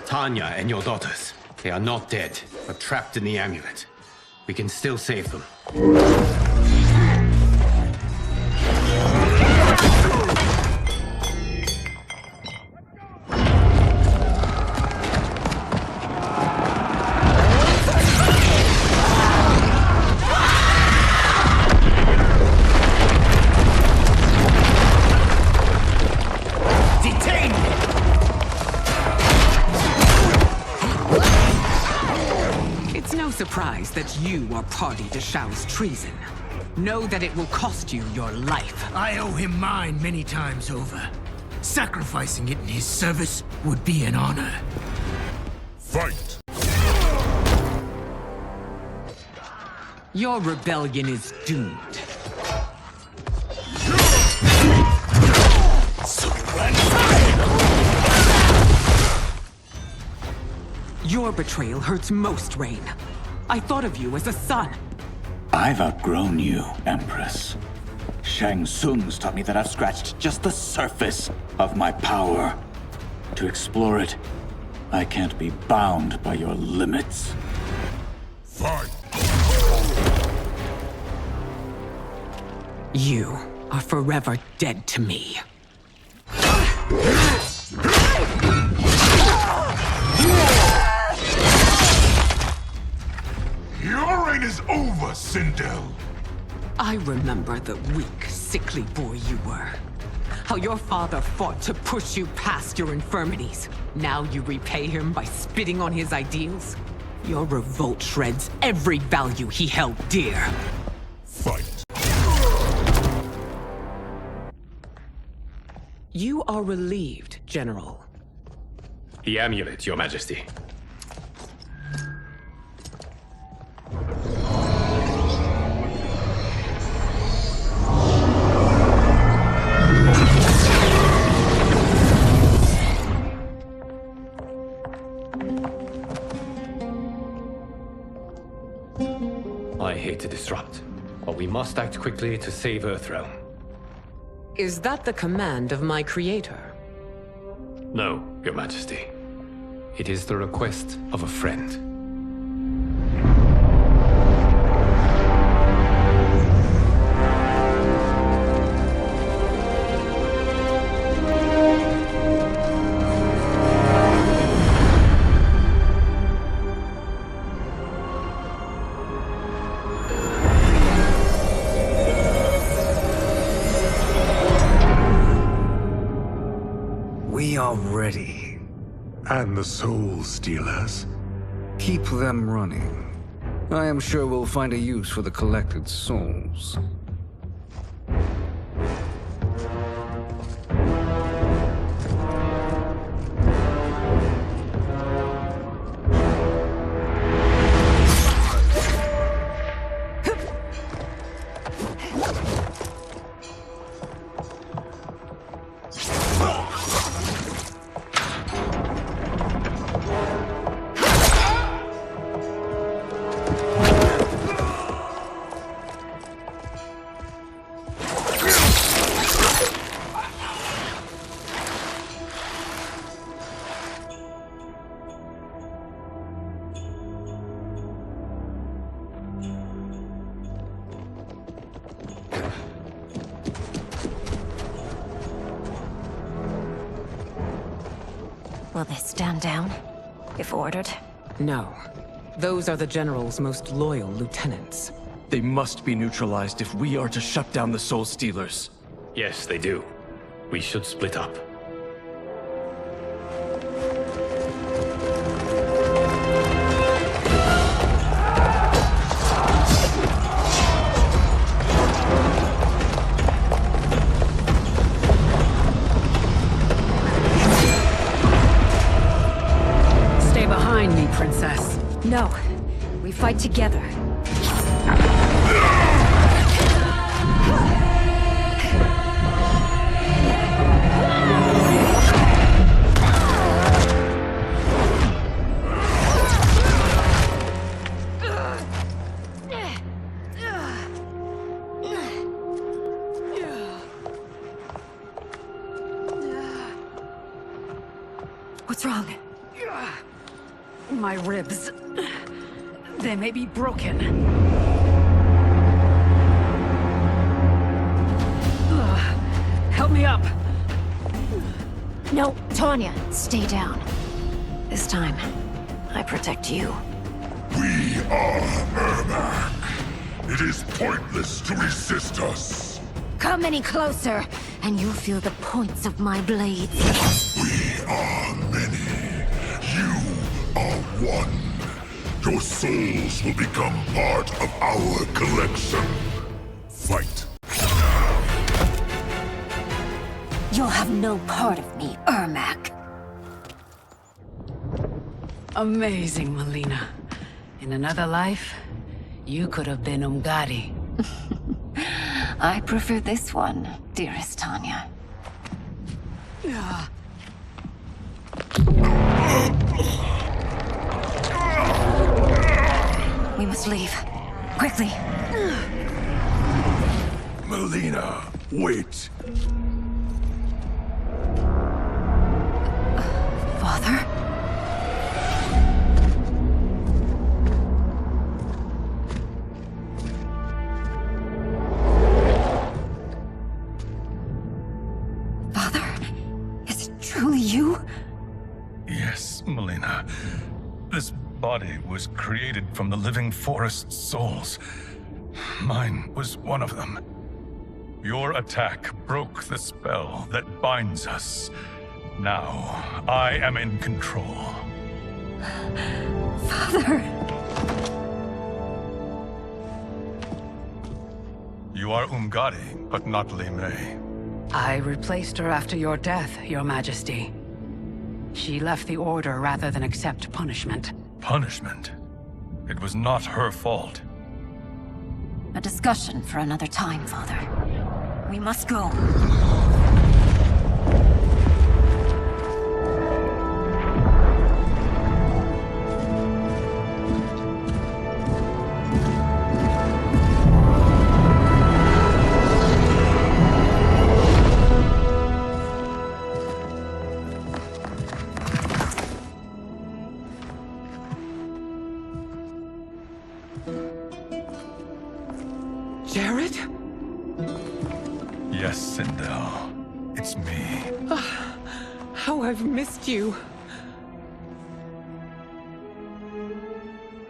Tanya and your daughters, they are not dead, but trapped in the amulet. We can still save them. Surprised that you are party to Shao's treason. Know that it will cost you your life. I owe him mine many times over. Sacrificing it in his service would be an honor. Fight! Your rebellion is doomed. Your betrayal hurts most, Rain. I thought of you as a son. I've outgrown you, Empress. Shang Tsung's taught me that I've scratched just the surface of my power. To explore it, I can't be bound by your limits. Fight! You are forever dead to me. Your reign is over, Sindel. I remember the weak, sickly boy you were. How your father fought to push you past your infirmities. Now you repay him by spitting on his ideals? Your revolt shreds every value he held dear. Fight. You are relieved, General. The amulet, Your Majesty. I hate to disrupt, but we must act quickly to save Earthrealm. Is that the command of my creator? No, Your Majesty. It is the request of a friend. already. And the Soul Stealers? Keep them running. I am sure we'll find a use for the collected souls. Will they stand down, if ordered? No. Those are the General's most loyal lieutenants. They must be neutralized if we are to shut down the Soul Stealers. Yes, they do. We should split up. Stay behind me, Princess. No. We fight together. What's wrong? My ribs. They may be broken. Help me up. No, Tanya, stay down. This time, I protect you. We are Ermac. It is pointless to resist us. Come any closer, and you'll feel the points of my blades. We are many. You are one. Your souls will become part of our collection. Fight. You'll have no part of me, Ermac. Amazing, Melina. In another life, you could have been Umgadi. I prefer this one, dearest Tanya. We must leave. Quickly. Melina, wait. Father? Father? Is it truly you? Yes, Melina. This body was created from the living forest's souls. Mine was one of them. Your attack broke the spell that binds us. Now, I am in control. Father! You are Umgadi, but not Li Mei. I replaced her after your death, Your Majesty. She left the Order rather than accept punishment. Punishment? It was not her fault. A discussion for another time, Father. We must go. Jared? Yes, Sindel. It's me. How I've missed you.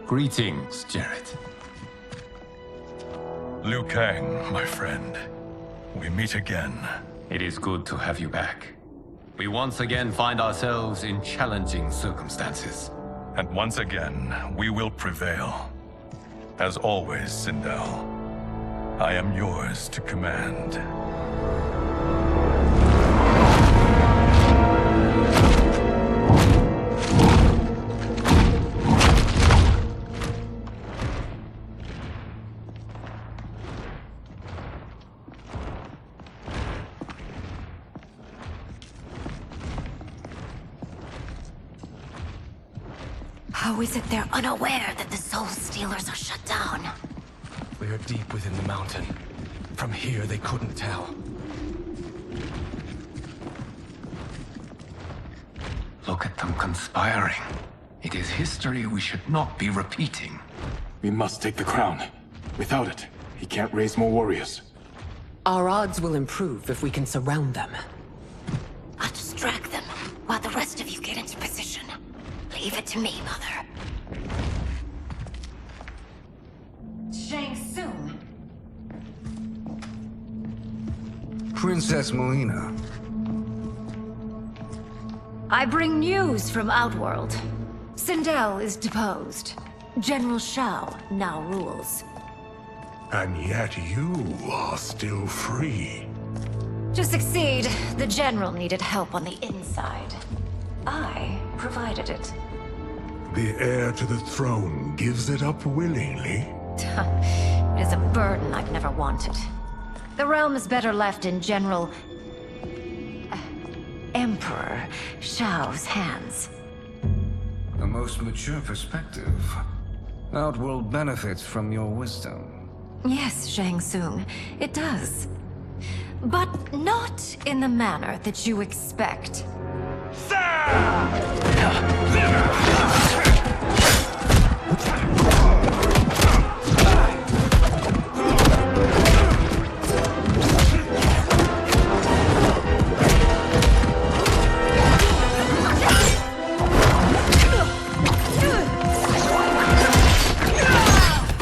Greetings, Jared. Liu Kang, my friend. We meet again. It is good to have you back. We once again find ourselves in challenging circumstances. And once again, we will prevail. As always, Sindel, I am yours to command. How is it they're unaware that the Soul Stealers are shut down? We are deep within the mountain. From here, they couldn't tell. Look at them conspiring. It is history we should not be repeating. We must take the crown. Without it, he can't raise more warriors. Our odds will improve if we can surround them. I'll distract them while the rest of you get into position. Leave it to me, Mother. Shang Tsung. Princess Melina. I bring news from Outworld. Sindel is deposed. General Shao now rules. And yet you are still free. To succeed, the General needed help on the inside. I provided it. The heir to the throne gives it up willingly. It is a burden I've never wanted. The realm is better left in General... Emperor Shao's hands. A most mature perspective. Outworld benefits from your wisdom. Yes, Shang Tsung, it does. But not in the manner that you expect.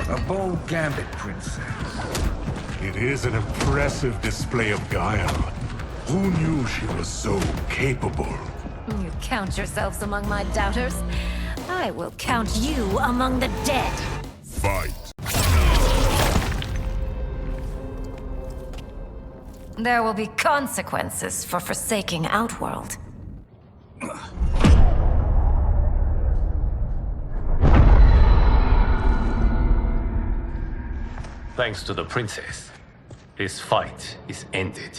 A bold gambit, Princess. It is an impressive display of guile. Who knew she was so capable? You count yourselves among my doubters. I will count you among the dead. Fight. There will be consequences for forsaking Outworld. Thanks to the princess, this fight is ended.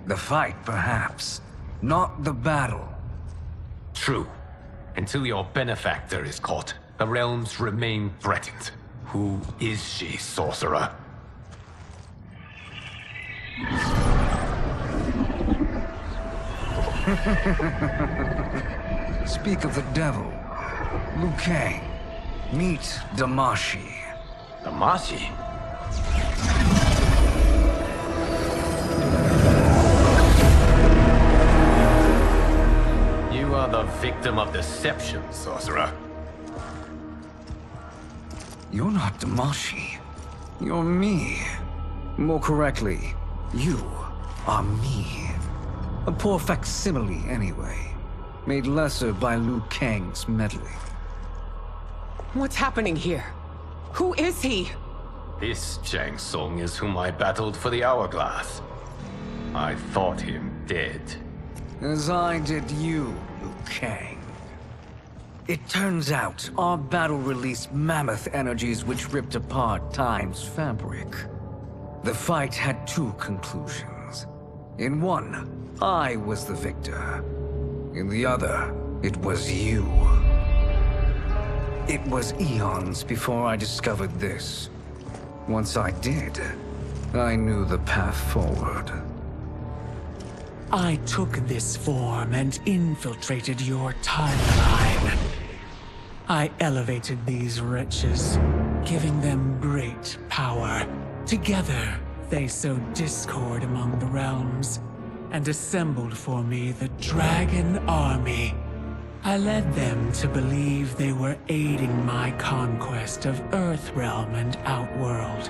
The fight, perhaps. Not the battle. True. Until your benefactor is caught, the realms remain threatened. Who is she, sorcerer? Speak of the devil. Liu Kang. Meet Damashi. Damashi? You are the victim of deception, sorcerer. You're not Damashi. You're me. More correctly, you are me. A poor facsimile, anyway. Made lesser by Liu Kang's meddling. What's happening here? Who is he? This Shang Tsung is whom I battled for the Hourglass. I thought him dead. As I did you, Liu Kang. It turns out our battle released mammoth energies which ripped apart time's fabric. The fight had two conclusions. In one, I was the victor. In the other, it was you. It was eons before I discovered this. Once I did, I knew the path forward. I took this form and infiltrated your timeline. I elevated these wretches, giving them great power. Together, they sowed discord among the realms, and assembled for me the Dragon Army. I led them to believe they were aiding my conquest of Earthrealm and Outworld.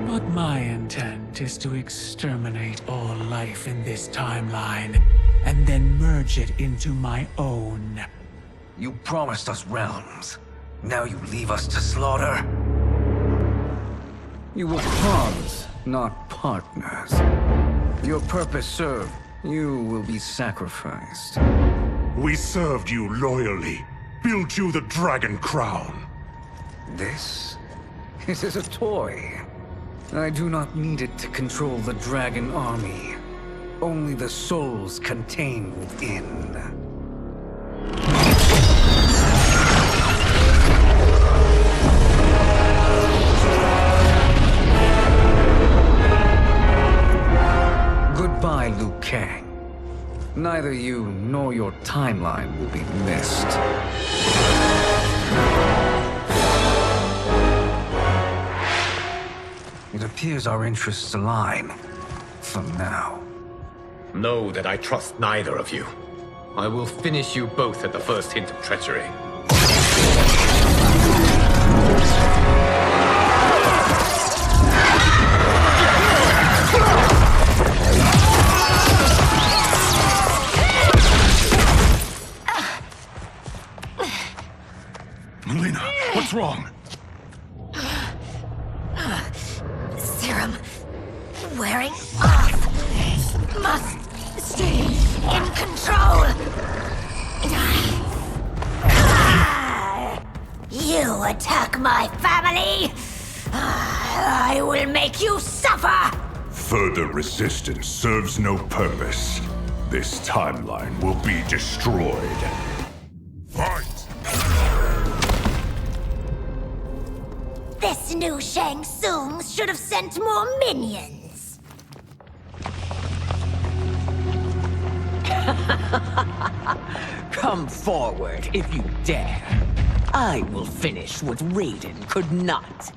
But my intent is to exterminate all life in this timeline, and then merge it into my own. You promised us realms. Now you leave us to slaughter? You were pawns, not partners. Your purpose served. You will be sacrificed. We served you loyally, built you the Dragon Crown. This is a toy. I do not need it to control the Dragon Army. Only the souls contained within. Goodbye, Liu Kang. Neither you nor your timeline will be missed. It appears our interests align. For now. Know that I trust neither of you. I will finish you both at the first hint of treachery. Melina, what's wrong? Serum wearing off. Must stay in control. You attack my family. I will make you suffer. Further resistance serves no purpose. This timeline will be destroyed. Fight! This new Shang Tsung should have sent more minions. Come forward if you dare. I will finish what Raiden could not.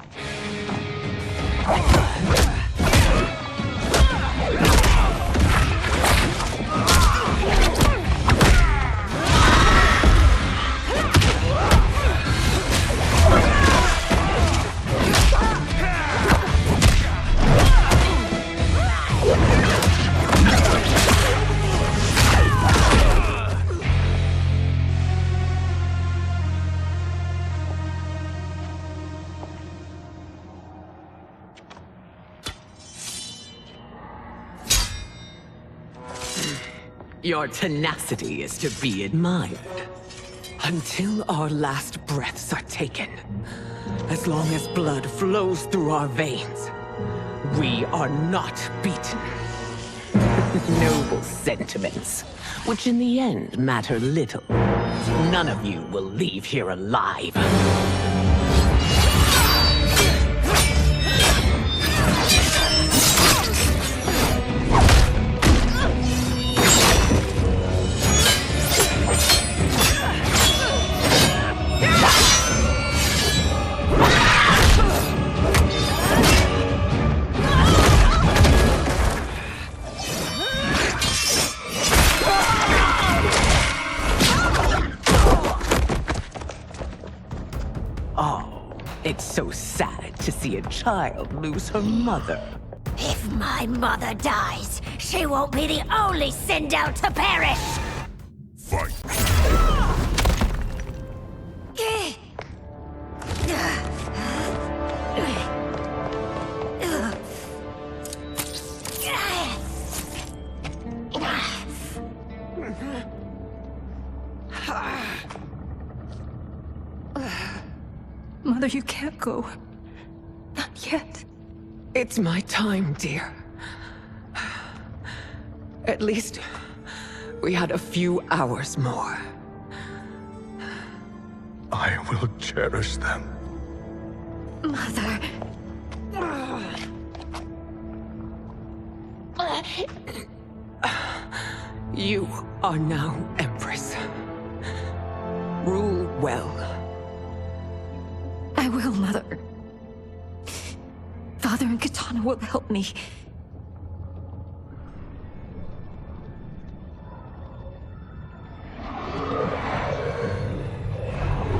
Your tenacity is to be admired. Until our last breaths are taken, as long as blood flows through our veins, we are not beaten. Noble sentiments, which in the end matter little. None of you will leave here alive. It's so sad to see a child lose her mother. If my mother dies, she won't be the only send out to perish. Fight. Mother, you can't go. Not yet. It's my time, dear. At least we had a few hours more. I will cherish them. Mother. You are now Empress. Rule well. I will, Mother. Father and Katana will help me.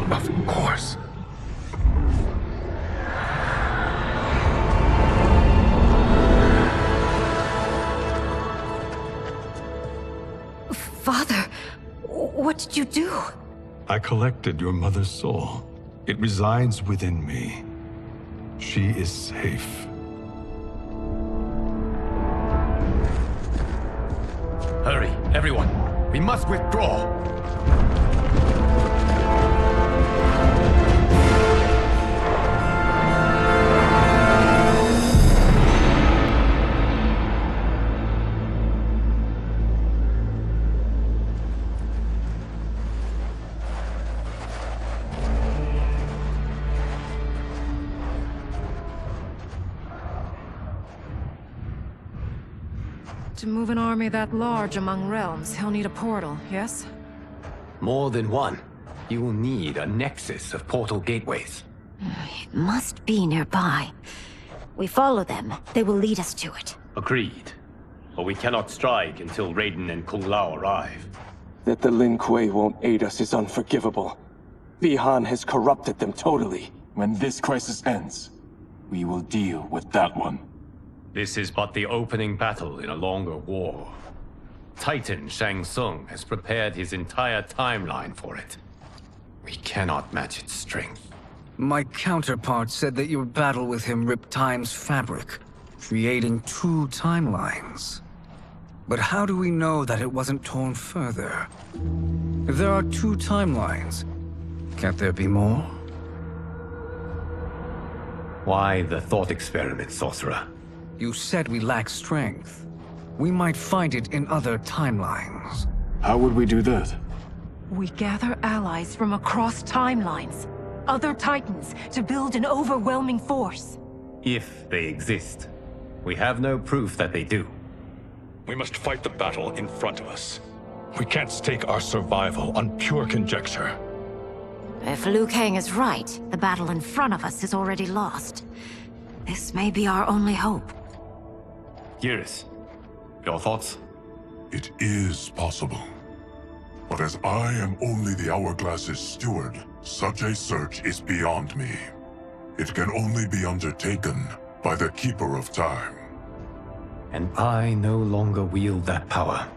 Of course. What did you do? I collected your mother's soul. It resides within me. She is safe. Hurry, everyone. We must withdraw. To move an army that large among realms, he'll need a portal, yes? More than one. You will need a nexus of portal gateways. It must be nearby. We follow them, they will lead us to it. Agreed. But we cannot strike until Raiden and Kung Lao arrive. That the Lin Kuei won't aid us is unforgivable. Bi-Han has corrupted them totally. When this crisis ends, we will deal with that one. This is but the opening battle in a longer war. Titan Shang Tsung has prepared his entire timeline for it. We cannot match its strength. My counterpart said that your battle with him ripped time's fabric, creating 2 timelines. But how do we know that it wasn't torn further? If there are 2 timelines, can't there be more? Why the thought experiment, Sorcerer? You said we lack strength. We might find it in other timelines. How would we do that? We gather allies from across timelines, other titans, to build an overwhelming force. If they exist. We have no proof that they do. We must fight the battle in front of us. We can't stake our survival on pure conjecture. If Liu Kang is right, the battle in front of us is already lost. This may be our only hope. Geras, your thoughts? It is possible. But as I am only the Hourglass's steward, such a search is beyond me. It can only be undertaken by the Keeper of Time. And I no longer wield that power.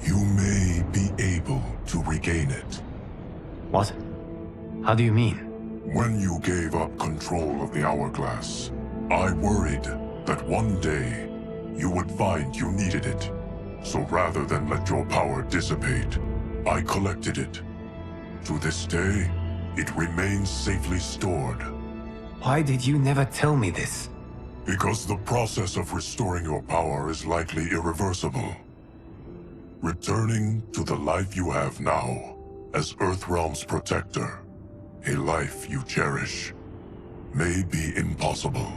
You may be able to regain it. What? How do you mean? When you gave up control of the Hourglass, I worried that one day you would find you needed it. So rather than let your power dissipate, I collected it. To this day, it remains safely stored. Why did you never tell me this? Because the process of restoring your power is likely irreversible. Returning to the life you have now, as Earthrealm's protector, a life you cherish, may be impossible.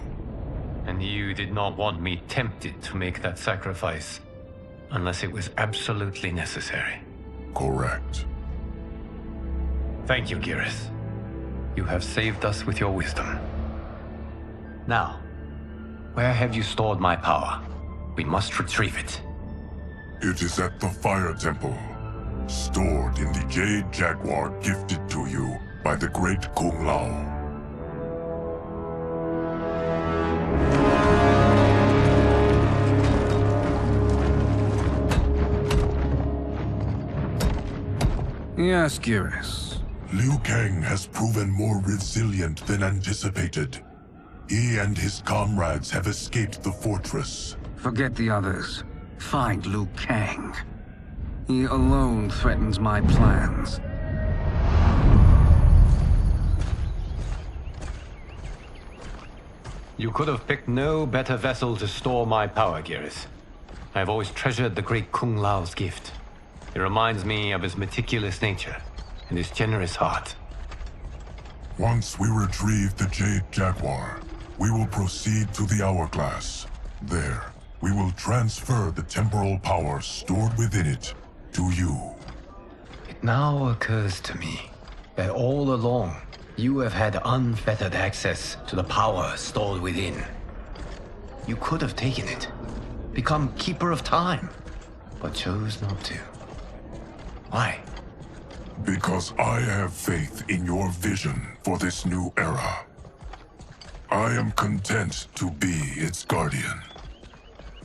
And you did not want me tempted to make that sacrifice, unless it was absolutely necessary. Correct. Thank you, Geras. You have saved us with your wisdom. Now, where have you stored my power? We must retrieve it. It is at the Fire Temple, stored in the Jade Jaguar gifted to you by the great Kung Lao. Yes, Geras. Liu Kang has proven more resilient than anticipated. He and his comrades have escaped the fortress. Forget the others. Find Liu Kang. He alone threatens my plans. You could have picked no better vessel to store my power, Geras. I have always treasured the great Kung Lao's gift. It reminds me of his meticulous nature and his generous heart. Once we retrieve the Jade Jaguar, we will proceed to the Hourglass. There, we will transfer the temporal power stored within it to you. It now occurs to me that all along, you have had unfettered access to the power stored within. You could have taken it, become Keeper of Time, but chose not to. Why? Because I have faith in your vision for this new era. I am content to be its guardian.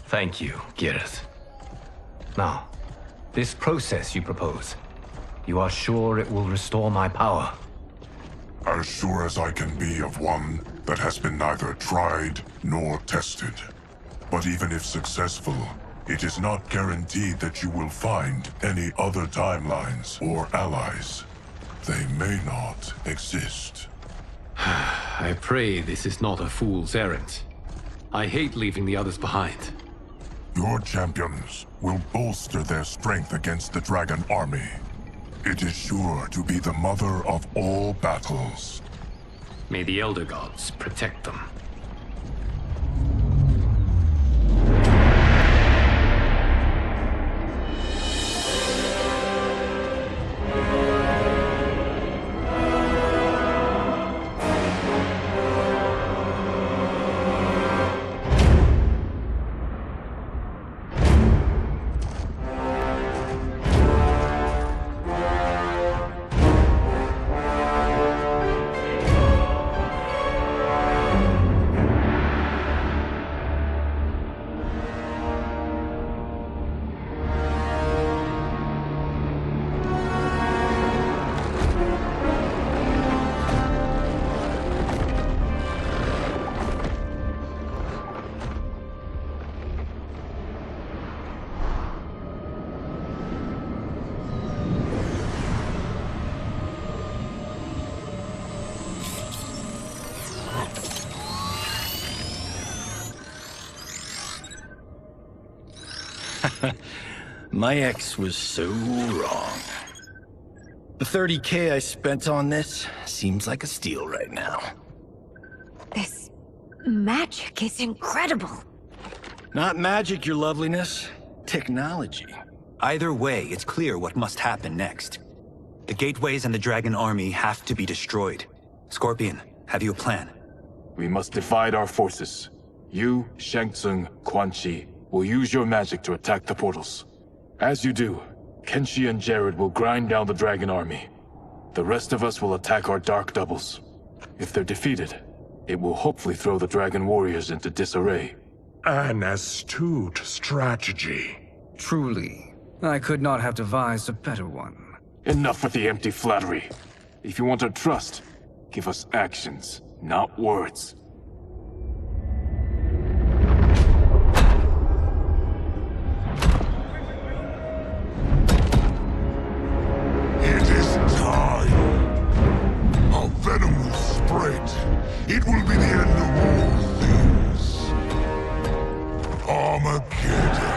Thank you, Geras. Now, this process you propose, you are sure it will restore my power? As sure as I can be of one that has been neither tried nor tested. But even if successful, it is not guaranteed that you will find any other timelines or allies. They may not exist. I pray this is not a fool's errand. I hate leaving the others behind. Your champions will bolster their strength against the Dragon Army. It is sure to be the mother of all battles. May the Elder Gods protect them. My ex was so wrong. The 30K I spent on this seems like a steal right now. This magic is incredible. Not magic, your loveliness. Technology. Either way, it's clear what must happen next. The gateways and the Dragon Army have to be destroyed. Scorpion, have you a plan? We must divide our forces. You, Shang Tsung, Quan Chi will use your magic to attack the portals. As you do, Kenshi and Jared will grind down the Dragon Army. The rest of us will attack our dark doubles. If they're defeated, it will hopefully throw the Dragon Warriors into disarray. An astute strategy. Truly, I could not have devised a better one. Enough with the empty flattery. If you want our trust, give us actions, not words. It is time. Our venom will spread. It will be the end of all things. Armageddon.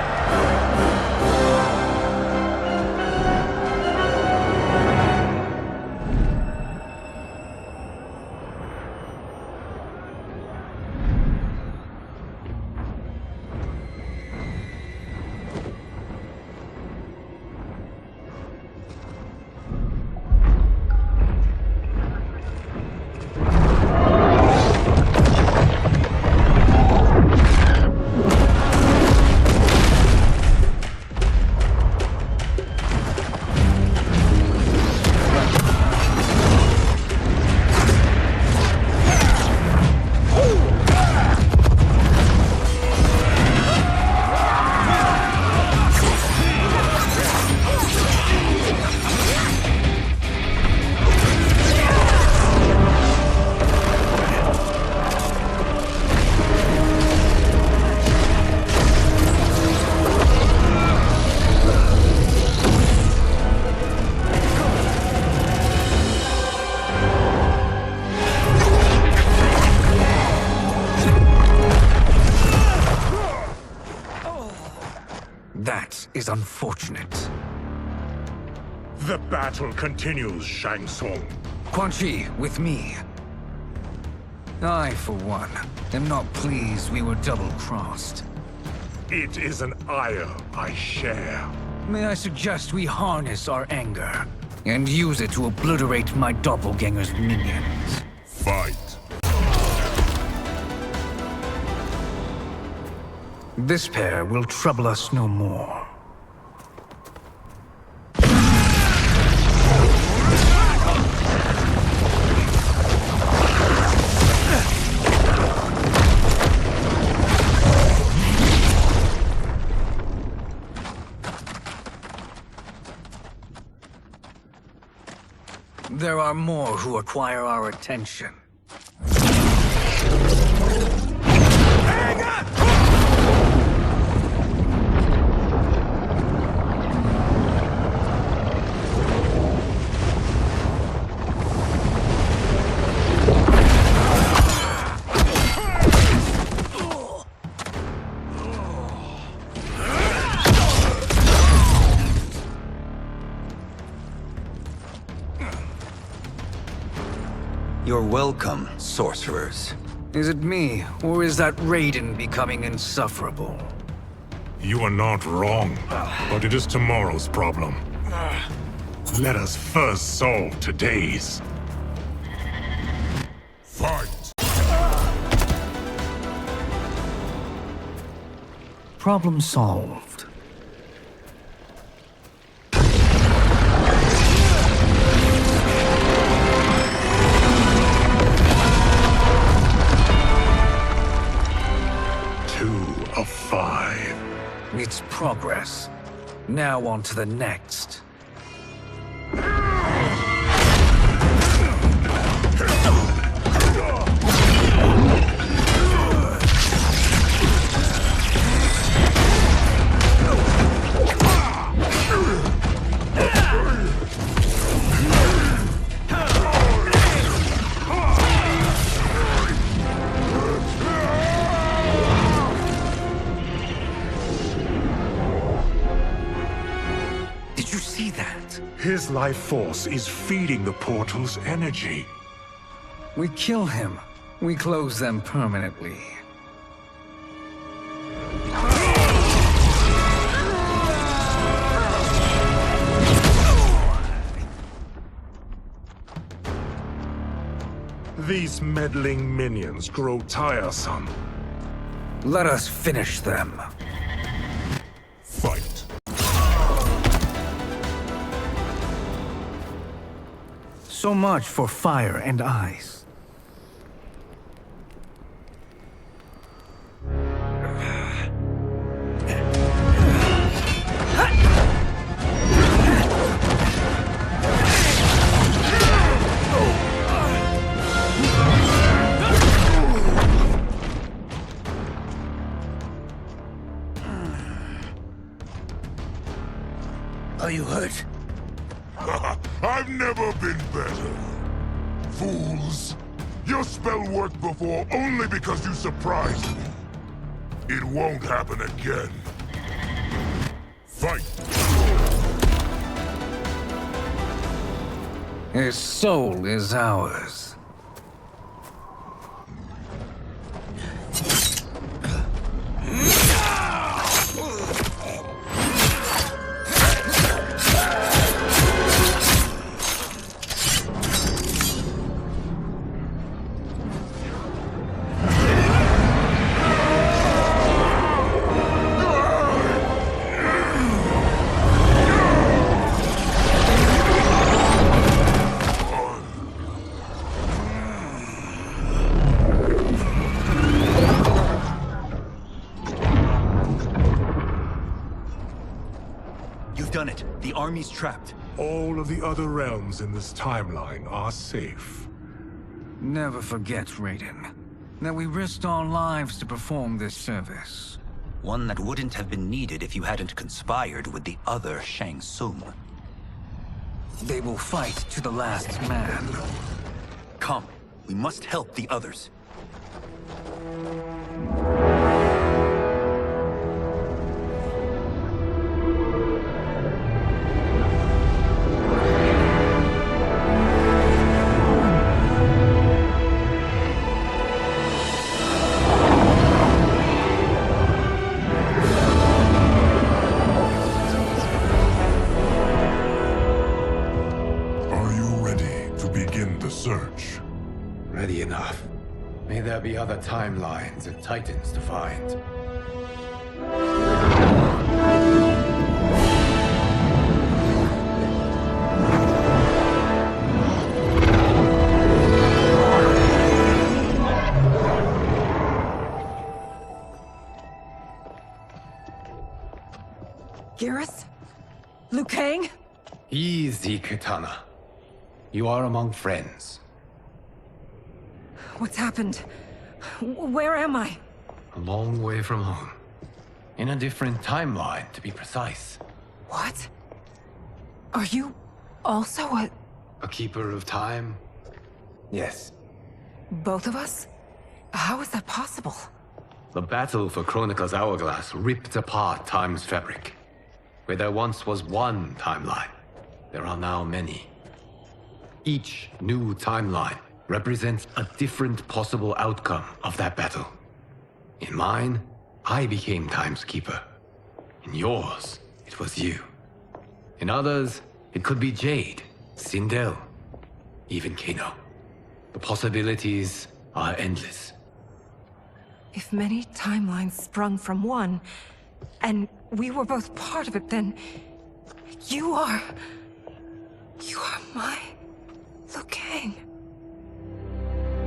That is unfortunate. The battle continues, Shang Tsung. Quan Chi, with me. I, for one, am not pleased we were double-crossed. It is an ire I share. May I suggest we harness our anger and use it to obliterate my doppelganger's minions? Fight. This pair will trouble us no more. There are more who require our attention. You're welcome, sorcerers. Is it me, or is that Raiden becoming insufferable? You are not wrong, but it is tomorrow's problem. Let us first solve today's. Fight! Problem solved. Of 5. It's progress. Now on to the next. His life force is feeding the portal's energy. We kill him. We close them permanently. These meddling minions grow tiresome. Let us finish them. Fight. So much for fire and ice. Are you hurt? I've never been better. Fools! Your spell worked before only because you surprised me. It won't happen again. Fight! His soul is ours. Done it. The army's trapped. All of the other realms in this timeline are safe. Never forget, Raiden, that we risked our lives to perform this service. One that wouldn't have been needed if you hadn't conspired with the other Shang Tsung. They will fight to the last man. Come, we must help the others. Search. Ready enough. May there be other timelines and titans to find. Garrus? Liu Kang? Easy, Katana. You are among friends. What's happened? Where am I? A long way from home. In a different timeline, to be precise. What? Are you also a keeper of time? Yes. both of us? How is that possible? The battle for Chronica's hourglass ripped apart time's fabric. Where there once was one timeline, there are now many. Each new timeline represents a different possible outcome of that battle. In mine, I became Time's Keeper. In yours, it was you. In others, it could be Jade, Sindel, even Kano. The possibilities are endless. If many timelines sprung from one, and we were both part of it, then you are my Liu Kang.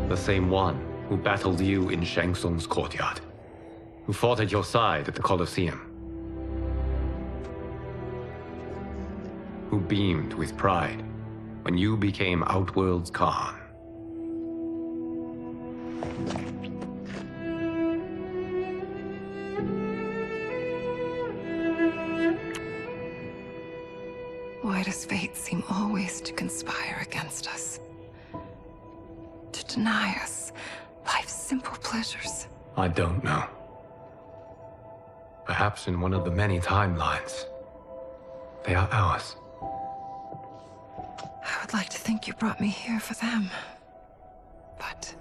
The same one who battled you in Shang Tsung's courtyard, who fought at your side at the Colosseum, who beamed with pride when you became Outworld's Khan. Why does fate seem always to conspire against us? To deny us life's simple pleasures? I don't know. Perhaps in one of the many timelines, they are ours. I would like to think you brought me here for them. But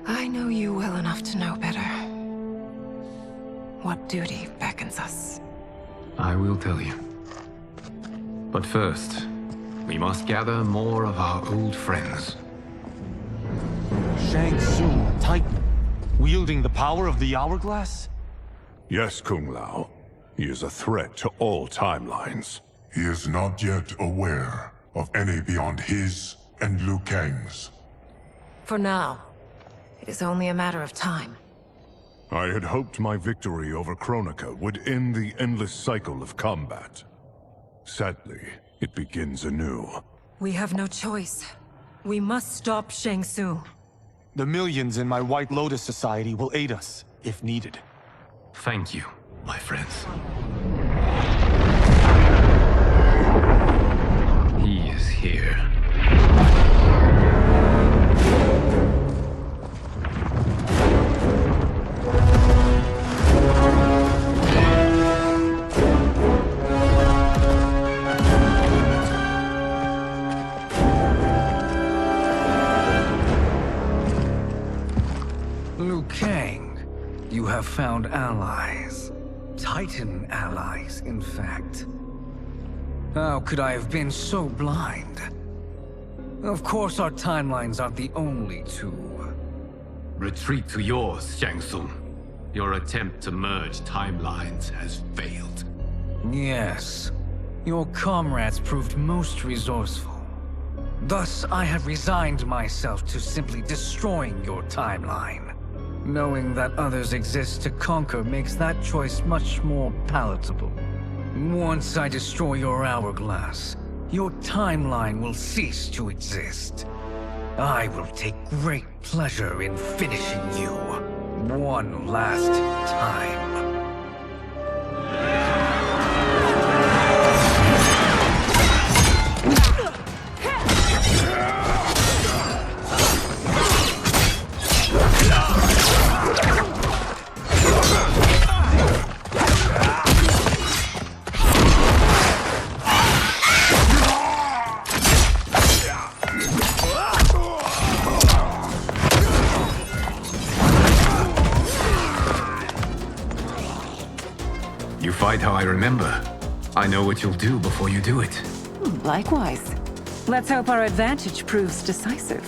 I know you well enough to know better. What duty beckons us? I will tell you. But first, we must gather more of our old friends. Shang Tsung, Titan, wielding the power of the hourglass? Yes, Kung Lao. He is a threat to all timelines. He is not yet aware of any beyond his and Liu Kang's. For now, it is only a matter of time. I had hoped my victory over Chronica would end the endless cycle of combat. Sadly, it begins anew. We have no choice. We must stop Shang Tsung. The millions in my White Lotus Society will aid us, if needed. Thank you, my friends. He is here. Liu Kang, you have found allies. Titan allies, in fact. How could I have been so blind? Of course our timelines aren't the only two. Retreat to yours, Shang Tsung. Your attempt to merge timelines has failed. Yes. Your comrades proved most resourceful. Thus, I have resigned myself to simply destroying your timeline. Knowing that others exist to conquer makes that choice much more palatable. Once I destroy your hourglass, your timeline will cease to exist. I will take great pleasure in finishing you one last time. You fight how I remember. I know what you'll do before you do it. Likewise. Let's hope our advantage proves decisive.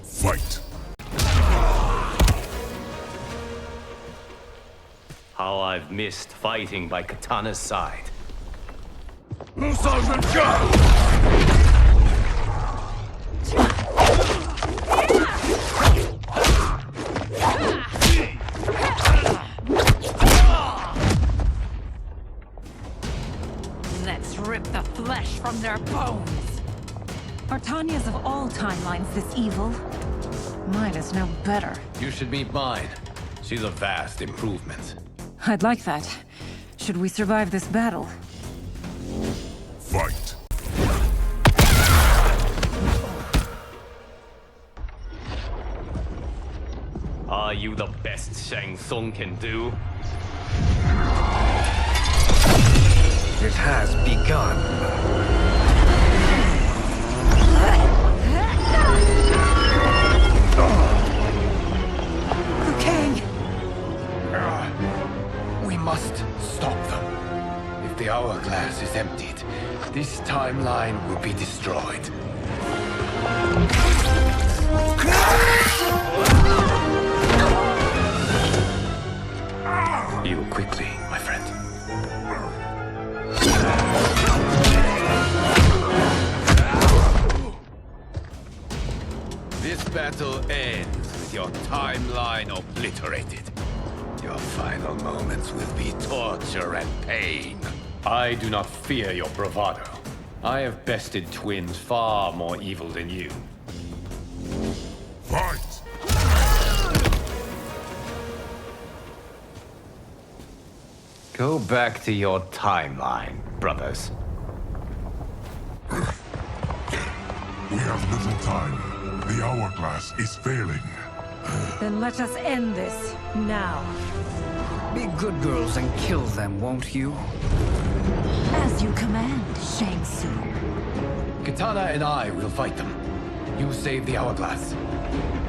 Fight! How I've missed fighting by Katana's side. Let's rip the flesh from their bones. Are Tanya's of all timelines this evil? Mine is no better. You should meet mine. She's a vast improvement. I'd like that. Should we survive this battle? Fight! Are you the best Shang Tsung can do? It has begun. Liu Kang! We must stop them. If the hourglass is emptied, this timeline will be destroyed. Heal quickly, my friend. This battle ends with your timeline obliterated. Your final moments will be torture and pain. I do not fear your bravado. I have bested twins far more evil than you. Fight! Go back to your timeline, brothers. We have little time. The hourglass is failing. Then let us end this, now. Be good girls and kill them, won't you? As you command, Shang Tsung. Katana and I will fight them. You save the hourglass.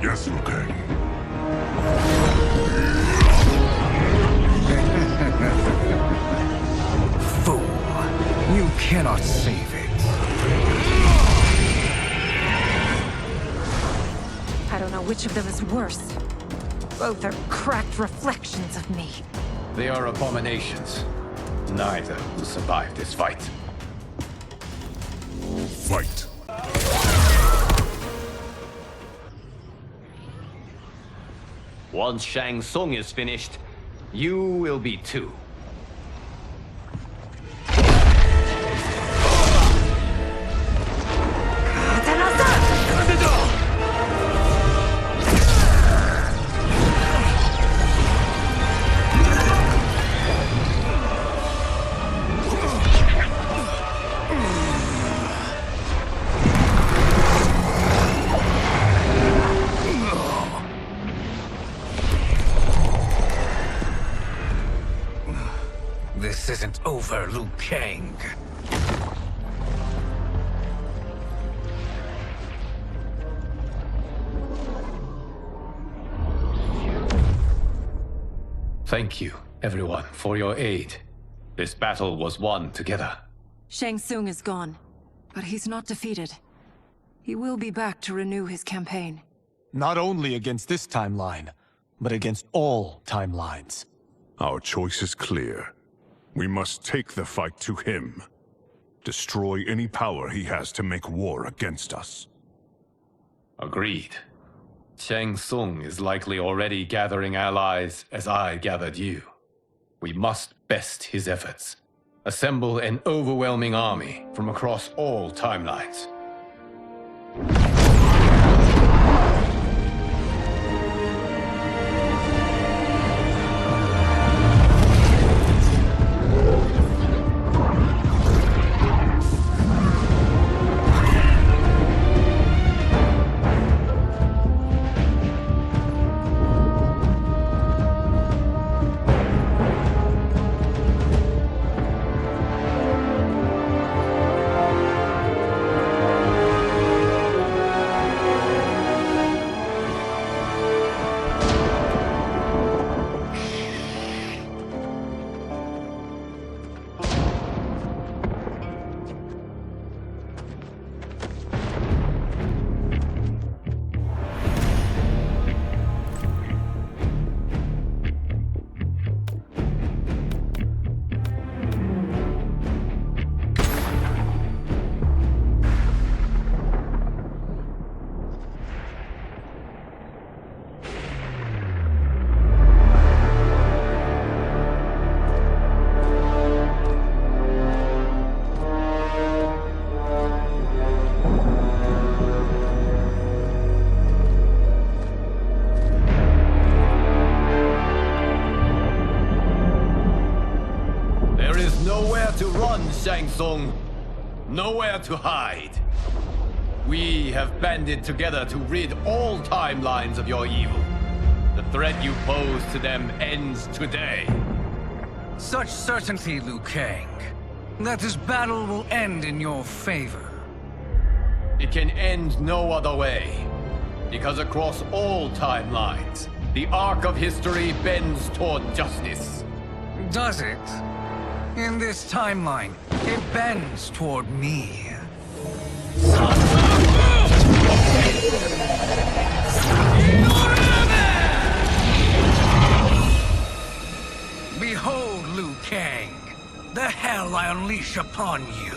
Yes, Liu Kang. Fool! You cannot save it. I don't know which of them is worse. Both are cracked reflections of me. They are abominations. Neither will survive this fight. Fight! Once Shang Tsung is finished, you will be too. This isn't over, Liu Kang. Thank you, everyone, for your aid. This battle was won together. Shang Tsung is gone, but he's not defeated. He will be back to renew his campaign. Not only against this timeline, but against all timelines. Our choice is clear. We must take the fight to him. Destroy any power he has to make war against us. Agreed. Shang Tsung is likely already gathering allies as I gathered you. We must best his efforts. Assemble an overwhelming army from across all timelines. Nowhere to run, Shang Tsung. Nowhere to hide. We have banded together to rid all timelines of your evil. The threat you pose to them ends today. Such certainty, Liu Kang, that this battle will end in your favor. It can end no other way. Because across all timelines, the arc of history bends toward justice. Does it? In this timeline, it bends toward me. Behold, Liu Kang, the hell I unleash upon you.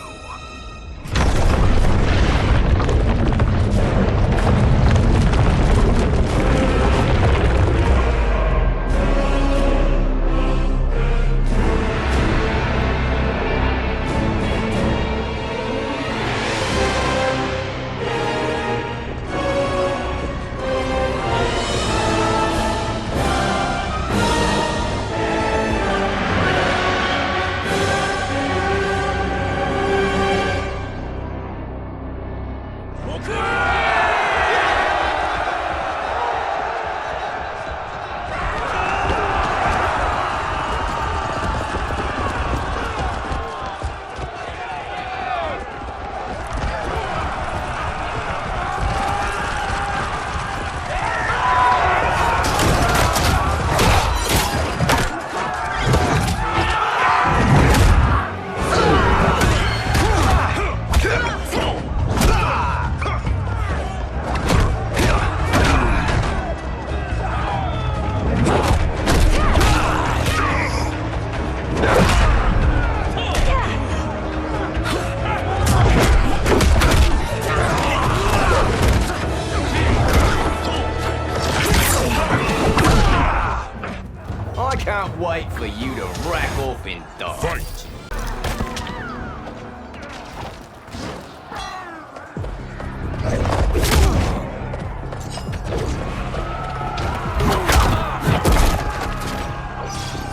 Can't wait for you to rack off and die. Fight!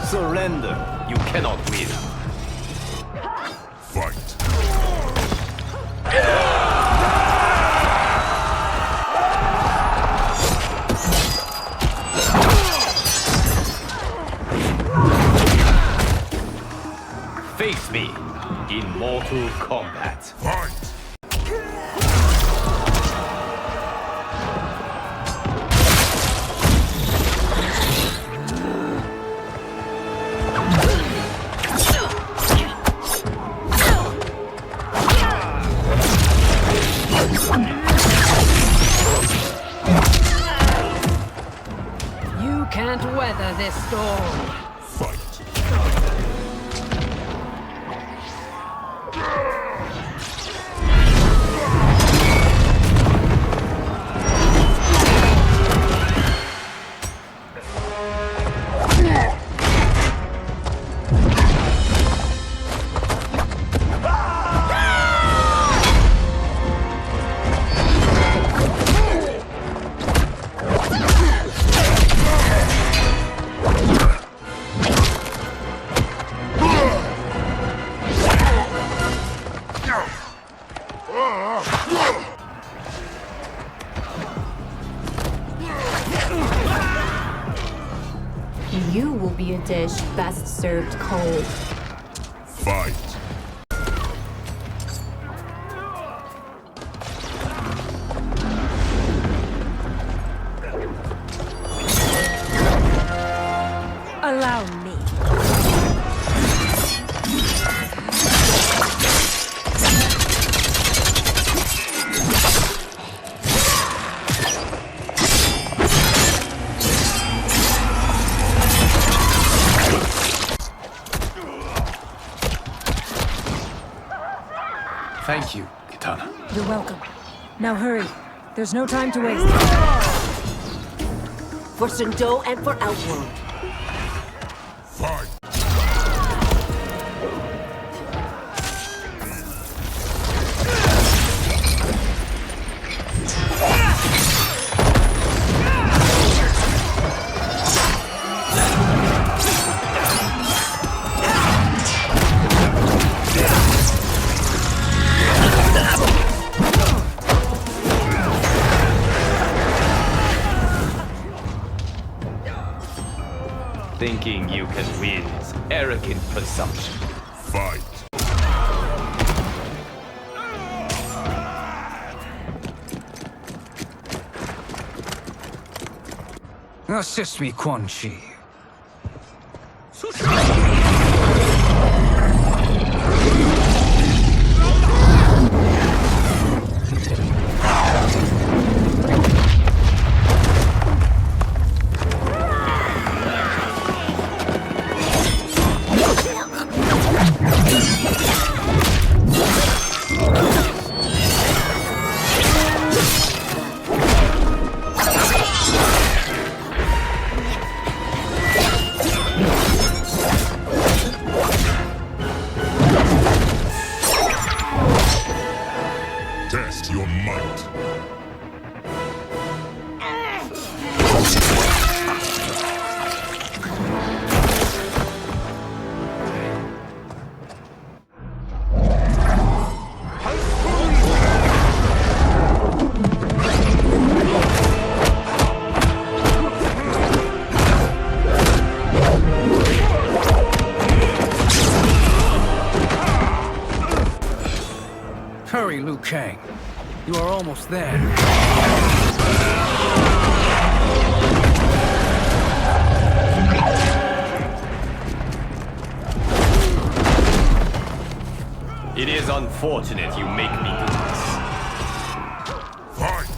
Surrender. You cannot win. Fight! Face me in Mortal Kombat. Fight! You can't weather this storm. You will be a dish best served cold. Fight! Allow me. Thank you, Kitana. You're welcome. Now hurry. There's no time to waste. For Sindel and for Outworld. Fight! thinking you can win is arrogant presumption. Fight. Assist me, Quan Chi. Test your might. Hurry, Liu Kang. You are almost there. It is unfortunate you make me do this. Fight!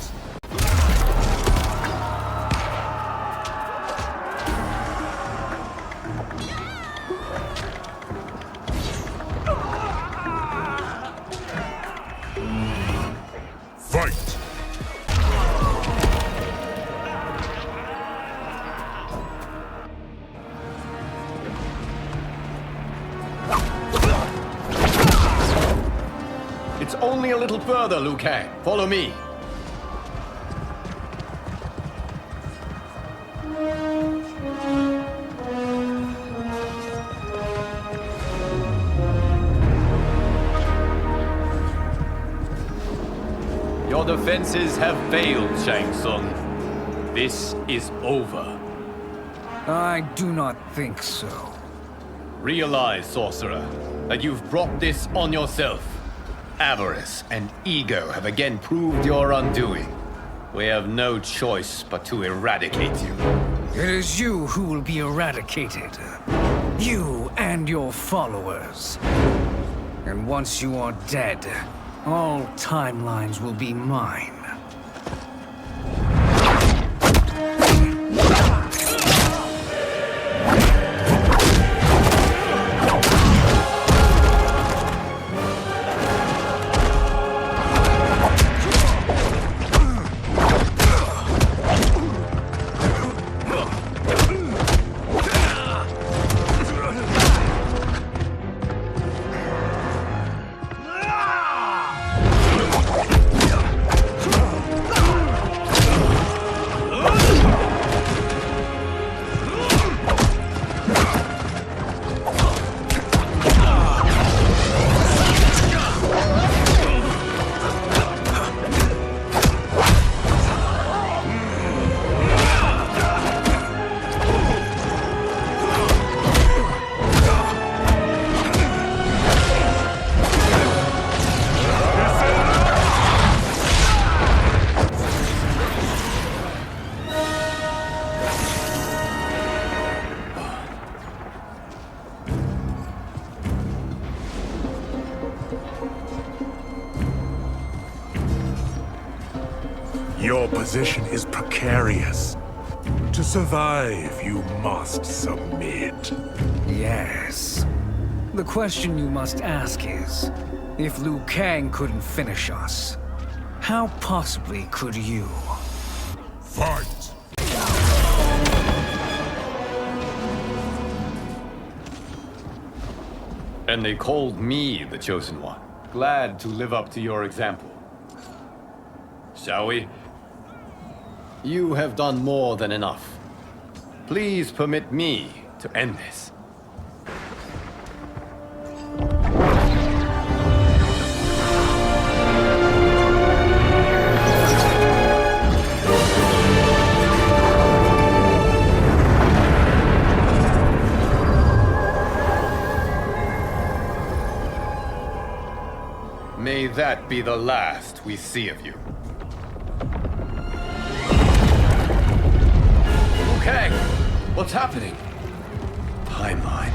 Fight! It's only a little further, Liu Kang. Follow me. Your defenses have failed, Shang Tsung. This is over. I do not think so. Realize, sorcerer, that you've brought this on yourself. Avarice and ego have again proved your undoing. We have no choice but to eradicate you. It is you who will be eradicated. You and your followers. And once you are dead, all timelines will be mine. Your position is precarious. To survive, you must submit. Yes. The question you must ask is, if Liu Kang couldn't finish us, how possibly could you? Fight! And they called me the Chosen One. Glad to live up to your example. Shall we? You have done more than enough. Please permit me to end this. May that be the last we see of you. Okay, what's happening? Timeline.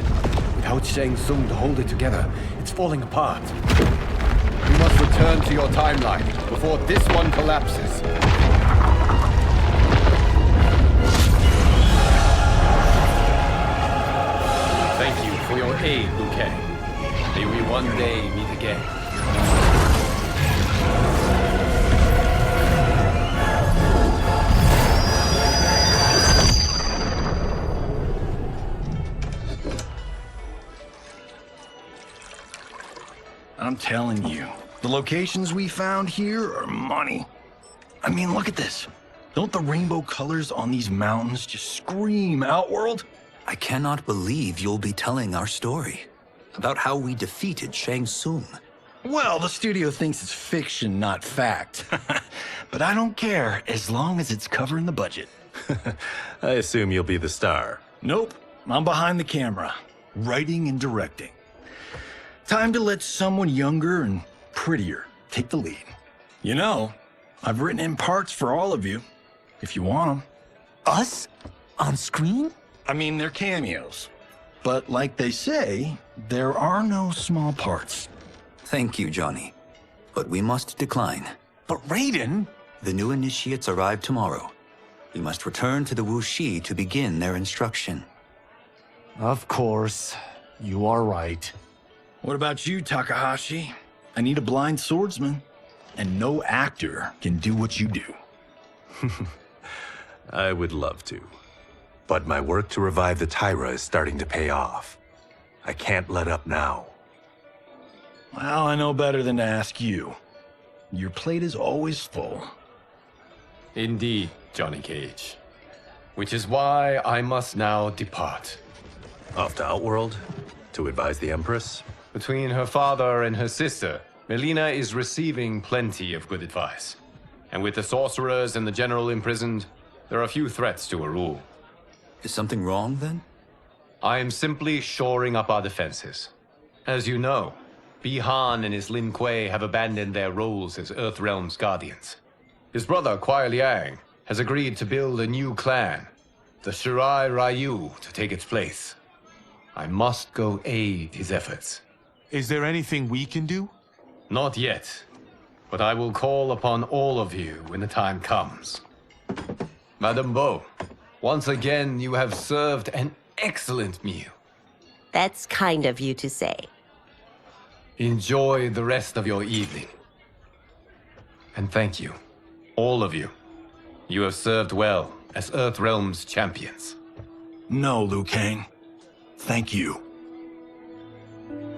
Without Shang Tsung to hold it together, it's falling apart. You must return to your timeline before this one collapses. Thank you for your aid, Liu Kang. May we one day meet again. I'm telling you, the locations we found here are money. I mean, look at this. Don't the rainbow colors on these mountains just scream Outworld? I cannot believe you'll be telling our story about how we defeated Shang Tsung. Well, the studio thinks it's fiction, not fact. But I don't care, as long as it's covering the budget. I assume you'll be the star. Nope, I'm behind the camera, writing and directing. Time to let someone younger and prettier take the lead. You know, I've written in parts for all of you, if you want them. Us? On screen? I mean, they're cameos. But like they say, there are no small parts. Thank you, Johnny. But we must decline. But Raiden? The new initiates arrive tomorrow. We must return to the Wuxi to begin their instruction. Of course. You are right. What about you, Takahashi? I need a blind swordsman, and no actor can do what you do. I would love to. But my work to revive the Tyra is starting to pay off. I can't let up now. Well, I know better than to ask you. Your plate is always full. Indeed, Johnny Cage. Which is why I must now depart. Off to Outworld? To advise the Empress? Between her father and her sister, Melina is receiving plenty of good advice. And with the sorcerers and the general imprisoned, there are few threats to her rule. Is something wrong, then? I am simply shoring up our defenses. As you know, Bi-Han and his Lin Kuei have abandoned their roles as Earthrealm's guardians. His brother, Kuai Liang, has agreed to build a new clan, the Shirai Ryu, to take its place. I must go aid his efforts. Is there anything we can do? Not yet, but I will call upon all of you when the time comes. Madame Bo, once again you have served an excellent meal. That's kind of you to say. Enjoy the rest of your evening. And thank you, all of you. You have served well as Earthrealm's champions. No, Liu Kang. Thank you.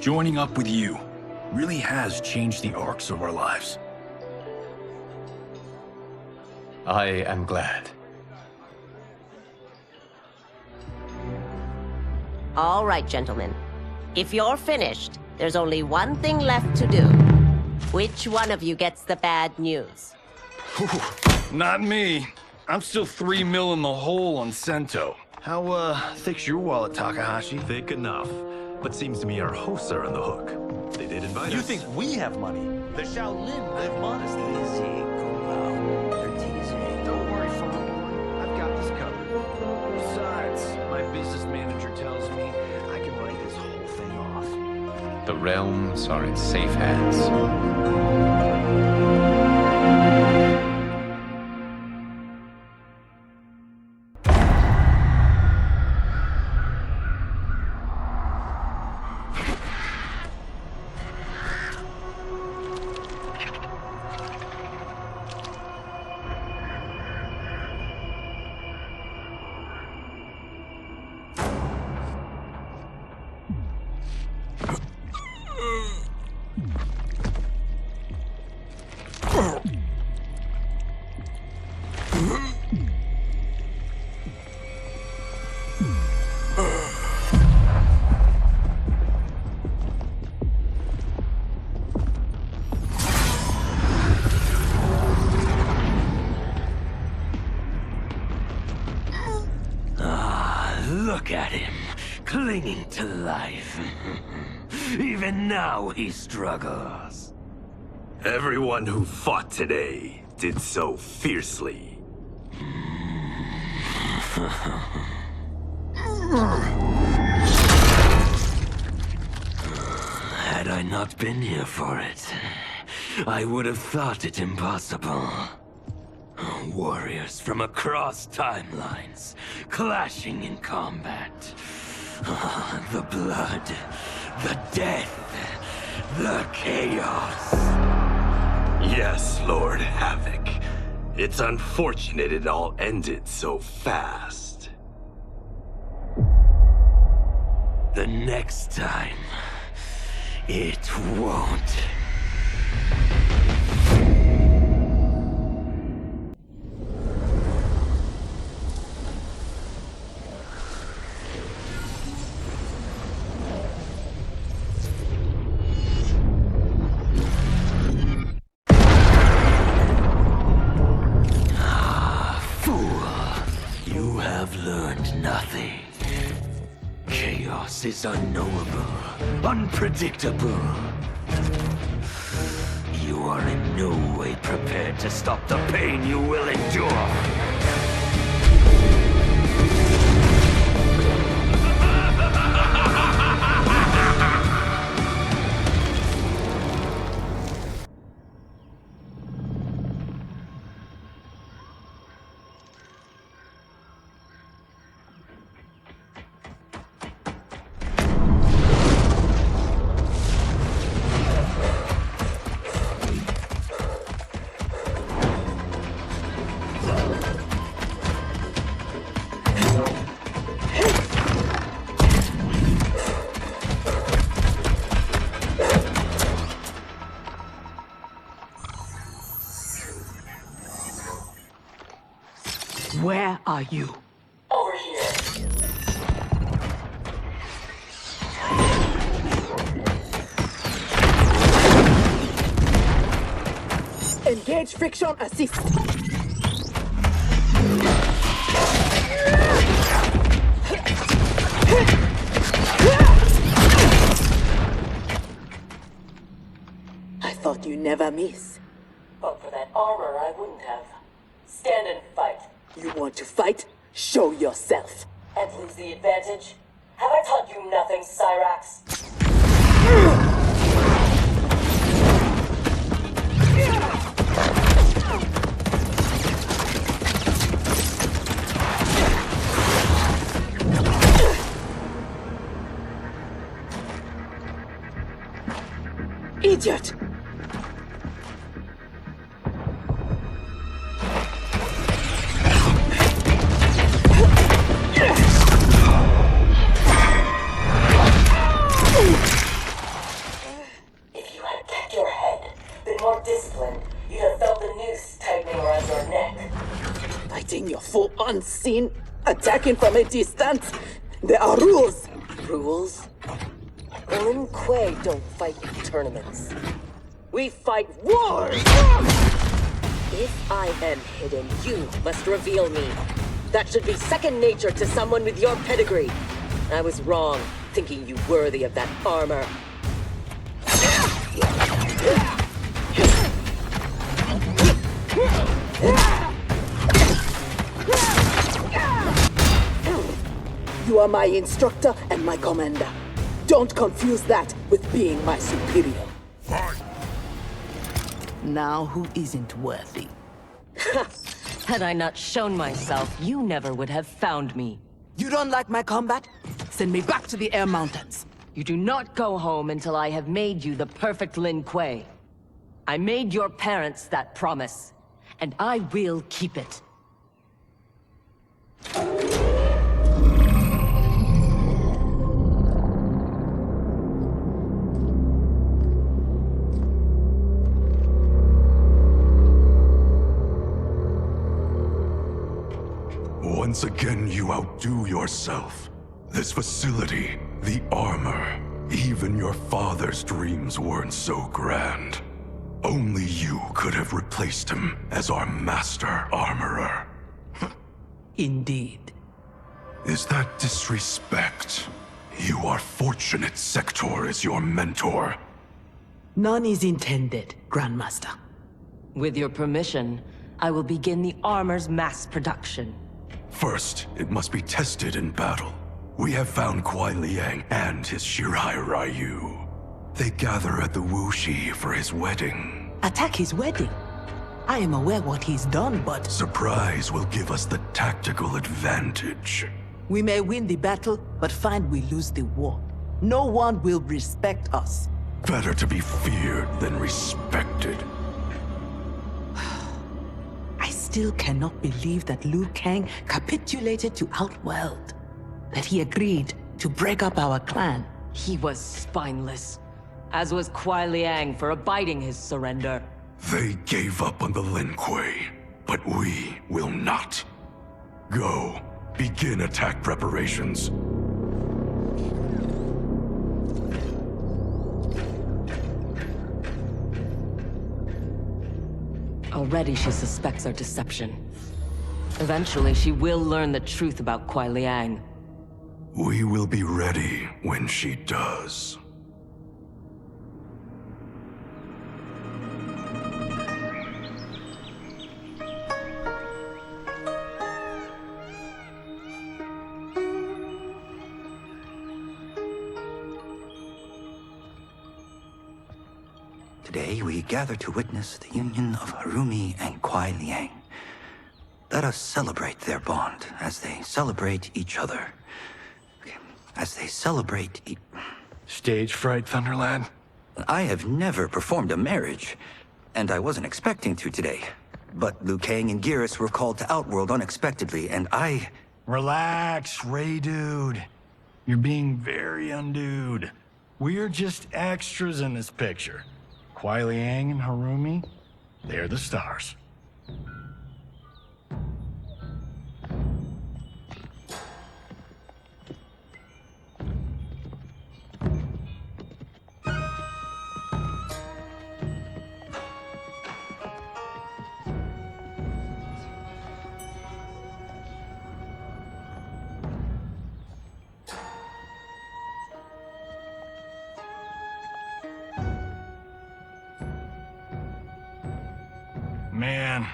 Joining up with you really has changed the arcs of our lives. I am glad. All right, gentlemen. If you're finished, there's only one thing left to do. Which one of you gets the bad news? Not me. I'm still 3 mil in the hole on Sento. How, thick's your wallet, Takahashi? Thick enough. But seems to me our hosts are on the hook. They did invite us. You think we have money? The Shaolin live modestly. Easy, cool. They're teasing. Don't worry, Farm. I've got this covered. Besides, my business manager tells me I can write this whole thing off. The realms are in safe hands. Look at him, clinging to life. Even now he struggles. Everyone who fought today did so fiercely. Had I not been here for it, I would have thought it impossible. Warriors from across timelines, clashing in combat. The blood, the death, the chaos. Yes, Lord Havoc. It's unfortunate it all ended so fast. The next time, it won't. You have learned nothing. Chaos is unknowable, unpredictable. You are in no way prepared to stop the pain you will endure. Where are you? Over here. Engage friction assist. I thought you'd never miss. But for that armor, I wouldn't have. Stand and fight. You want to fight? Show yourself. And lose the advantage? Have I taught you nothing, Cyrax? Idiot! If you had kept your head, been more disciplined, you'd have felt the noose tightening around your neck. Fighting your foe unseen, attacking from a distance. There are rules. Rules? Lin Kuei don't fight in tournaments. We fight wars! If I am hidden, you must reveal me. That should be second nature to someone with your pedigree. I was wrong, thinking you worthy of that armor. You are my instructor and my commander. Don't confuse that with being my superior. Now who isn't worthy? Had I not shown myself, you never would have found me. You don't like my combat? Send me back to the Air Mountains. You do not go home until I have made you the perfect Lin Kuei. I made your parents that promise, and I will keep it. Once again, you outdo yourself. This facility, the armor, even your father's dreams weren't so grand. Only you could have replaced him as our master armorer. Indeed. Is that disrespect? You are fortunate Sector is your mentor. None is intended, Grandmaster. With your permission, I will begin the armor's mass production. First, it must be tested in battle. We have found Kuai Liang and his Shirai Ryu. They gather at the Wuxi for his wedding. Attack his wedding? I am aware what he's done, but... Surprise will give us the tactical advantage. We may win the battle, but find we lose the war. No one will respect us. Better to be feared than respected. I still cannot believe that Liu Kang capitulated to Outworld. That he agreed to break up our clan. He was spineless, as was Kuai Liang for abiding his surrender. They gave up on the Lin Kuei, but we will not. Go, begin attack preparations. Already she suspects our deception. Eventually, she will learn the truth about Kuai Liang. We will be ready when she does. Today, we gather to witness the union of Harumi and Kuai Liang. Let us celebrate their bond as they celebrate each other. As they celebrate Stage fright, Thunderlad? I have never performed a marriage, and I wasn't expecting to today. But Liu Kang and Geras were called to Outworld unexpectedly, and I... Relax, Ray Dude. You're being very undude. We're just extras in this picture. Kuai Liang and Harumi, they're the stars. Man,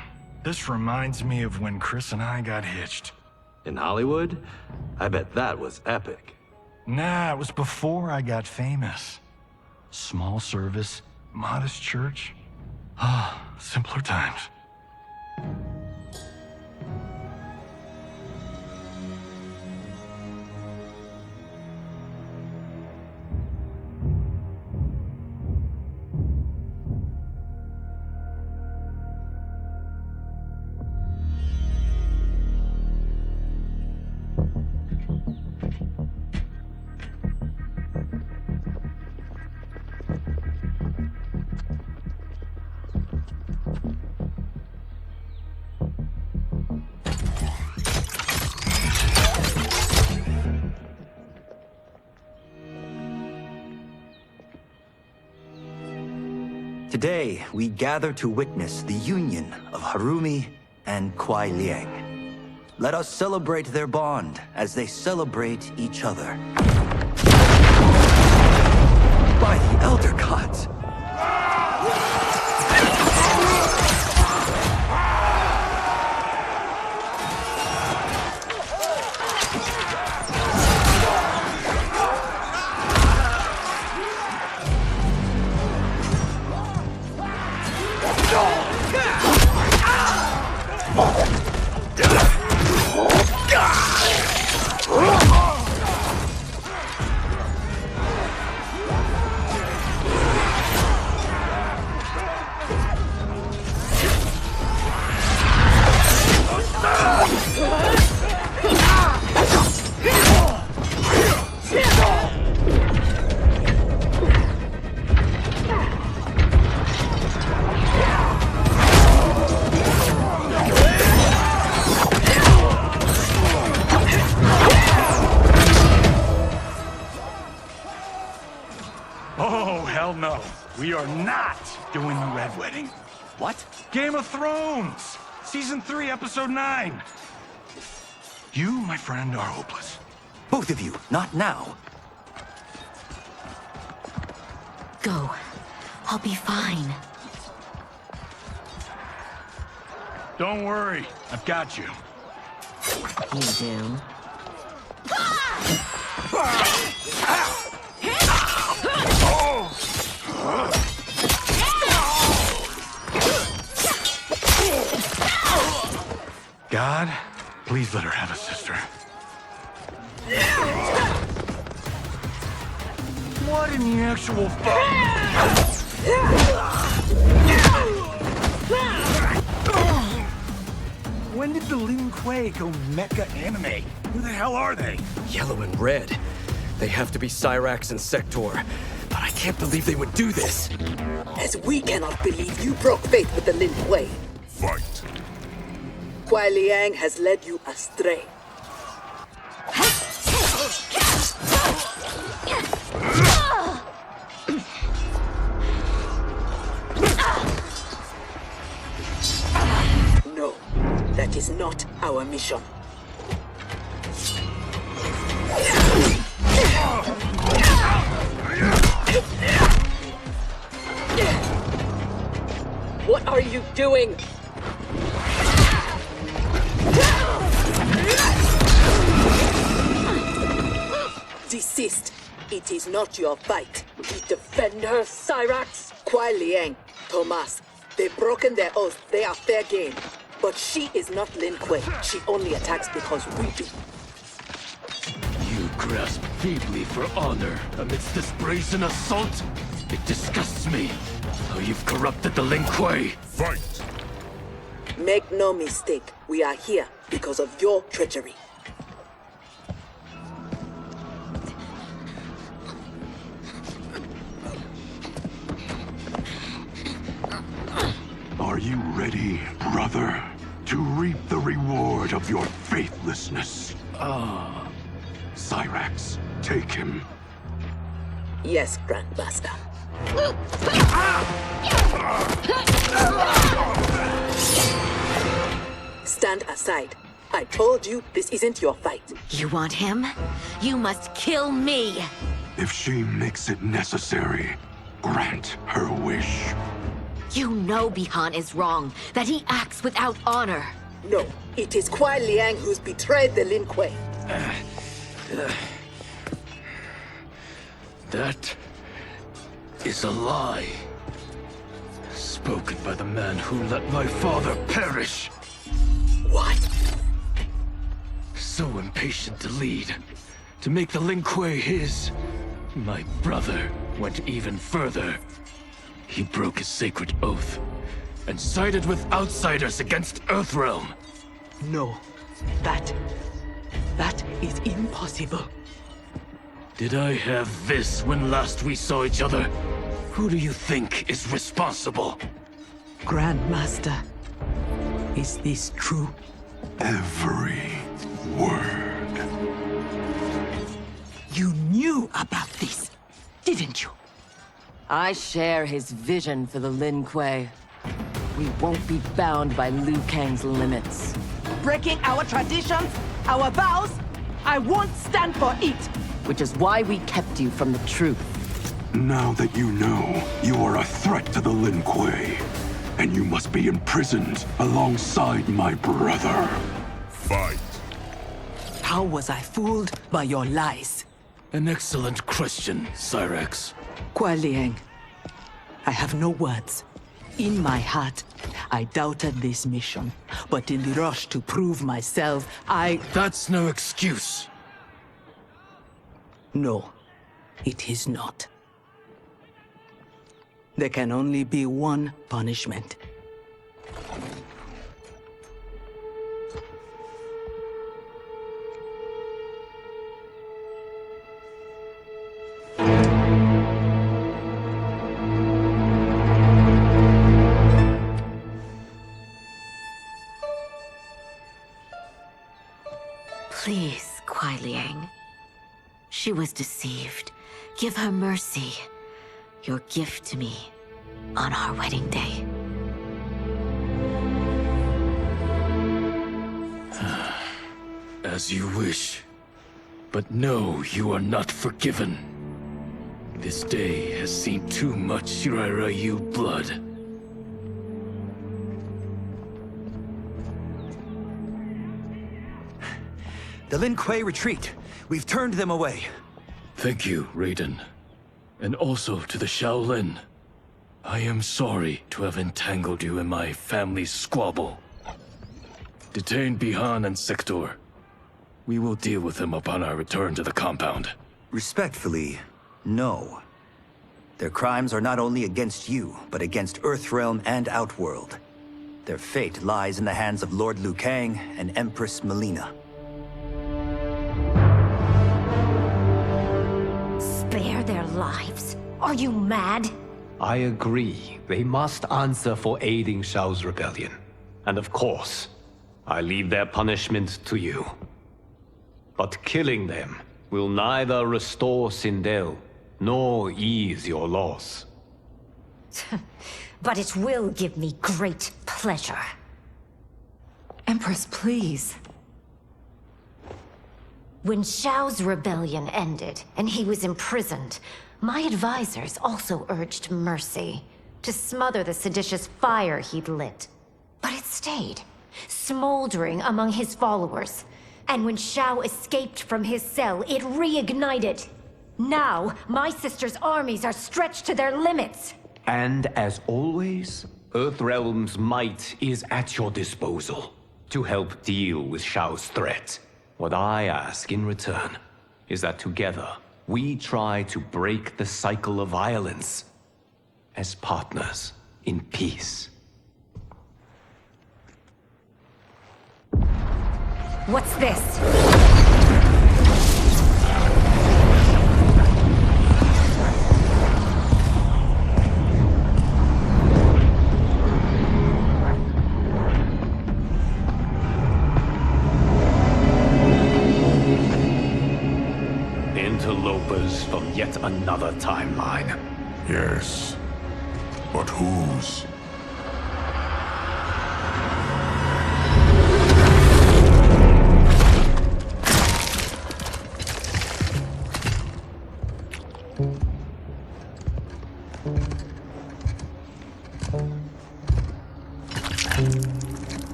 this reminds me of when Chris and I got hitched. In Hollywood? I bet that was epic. Nah, it was before I got famous. Small service, modest church. Ah, simpler times. Today, we gather to witness the union of Harumi and Kuai Liang. Let us celebrate their bond as they celebrate each other. By the Elder Gods! Oh, hell no. We are not doing the Red Wedding. What? Game of Thrones! Season 3, Episode 9. You, my friend, are hopeless. Both of you, not now. Go. I'll be fine. Don't worry, I've got you. You do? God, please let her have a sister. What in the actual fuck? When did the Lin Kuei go mecha anime? Who the hell are they? Yellow and red. They have to be Cyrax and Sector. But I can't believe they would do this. As we cannot believe you broke faith with the Lin Kuei. Fight. Kuai Liang has led you astray. No, that is not our mission. What are you doing? Desist. It is not your fight. We defend her, Cyrax. Kuai Liang, Thomas. They've broken their oath. They are fair game. But she is not Lin Kuei. She only attacks because we do. You grasp feebly for honor amidst this brazen assault? It disgusts me how you've corrupted the Lin Kuei. Fight! Make no mistake. We are here because of your treachery. Are you ready, brother, to reap the reward of your faithlessness? Cyrax, take him. Yes, Grandmaster. Stand aside. I told you this isn't your fight. You want him? You must kill me! If she makes it necessary, grant her wish. You know Bihan is wrong, that he acts without honor. No, it is Kuai Liang who's betrayed the Lin Kuei. That is a lie. Spoken by the man who let my father perish. What? So impatient to lead, to make the Lin Kuei his. My brother went even further. He broke his sacred oath and sided with outsiders against Earthrealm. No, that is impossible. Did I have this when last we saw each other? Who do you think is responsible? Grandmaster, is this true? Every word. You knew about this, didn't you? I share his vision for the Lin Kuei. We won't be bound by Liu Kang's limits. Breaking our traditions, our vows, I won't stand for it. Which is why we kept you from the truth. Now that you know, you are a threat to the Lin Kuei, and you must be imprisoned alongside my brother. Fight. How was I fooled by your lies? An excellent question, Cyrax. Kuai Liang, I have no words. In my heart, I doubted this mission, but in the rush to prove myself, That's no excuse. No, it is not. There can only be one punishment. Please, Kuai Liang. She was deceived. Give her mercy. Your gift to me on our wedding day. As you wish. But no, you are not forgiven. This day has seen too much Shirai Ryu blood. The Lin Kuei retreat. We've turned them away. Thank you, Raiden. And also to the Shaolin. I am sorry to have entangled you in my family's squabble. Detain Bihan and Sector. We will deal with them upon our return to the compound. Respectfully, no. Their crimes are not only against you, but against Earthrealm and Outworld. Their fate lies in the hands of Lord Liu Kang and Empress Melina. Spare their lives? Are you mad? I agree. They must answer for aiding Shao's rebellion. And of course, I leave their punishment to you. But killing them will neither restore Sindel, nor ease your loss. But it will give me great pleasure. Empress, please. When Shao's rebellion ended, and he was imprisoned, my advisors also urged mercy, to smother the seditious fire he'd lit. But it stayed, smoldering among his followers. And when Shao escaped from his cell, it reignited. Now, my sister's armies are stretched to their limits. And as always, Earthrealm's might is at your disposal to help deal with Shao's threat. What I ask in return is that together, we try to break the cycle of violence as partners in peace. What's this? Interlopers from yet another timeline. Yes. But whose?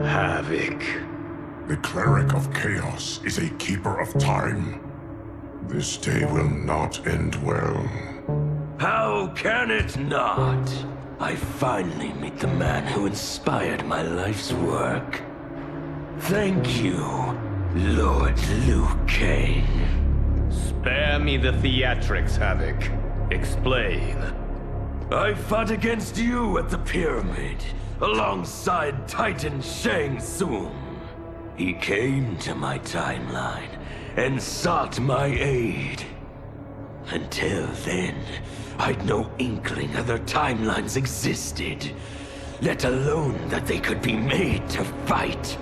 Havoc. The cleric of chaos is a keeper of time. This day will not end well. How can it not? I finally meet the man who inspired my life's work. Thank you, Lord Liu Kang. Spare me the theatrics, Havoc. Explain. I fought against you at the pyramid, alongside Titan Shang Tsung. He came to my timeline and sought my aid. Until then, I'd no inkling other timelines existed, let alone that they could be made to fight.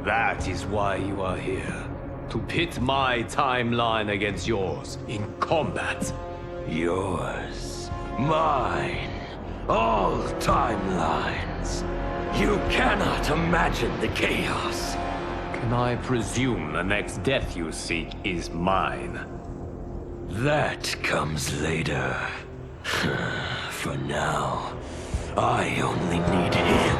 That is why you are here. To pit my timeline against yours in combat. Yours, mine, all timelines. You cannot imagine the chaos. Can I presume the next death you seek is mine? That comes later. For now, I only need him.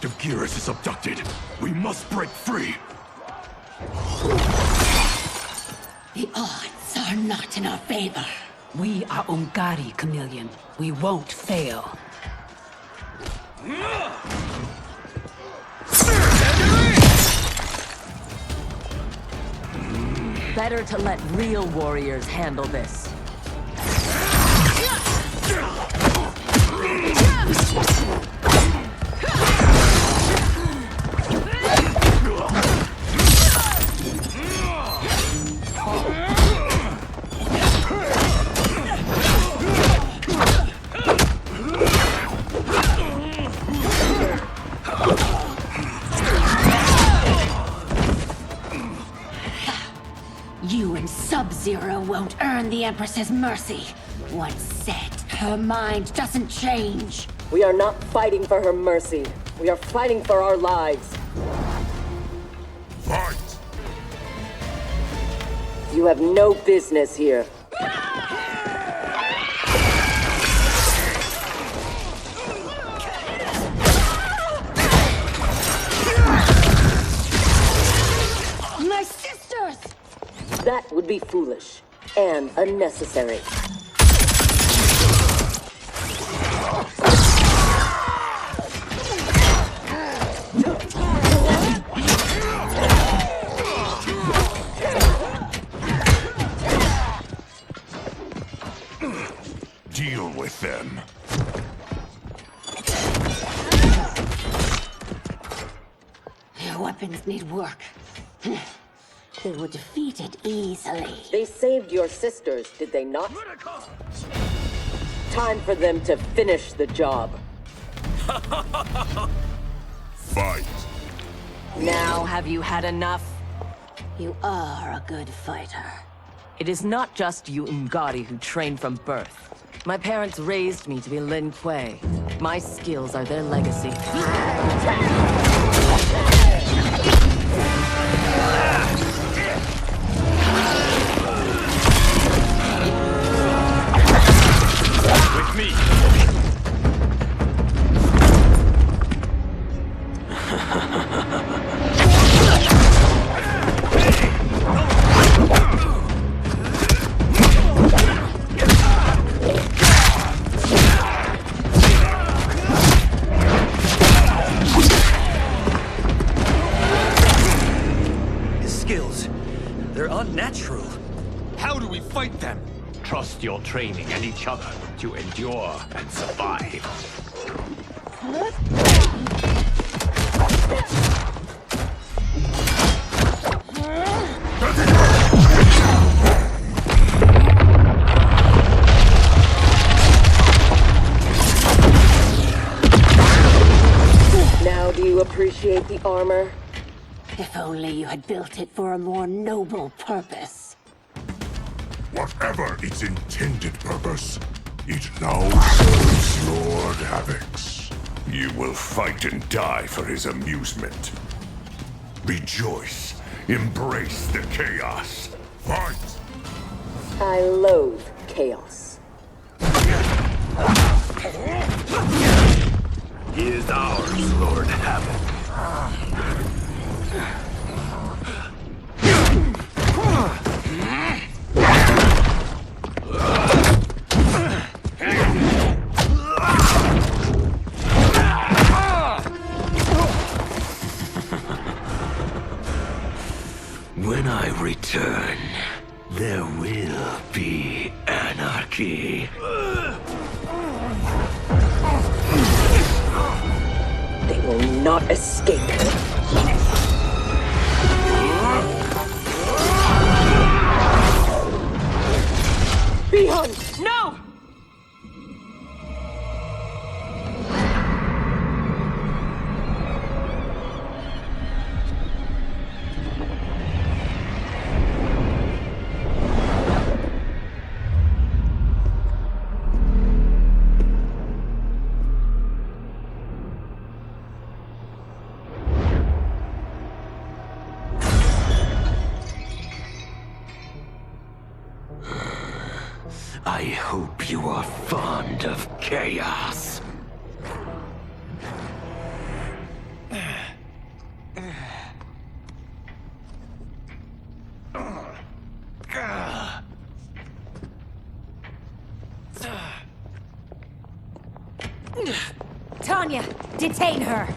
If Geras is abducted, we must break free. The odds are not in our favor. We are Ungari, Chameleon. We won't fail. Better to let real warriors handle this. Zero won't earn the Empress's mercy. Once set, her mind doesn't change. We are not fighting for her mercy. We are fighting for our lives. Fight! You have no business here. My sisters! That would be foolish and unnecessary. Deal with them. Their weapons need work. They were defeated easily. They saved your sisters, did they not? Time for them to finish the job. Fight. Now have you had enough? You are a good fighter. It is not just you Ungari who trained from birth. My parents raised me to be Lin Kuei. My skills are their legacy. With me! His skills, they're unnatural. How do we fight them? Trust your training and each other to endure and survive. Now do you appreciate the armor? If only you had built it for a more noble purpose. Whatever its intended purpose, it now serves Lord Havoc's. You will fight and die for his amusement. Rejoice. Embrace the chaos. Fight! I loathe chaos. He is ours, Lord Havoc. When I return, there will be anarchy. They will not escape. Bihun! No! I hope you are fond of chaos. Tanya, detain her!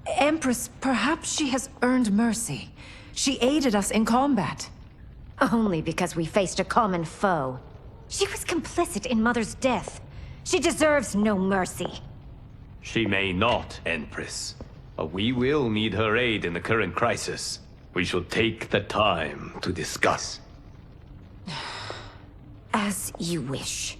Empress, perhaps she has earned mercy. She aided us in combat. Only because we faced a common foe. She was complicit in Mother's death. She deserves no mercy. She may not, Empress. But we will need her aid in the current crisis. We shall take the time to discuss. As you wish.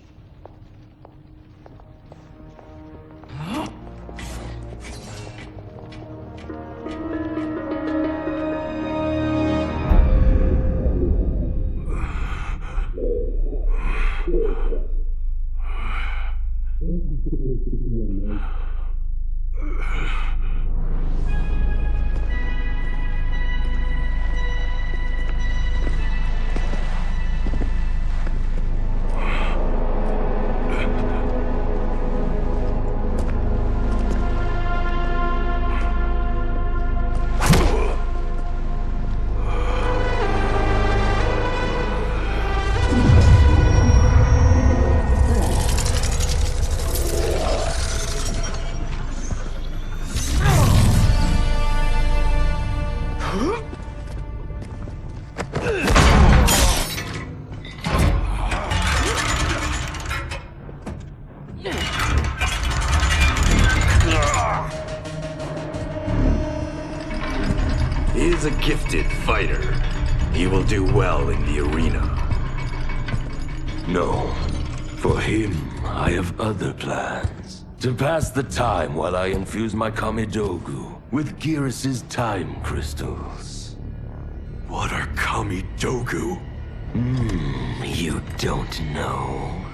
He is a gifted fighter. He will do well in the arena. No. For him, I have other plans. To pass the time while I infuse my Kamidogu with Gearus' time crystals. What are Kamidogu? You don't know.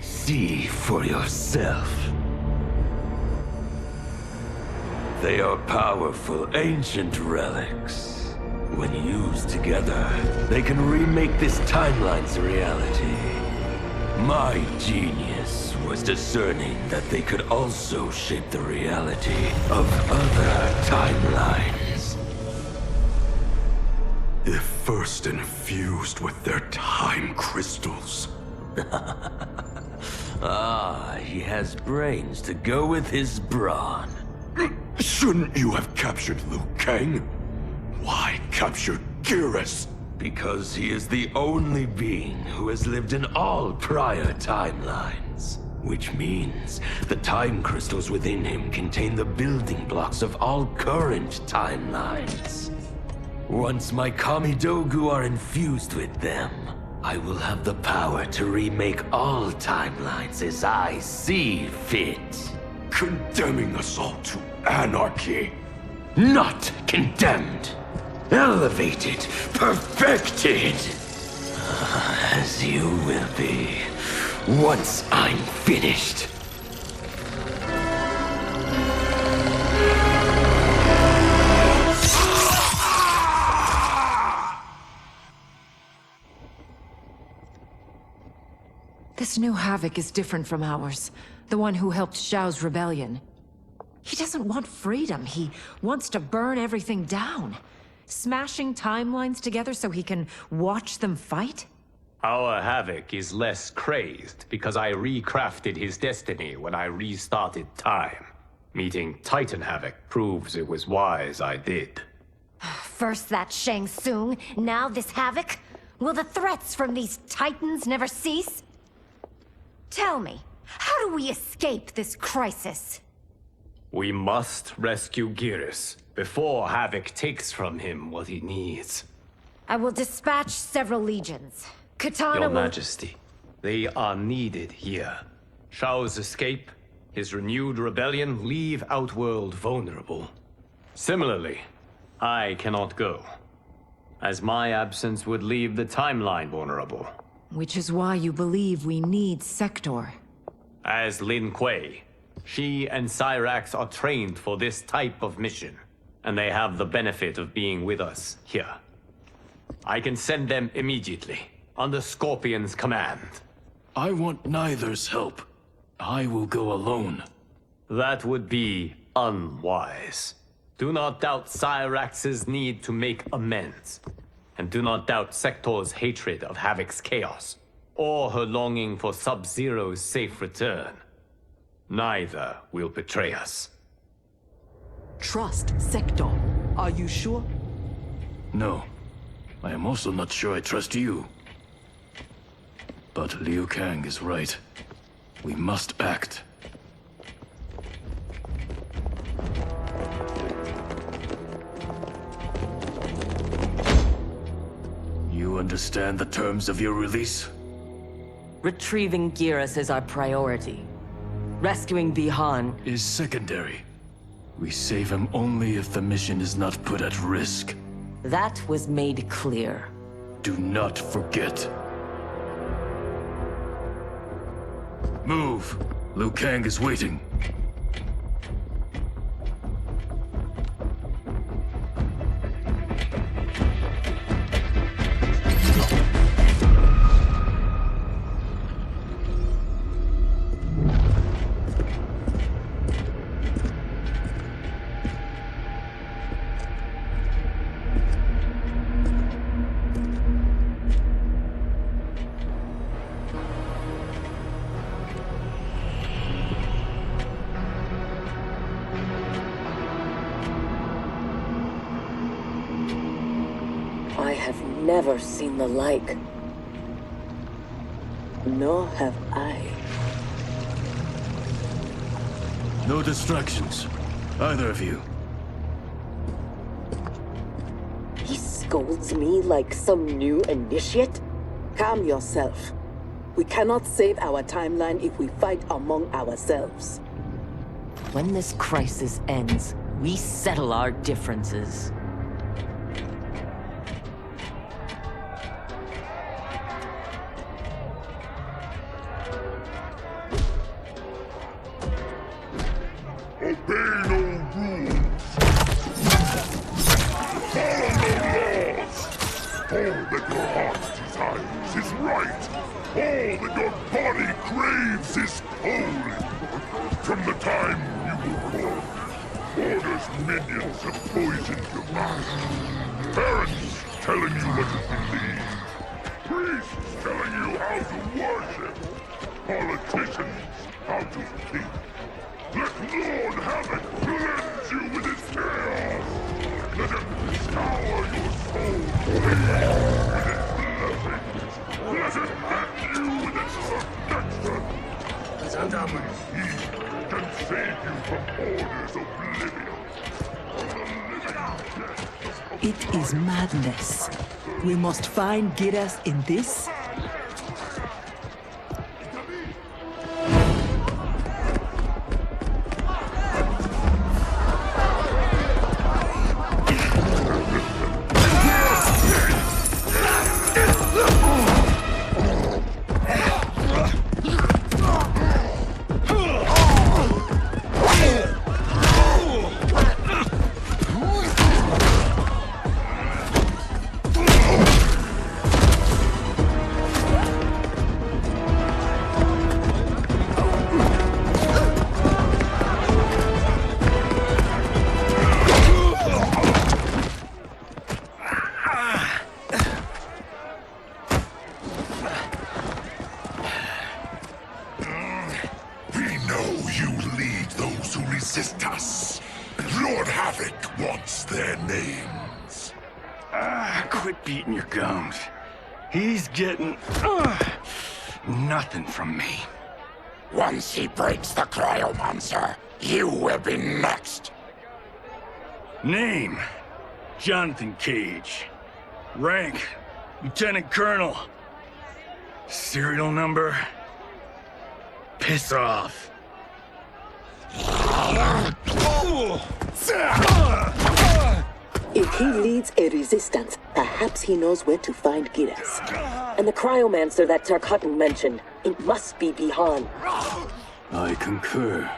See for yourself. They are powerful, ancient relics. When used together, they can remake this timeline's reality. My genius was discerning that they could also shape the reality of other timelines. If first infused with their time crystals. He has brains to go with his brawn. Shouldn't you have captured Liu Kang? Why capture Gearus? Because he is the only being who has lived in all prior timelines. Which means the time crystals within him contain the building blocks of all current timelines. Once my Kamidogu are infused with them, I will have the power to remake all timelines as I see fit. Condemning us all to anarchy. Not condemned. Elevated. Perfected. As you will be, once I'm finished. This new Havoc is different from ours. The one who helped Xiao's rebellion. He doesn't want freedom. He wants to burn everything down. Smashing timelines together so he can watch them fight? Our Havoc is less crazed because I recrafted his destiny when I restarted time. Meeting Titan Havoc proves it was wise I did. First that Shang Tsung, now this Havoc? Will the threats from these Titans never cease? Tell me, how do we escape this crisis? We must rescue Gearus before Havoc takes from him what he needs. I will dispatch several legions. Katana Your will... Majesty, they are needed here. Xiao's escape, his renewed rebellion leave Outworld vulnerable. Similarly, I cannot go, as my absence would leave the timeline vulnerable. Which is why you believe we need Sector. As Lin Kuei, she and Cyrax are trained for this type of mission, and they have the benefit of being with us here. I can send them immediately, under Scorpion's command. I want neither's help. I will go alone. That would be unwise. Do not doubt Cyrax's need to make amends. And do not doubt Sector's hatred of Havoc's chaos, or her longing for Sub-Zero's safe return. Neither will betray us. Trust Sector. Are you sure? No. I am also not sure I trust you. But Liu Kang is right. We must act. You understand the terms of your release? Retrieving Gearus is our priority. Rescuing Bihan is secondary. We save him only if the mission is not put at risk. That was made clear. Do not forget. Move. Liu Kang is waiting. I have never seen the like. Nor have I. No distractions. Either of you. He scolds me like some new initiate? Calm yourself. We cannot save our timeline if we fight among ourselves. When this crisis ends, we settle our differences. Obey no rules. Follow no laws. All that your heart desires is right. All that your body craves is holy. From the time you were born, Order's minions have poisoned your mind. Parents telling you what to believe. Priests telling you how to worship. Politicians how to think. Let Lord Havoc cleanse you with his chaos! Let him scour your soul with his blessings! Let him hand you with his protection! Only he can save you from Order's oblivion! It is madness. We must find Giras in this. Lord Havoc wants their names. Quit beating your gums. He's getting nothing from me. Once he breaks the cryomancer, you will be next. Name: Jonathan Cage. Rank: Lieutenant Colonel. Serial number: piss off. If he leads a resistance, perhaps he knows where to find Giras. And the cryomancer that Tarkatan mentioned, it must be Bihan. I concur.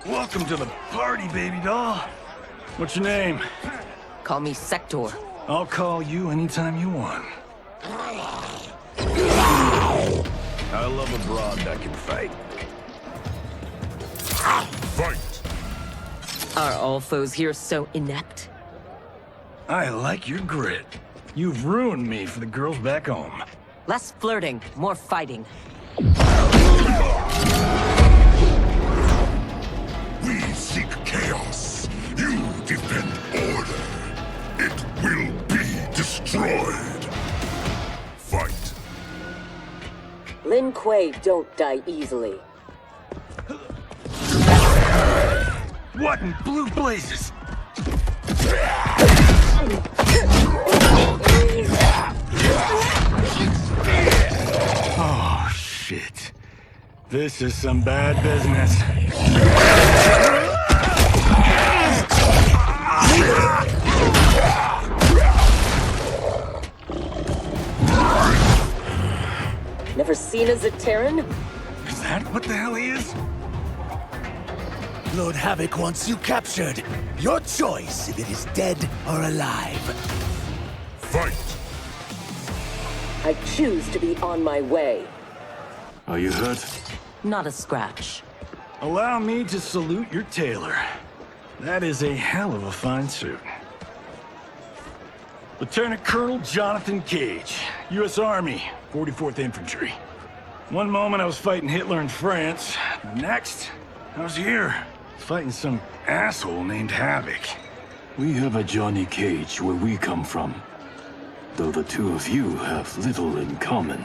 Welcome to the party, baby doll. What's your name? Call me Sector. I'll call you anytime you want. I love a broad that can fight. Fight! Are all foes here so inept? I like your grit. You've ruined me for the girls back home. Less flirting, more fighting. We seek chaos. You defend order. It will be destroyed. Fight. Lin Kuei don't die easily. What in blue blazes? This is some bad business. Never seen a Zaterran? Is that what the hell he is? Lord Havoc wants you captured. Your choice if it is dead or alive. Fight! I choose to be on my way. Are you hurt? Not a scratch. Allow me to salute your tailor. That is a hell of a fine suit. Lieutenant Colonel Jonathan Cage, U.S. Army, 44th Infantry. One moment I was fighting Hitler in France. The next, I was here, fighting some asshole named Havoc. We have a Johnny Cage where we come from, though the two of you have little in common.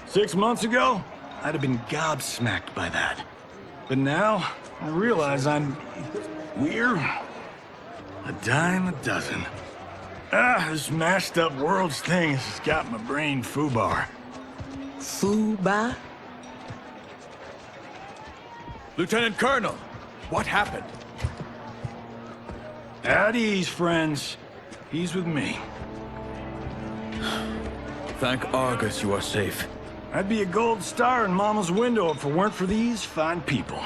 6 months ago, I'd have been gobsmacked by that. But now, I realize I'm weird. A dime a dozen. This mashed up worlds thing has got my brain foobar. Fuba? Lieutenant Colonel, what happened? At ease, friends. He's with me. Thank Argus you are safe. I'd be a gold star in Mama's window if it weren't for these fine people.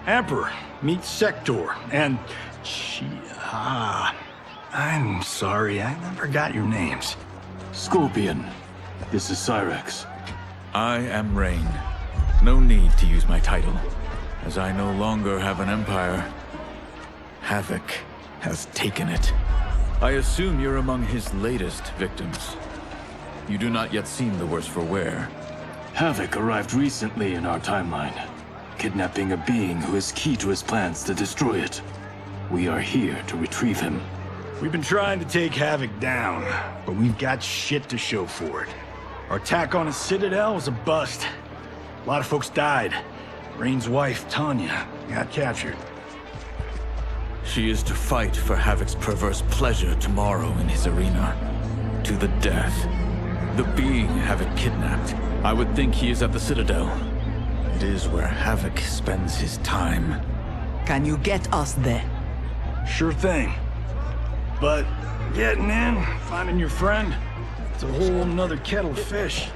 Emperor, meet Sector, and... I'm sorry, I never got your names. Scorpion, this is Cyrex. I am Rain. No need to use my title, as I no longer have an empire. Havoc has taken it. I assume you're among his latest victims. You do not yet seem the worse for wear. Havoc arrived recently in our timeline, kidnapping a being who is key to his plans to destroy it. We are here to retrieve him. We've been trying to take Havoc down, but we've got shit to show for it. Our attack on his citadel was a bust. A lot of folks died. Rain's wife, Tanya, got captured. She is to fight for Havoc's perverse pleasure tomorrow in his arena. To the death. The being Havoc kidnapped. I would think he is at the Citadel. It is where Havoc spends his time. Can you get us there? Sure thing. But getting in, finding your friend, it's a whole nother kettle of fish.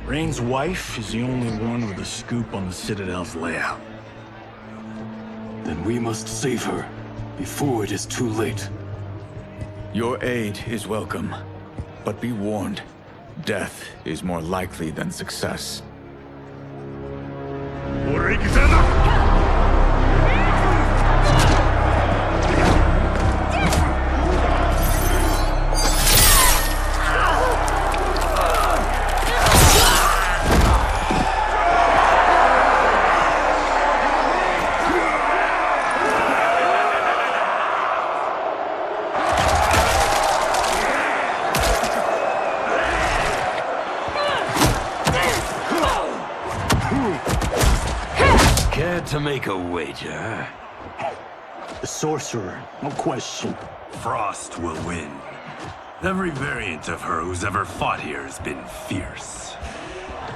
Rain's wife is the only one with a scoop on the Citadel's layout. Then we must save her before it is too late. Your aid is welcome, but be warned, death is more likely than success. To make a wager? The sorcerer, no question. Frost will win. Every variant of her who's ever fought here has been fierce.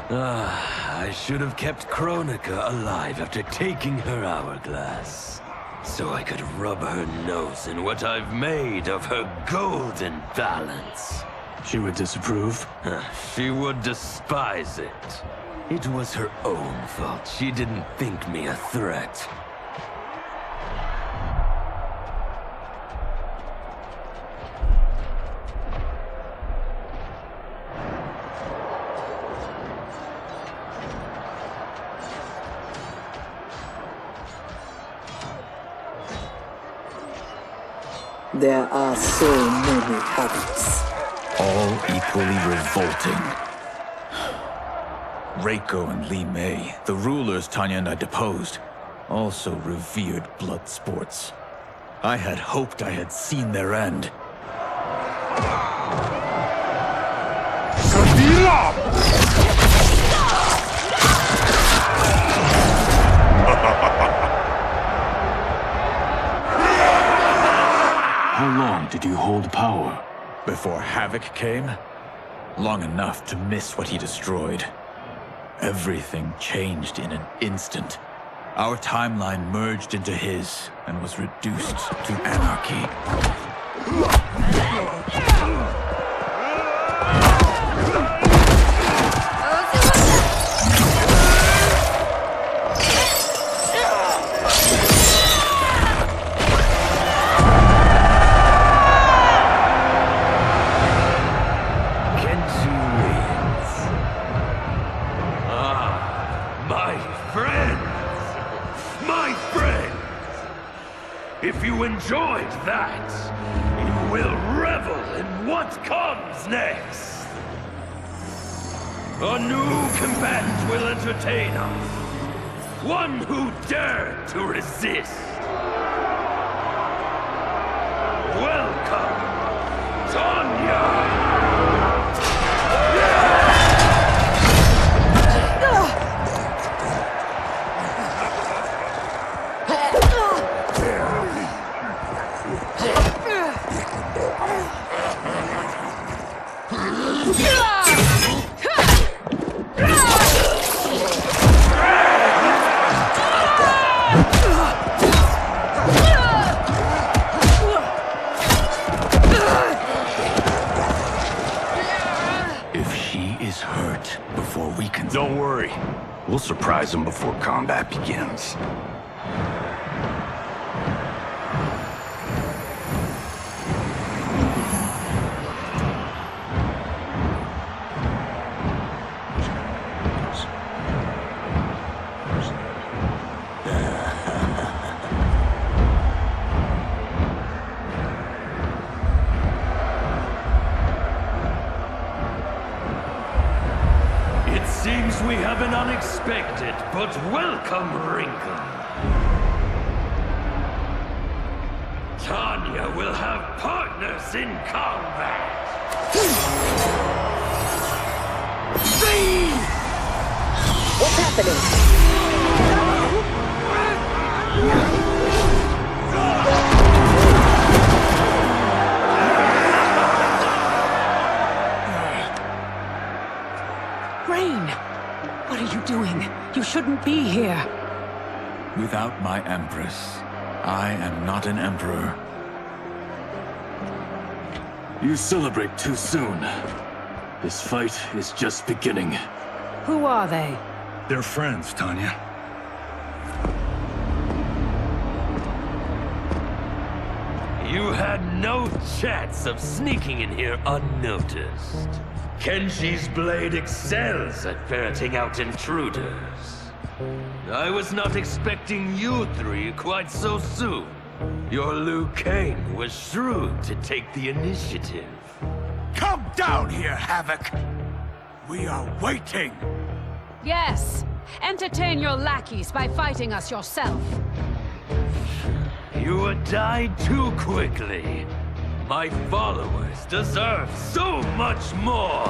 I should have kept Kronika alive after taking her hourglass. So I could rub her nose in what I've made of her golden balance. She would disapprove? She would despise it. It was her own fault. She didn't think me a threat. There are so many Havocs. All equally revolting. Reiko and Li Mei, the rulers Tanya and I deposed, also revered blood sports. I had hoped I had seen their end. How long did you hold power? Before Havoc came? Long enough to miss what he destroyed. Everything changed in an instant. Our timeline merged into his and was reduced to anarchy. If you enjoyed that, you will revel in what comes next. A new combatant will entertain us. One who dared to resist. Welcome, Tanya! Don't worry. We'll surprise them before combat begins. Seems we have an unexpected but welcome wrinkle. Tanya will have partners in combat. What's happening? What are you doing? You shouldn't be here. Without my Empress, I am not an Emperor. You celebrate too soon. This fight is just beginning. Who are they? They're friends, Tanya. You had no chance of sneaking in here unnoticed. Kenshi's blade excels at ferreting out intruders. I was not expecting you three quite so soon. Your Liu Kang was shrewd to take the initiative. Come down here, Havoc! We are waiting! Yes. Entertain your lackeys by fighting us yourself. You would die too quickly. My followers deserve so much more!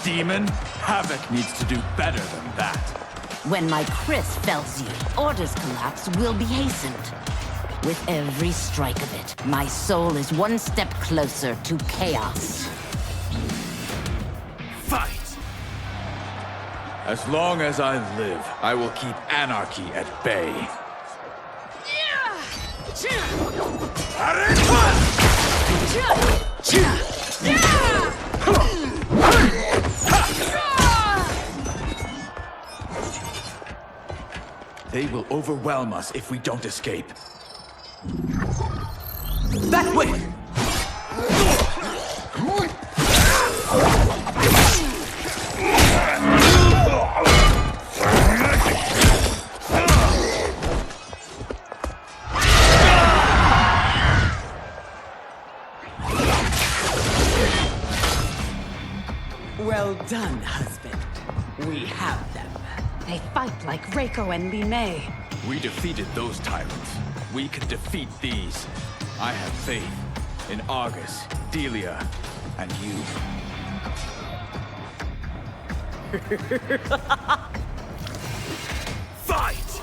Demon, Havoc needs to do better than that. When my Chris fells you, Order's collapse will be hastened. With every strike of it, my soul is one step closer to chaos. Fight! As long as I live, I will keep anarchy at bay. They will overwhelm us if we don't escape. That way! Well done, husband. We have them. They fight like Reiko and Li Mei. We defeated those tyrants. We can defeat these. I have faith in Argus, Delia, and you. Fight!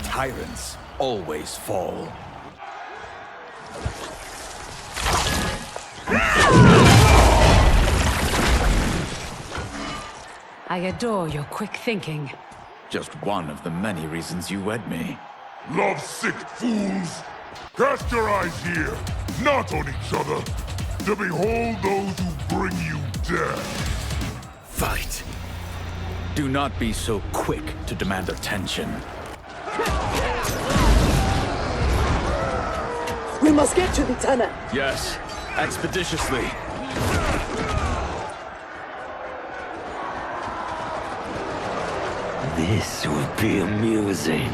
Tyrants always fall. I adore your quick thinking. Just one of the many reasons you wed me. Lovesick fools! Cast your eyes here, not on each other, to behold those who bring you death. Fight! Do not be so quick to demand attention. We must get to the tunnel. Yes, expeditiously. This will be amusing.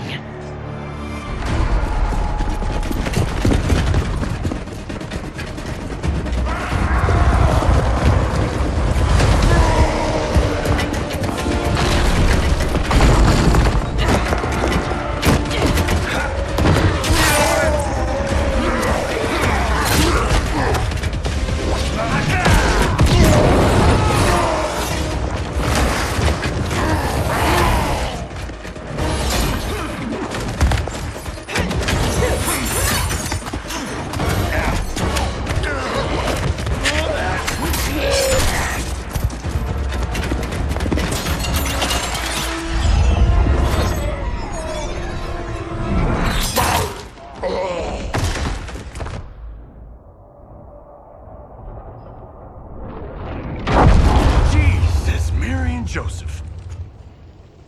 Joseph.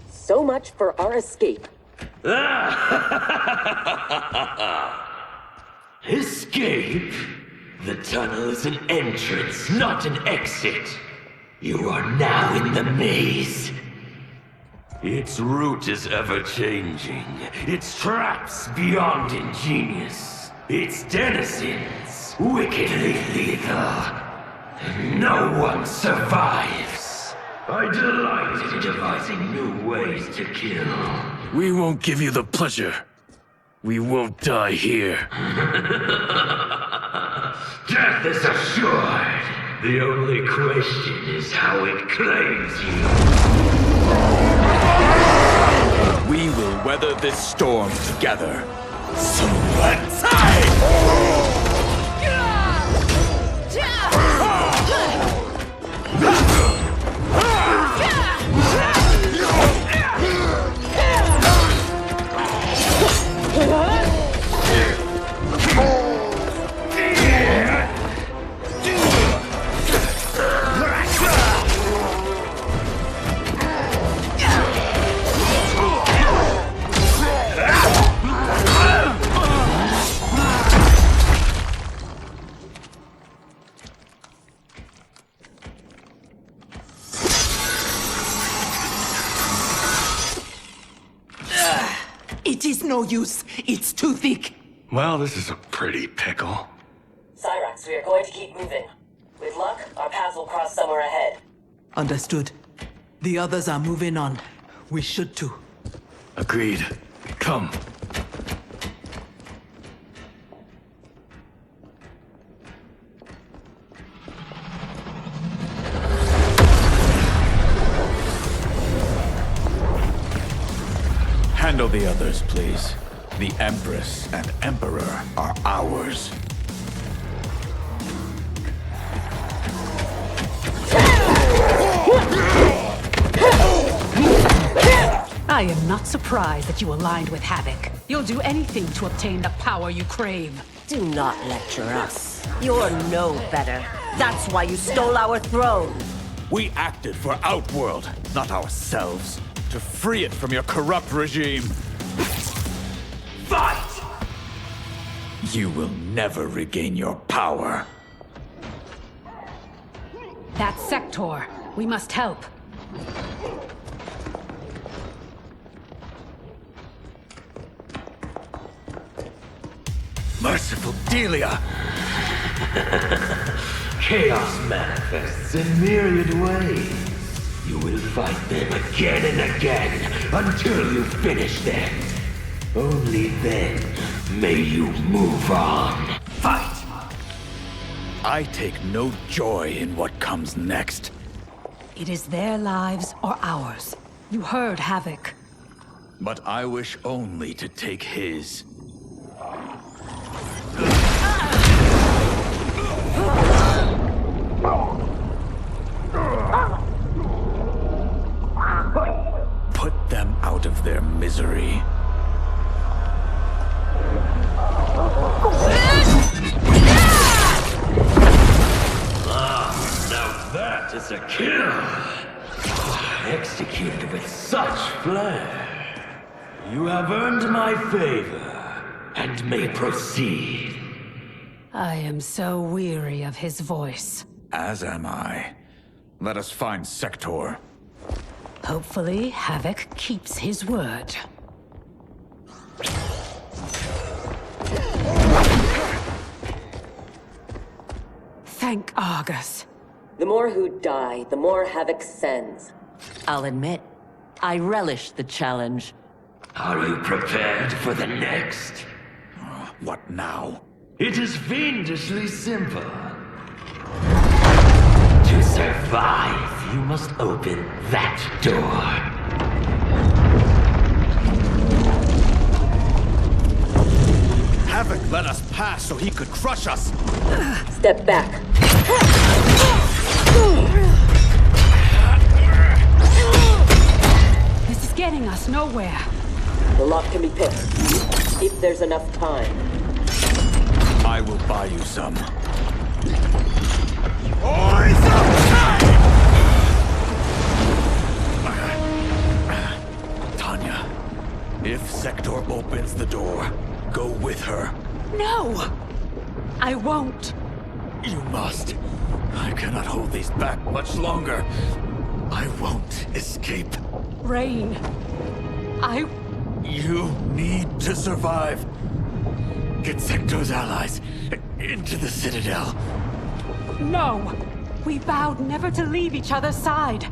So much for our escape. Escape? The tunnel is an entrance, not an exit. You are now in the maze. Its route is ever-changing. Its traps beyond ingenious. Its denizens wickedly lethal. No one survives. I delight in devising new ways to kill. We won't give you the pleasure. We won't die here. Death is assured. The only question is how it claims you. We will weather this storm together. It is no use. It's too thick. Well, this is a pretty pickle. Cyrax, we are going to keep moving. With luck, our paths will cross somewhere ahead. Understood. The others are moving on. We should too. Agreed. Come. Handle the others, please. The Empress and Emperor are ours. I am not surprised that you aligned with Havoc. You'll do anything to obtain the power you crave. Do not lecture us. You're no better. That's why you stole our throne. We acted for Outworld, not ourselves. To free it from your corrupt regime. Fight! You will never regain your power. That Sector. We must help. Merciful Delia! Chaos manifests in myriad ways. You will fight them again and again until you finish them. Only then may you move on. Fight! I take no joy in what comes next. It is their lives or ours. You heard Havoc. But I wish only to take his. Put them out of their misery. Now that is a kill! Executed with such flair. You have earned my favor, and may proceed. I am so weary of his voice. As am I. Let us find Sector. Hopefully, Havoc keeps his word. Thank Argus. The more who die, the more Havoc sends. I'll admit, I relish the challenge. Are you prepared for the next? What now? It is fiendishly simple. To survive, you must open that door. Havoc let us pass so he could crush us. Step back. This is getting us nowhere. The lock can be picked, if there's enough time. I will buy you some. Tanya, if Sector opens the door, go with her. No! I won't. You must. I cannot hold these back much longer. I won't escape. Rain. You need to survive. Get Sector's allies into the Citadel. No! We vowed never to leave each other's side.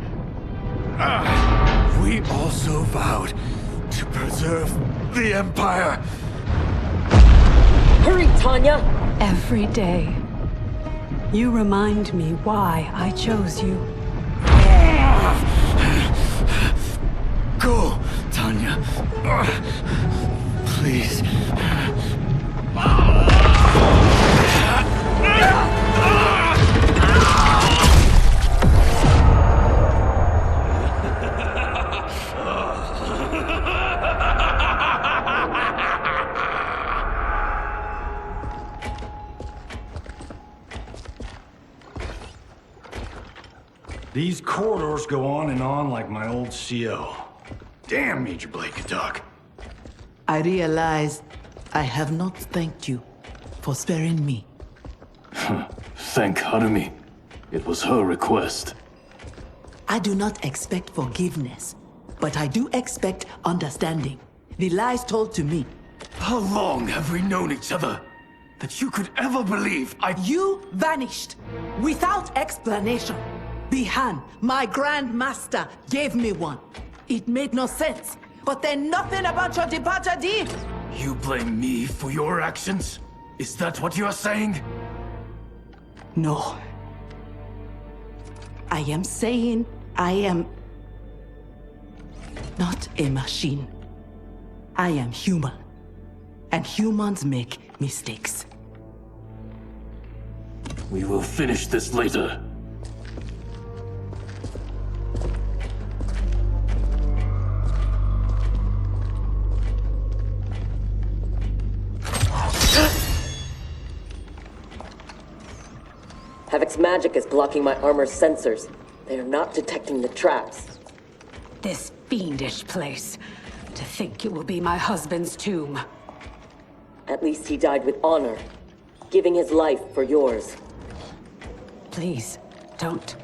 We also vowed to preserve the Empire. Hurry, Tanya! Every day. You remind me why I chose you. Go, Tanya. Please. These corridors go on and on like my old CO. Damn, Major Blake, Doc. I realize I have not thanked you for sparing me. Thank Harumi. It was her request. I do not expect forgiveness, but I do expect understanding. The lies told to me. How long have we known each other? That you could ever believe You vanished without explanation. Bihan, my Grand Master, gave me one. It made no sense, but then nothing about your departure did. You blame me for your actions? Is that what you're saying? No. I am saying I am not a machine. I am human. And humans make mistakes. We will finish this later. Havoc's magic is blocking my armor's sensors. They are not detecting the traps. This fiendish place. To think it will be my husband's tomb. At least he died with honor, giving his life for yours. Please, don't.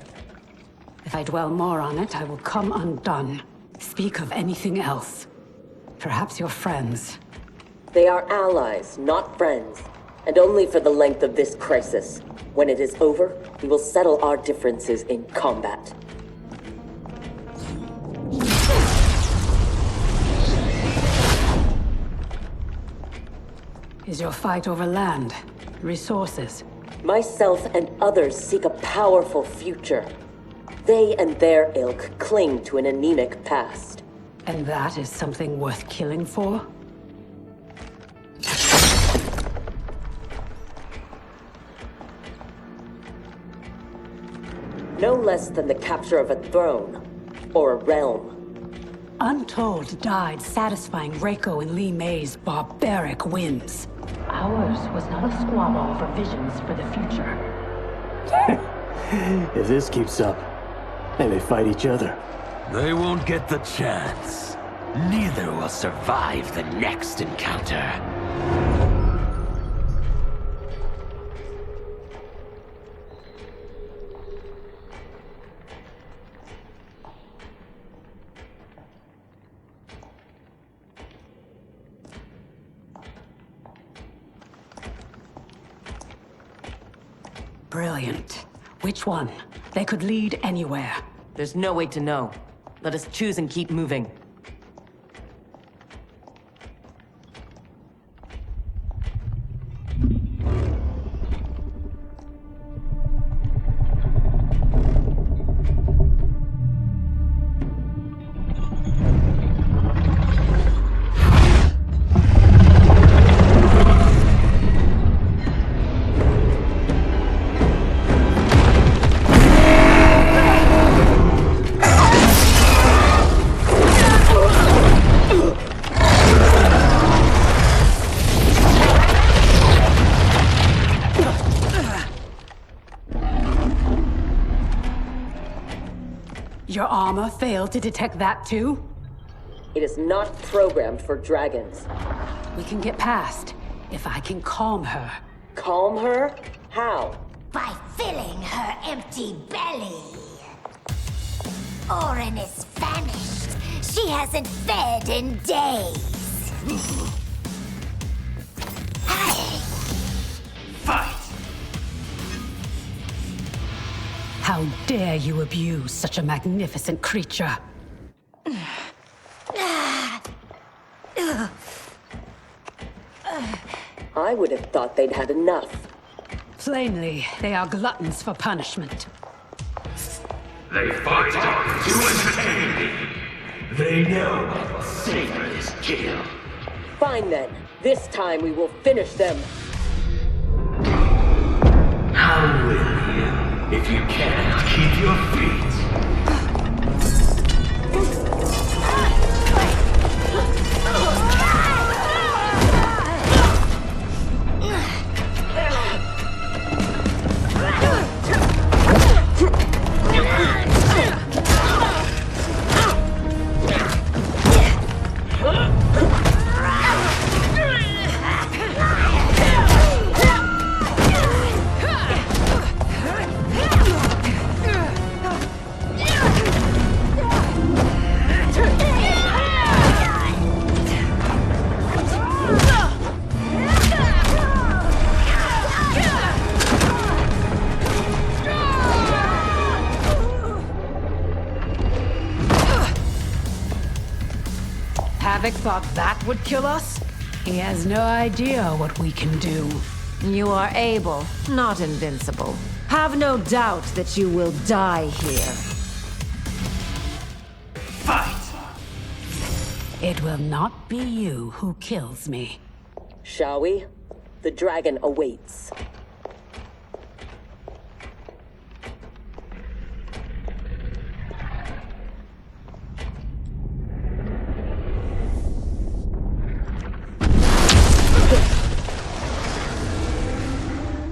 If I dwell more on it, I will come undone. Speak of anything else. Perhaps your friends. They are allies, not friends. And only for the length of this crisis. When it is over, we will settle our differences in combat. Is your fight over land? Resources? Myself and others seek a powerful future. They and their ilk cling to an anemic past. And that is something worth killing for? No less than the capture of a throne, or a realm. Untold died satisfying Reiko and Li Mei's barbaric whims. Ours was not a squabble over visions for the future. If this keeps up, they may fight each other. They won't get the chance. Neither will survive the next encounter. Brilliant. Which one? They could lead anywhere. There's no way to know. Let us choose and keep moving. Your armor failed to detect that too? It is not programmed for dragons. We can get past, if I can calm her. Calm her? How? By filling her empty belly. Orin is famished. She hasn't fed in days. Fight! How dare you abuse such a magnificent creature? I would have thought they'd had enough. Plainly, they are gluttons for punishment. They fight to entertain me. They know I will savor this kill. Fine then. This time we will finish them. How will you, if you cannot keep your feet? Havoc thought that would kill us? He has no idea what we can do. You are able, not invincible. Have no doubt that you will die here. Fight! It will not be you who kills me. Shall we? The dragon awaits.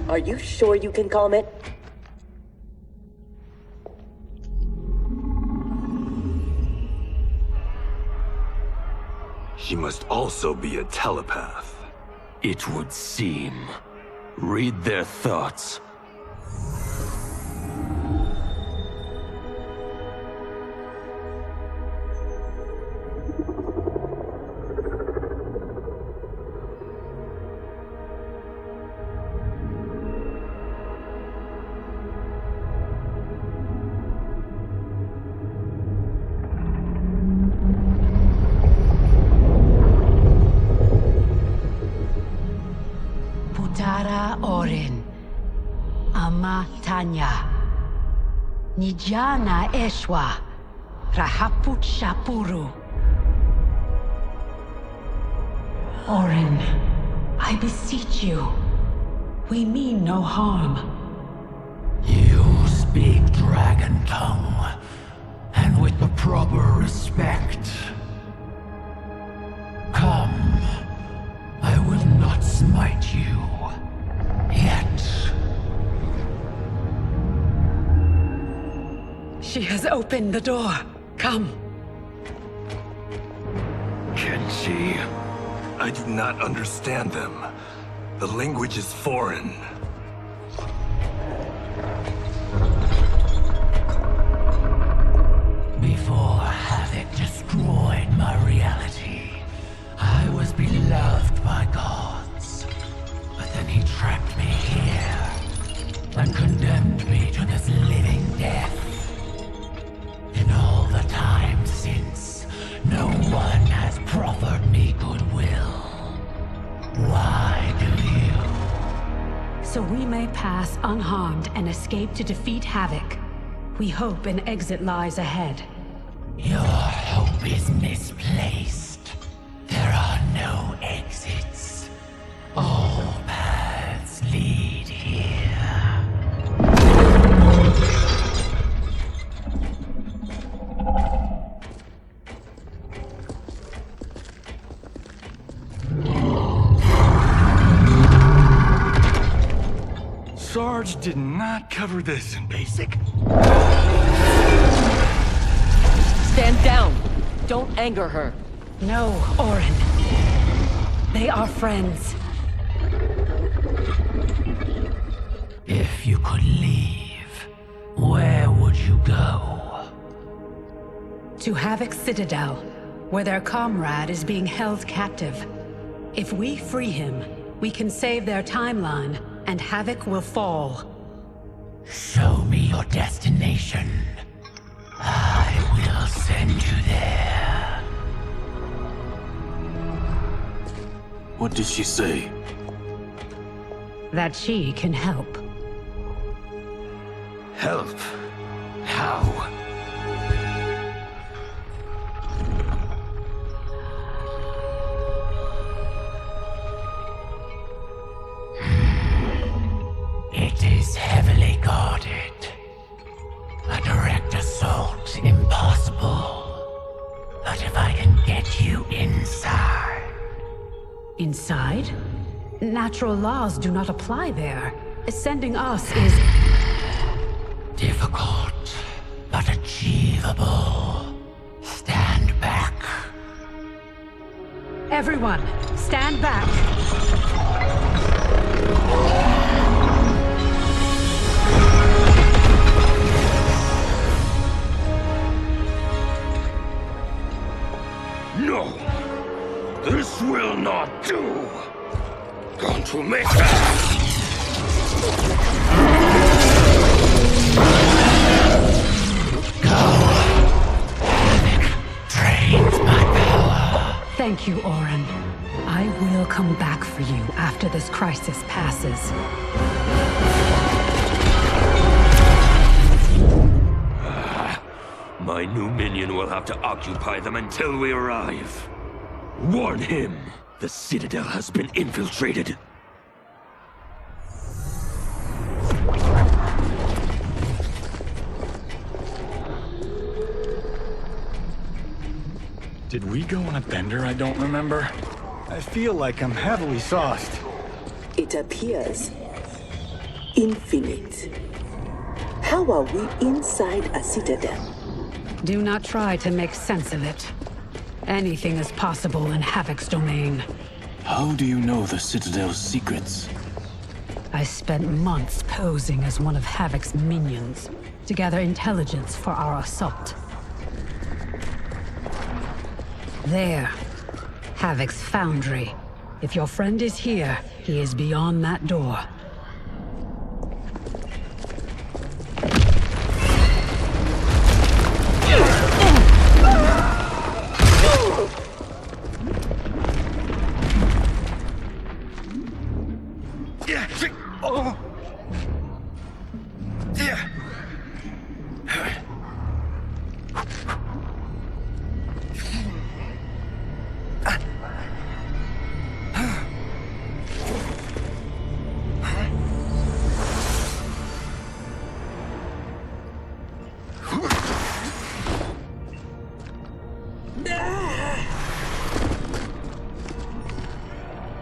Are you sure you can calm it? She must also be a telepath. It would seem. Read their thoughts. Putara Orin, Ama Tanya, Nijana Eshwa, Rahaput Shapuru. Orin, I beseech you, we mean no harm. You speak dragon tongue, and with the proper respect. Come, I will not smite you. Yet. She has opened the door. Come. Can she? I do not understand them. The language is foreign. Before Havoc destroyed my reality, I was beloved by gods. But then he trapped me here and condemned me to this living death. In all the time since, no one has proffered me goodwill. Why do you? So we may pass unharmed and escape to defeat Havoc. We hope an exit lies ahead. Your hope is misplaced. There are no exits. All paths lead here. Sarge did not cover this in basic. Stand down! Don't anger her. No, Orin. They are friends. If you could leave, where would you go? To Havoc's Citadel, where their comrade is being held captive. If we free him, we can save their timeline, and Havoc will fall. Show me your destination. I will send you there. What did she say? That she can help. Help? How? It is heavily guarded. A direct assault impossible. But if I can get you inside... Inside? Natural laws do not apply there. Sending us is... difficult, but achievable. Stand back. Everyone, stand back. No! This will not do! Going to make that! Drains my power. Thank you, Orin. I will come back for you after this crisis passes. My new minion will have to occupy them until we arrive. Warn him! The Citadel has been infiltrated. Did we go on a bender I don't remember? I feel like I'm heavily sauced. It appears infinite. How are we inside a citadel? Do not try to make sense of it. Anything is possible in Havoc's domain. How do you know the Citadel's secrets? I spent months posing as one of Havoc's minions to gather intelligence for our assault. There. Havoc's foundry. If your friend is here, he is beyond that door.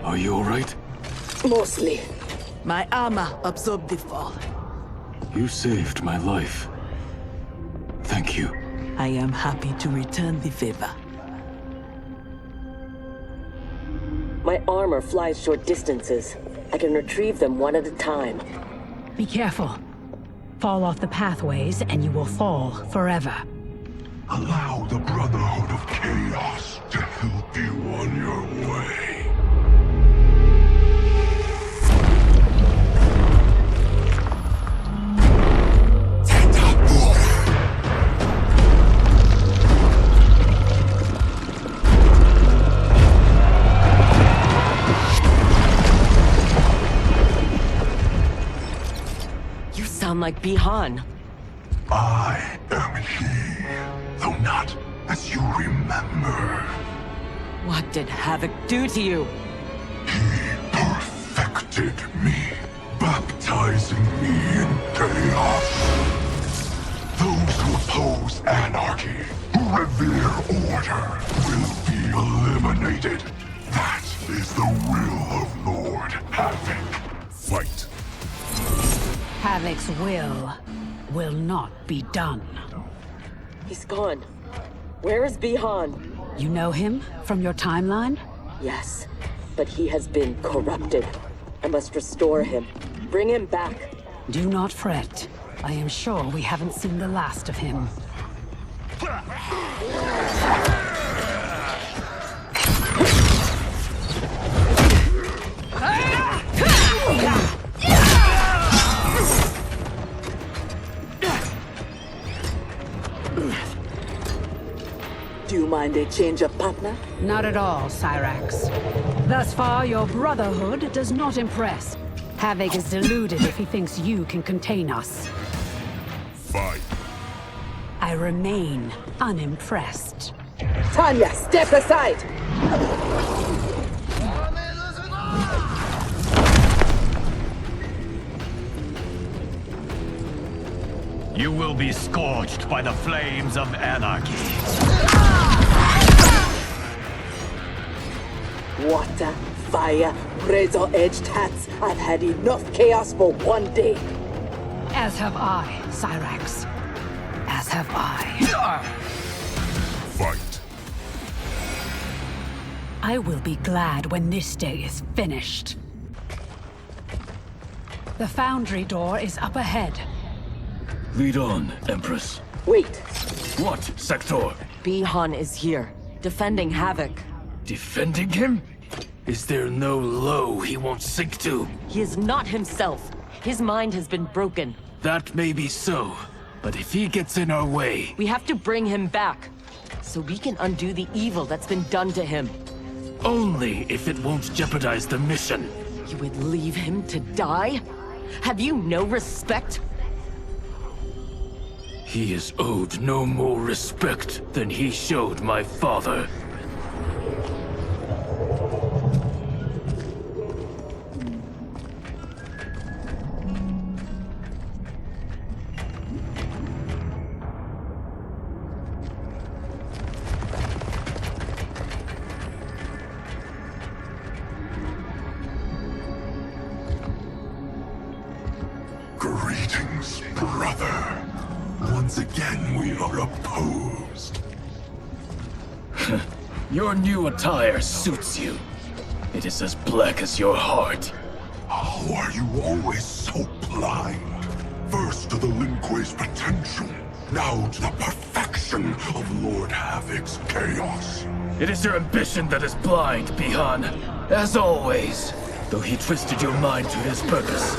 Are you alright? Mostly. My armor absorbed the fall. You saved my life. Thank you. I am happy to return the favor. My armor flies short distances. I can retrieve them one at a time. Be careful. Fall off the pathways and you will fall forever. Allow the Brotherhood of Chaos to help you on your way. You sound like Bihan. I am he, though not as you remember. What did Havoc do to you? Perfected me, baptizing me in chaos. Those who oppose anarchy, who revere order, will be eliminated. That is the will of Lord Havoc. Fight. Havoc's will not be done. He's gone. Where is Bihan? You know him from your timeline? Yes, but he has been corrupted. I must restore him. Bring him back. Do not fret. I am sure we haven't seen the last of him. Do you mind a change of partner? Not at all, Cyrax. Thus far, your Brotherhood does not impress. Havoc is deluded if he thinks you can contain us. Fight. I remain unimpressed. Tanya, step aside! You will be scorched by the flames of anarchy. Water, fire, razor-edged hats. I've had enough chaos for one day. As have I, Cyrax. As have I. Fight. I will be glad when this day is finished. The foundry door is up ahead. Lead on, Empress. Wait. What, Sector? Bihan is here, defending Havoc. Defending him? Is there no low he won't sink to? He is not himself. His mind has been broken. That may be so, but if he gets in our way... We have to bring him back, so we can undo the evil that's been done to him. Only if it won't jeopardize the mission. You would leave him to die? Have you no respect? He is owed no more respect than he showed my father. Greetings, brother. Once again, we are opposed. Your new attire suits you. It is as black as your heart. How are you always so blind? First to the Lin Kuei's potential, now to the perfection of Lord Havoc's chaos. It is your ambition that is blind, Bihan. As always. Though he twisted your mind to his purpose,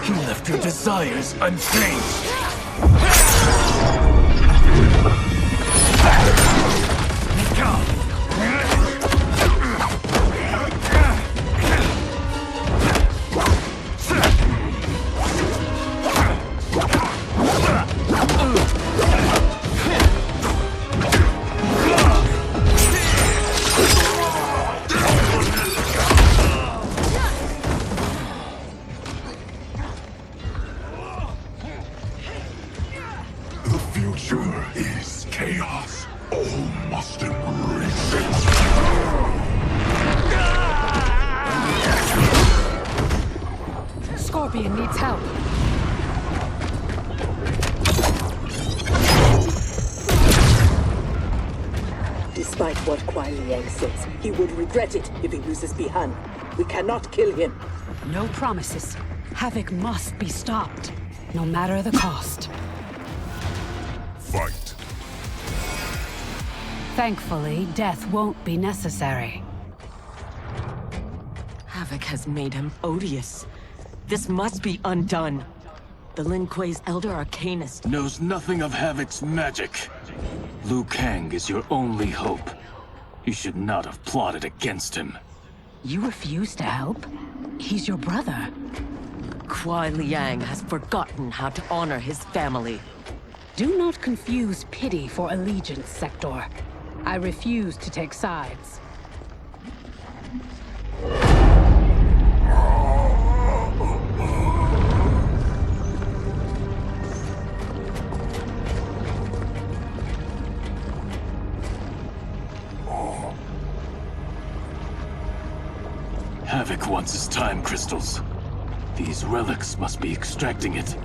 he left your desires unchanged. The future is chaos. All must embrace it. Scorpion needs help. Despite what Kuai Liang says, he would regret it if he loses Bihan. We cannot kill him. No promises. Havoc must be stopped, no matter the cost. Fight. Thankfully, death won't be necessary. Havoc has made him odious. This must be undone. The Lin Kuei's Elder Arcanist knows nothing of Havoc's magic. Liu Kang is your only hope. You should not have plotted against him. You refuse to help? He's your brother. Kuai Liang has forgotten how to honor his family. Do not confuse pity for allegiance, Sector. I refuse to take sides. Havoc wants his time crystals. These relics must be extracting it.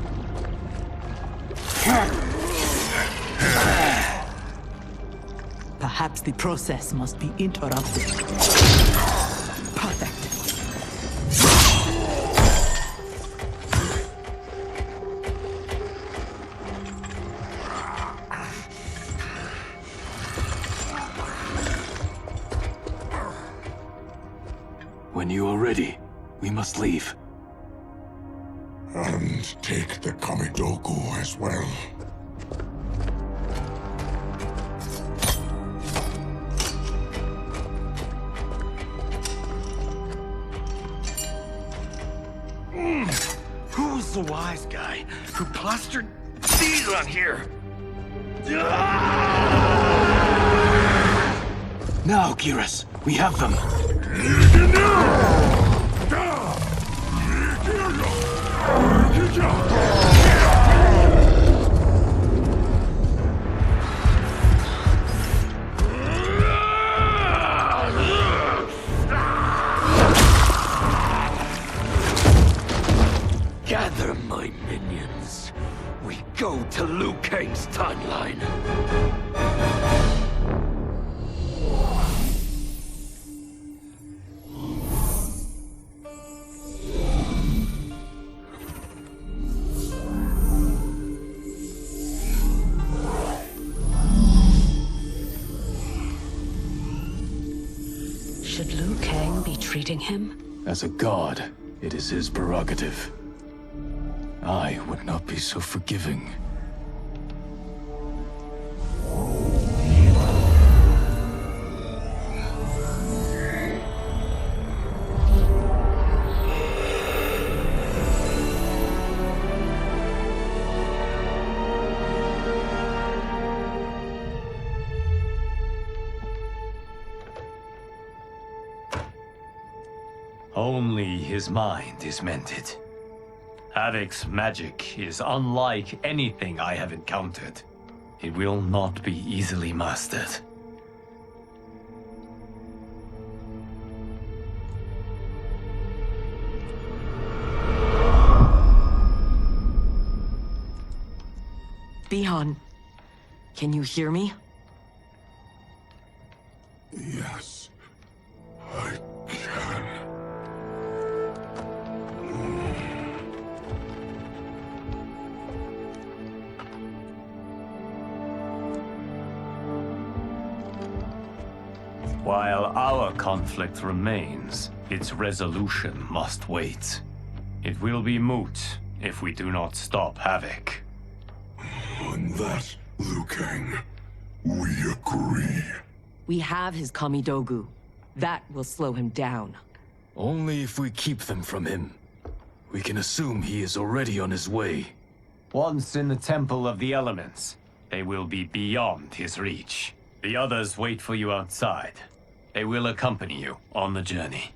Perhaps the process must be interrupted. Perfect. When you are ready, we must leave. And take the Kamidogu as well. Who was the wise guy who plastered these on here? Now, Geras, we have them. Gather my minions. We go to Liu Kang's timeline. Should Liu Kang be treating him? As a god, it is his prerogative. I would not be so forgiving. Only his mind is mended. Havoc's magic is unlike anything I have encountered. It will not be easily mastered. Bihan, can you hear me? Yes, I can. While our conflict remains, its resolution must wait. It will be moot if we do not stop Havoc. On that, Liu Kang, we agree. We have his Kamidogu. That will slow him down. Only if we keep them from him. We can assume he is already on his way. Once in the Temple of the Elements, they will be beyond his reach. The others wait for you outside. They will accompany you on the journey.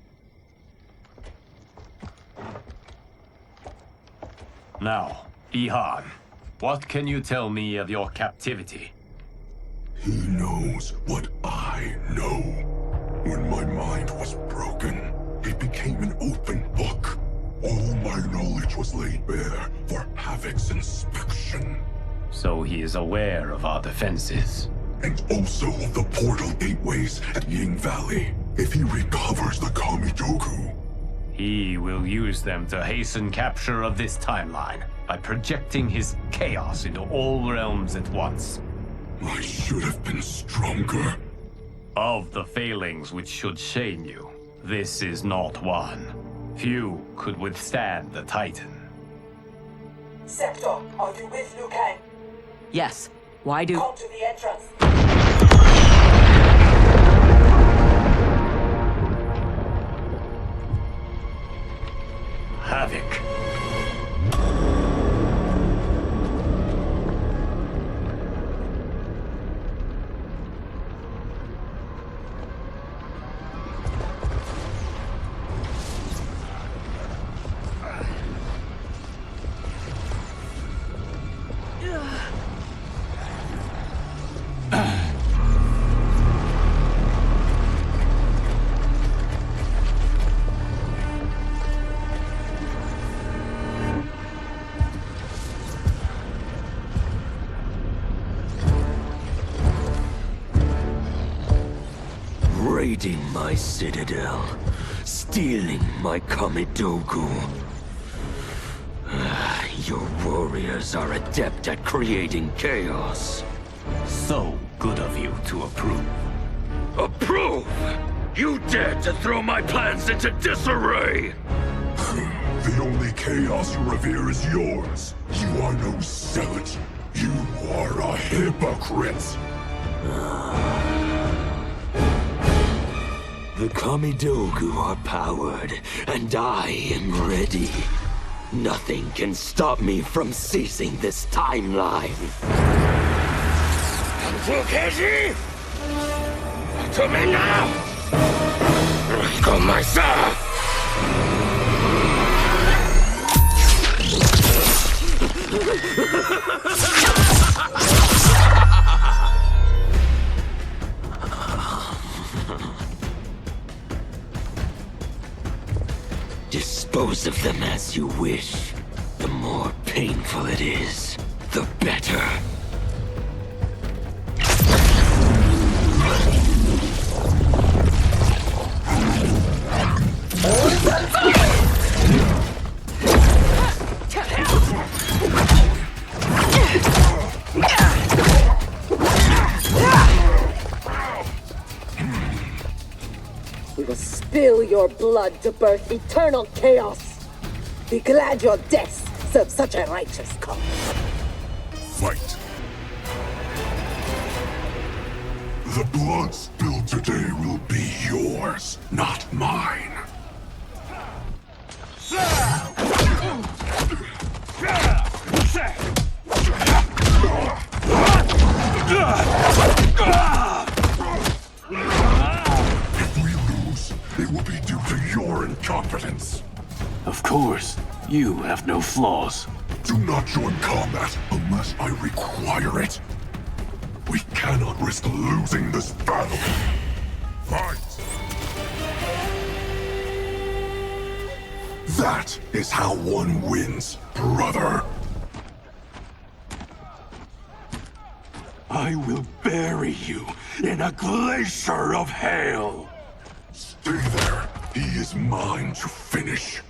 Now, Ihan, what can you tell me of your captivity? He knows what I know. When my mind was broken, it became an open book. All my knowledge was laid bare for Havoc's inspection. So he is aware of our defenses. And also of the portal gateways at Ying Valley. If he recovers the Kamidogu, he will use them to hasten capture of this timeline by projecting his chaos into all realms at once. I should have been stronger. Of the failings which should shame you, this is not one. Few could withstand the Titan. Sector, are you with Liu Kang? Yes. Why do... Come to the entrance. Havoc. Raiding my citadel, stealing my Kamidogu. Your warriors are adept at creating chaos. So good of you to approve. Approve? You dare to throw my plans into disarray! The only chaos you revere is yours. You are no zealot. You are a hypocrite. The Kamidogu are powered, and I am ready. Nothing can stop me from seizing this timeline. Fukeji! To me now! Komaisa! Dispose of them as you wish. The more painful it is, the better. We will spill your blood to birth eternal chaos. Be glad your deaths serve such a righteous cause. Fight. The blood spilled today will be yours, not mine. If we lose, it will be due to your incompetence. Of course, you have no flaws. Do not join combat unless I require it. We cannot risk losing this battle. Fight! That is how one wins, brother. I will bury you in a glacier of hail. Stay there. He is mine to finish.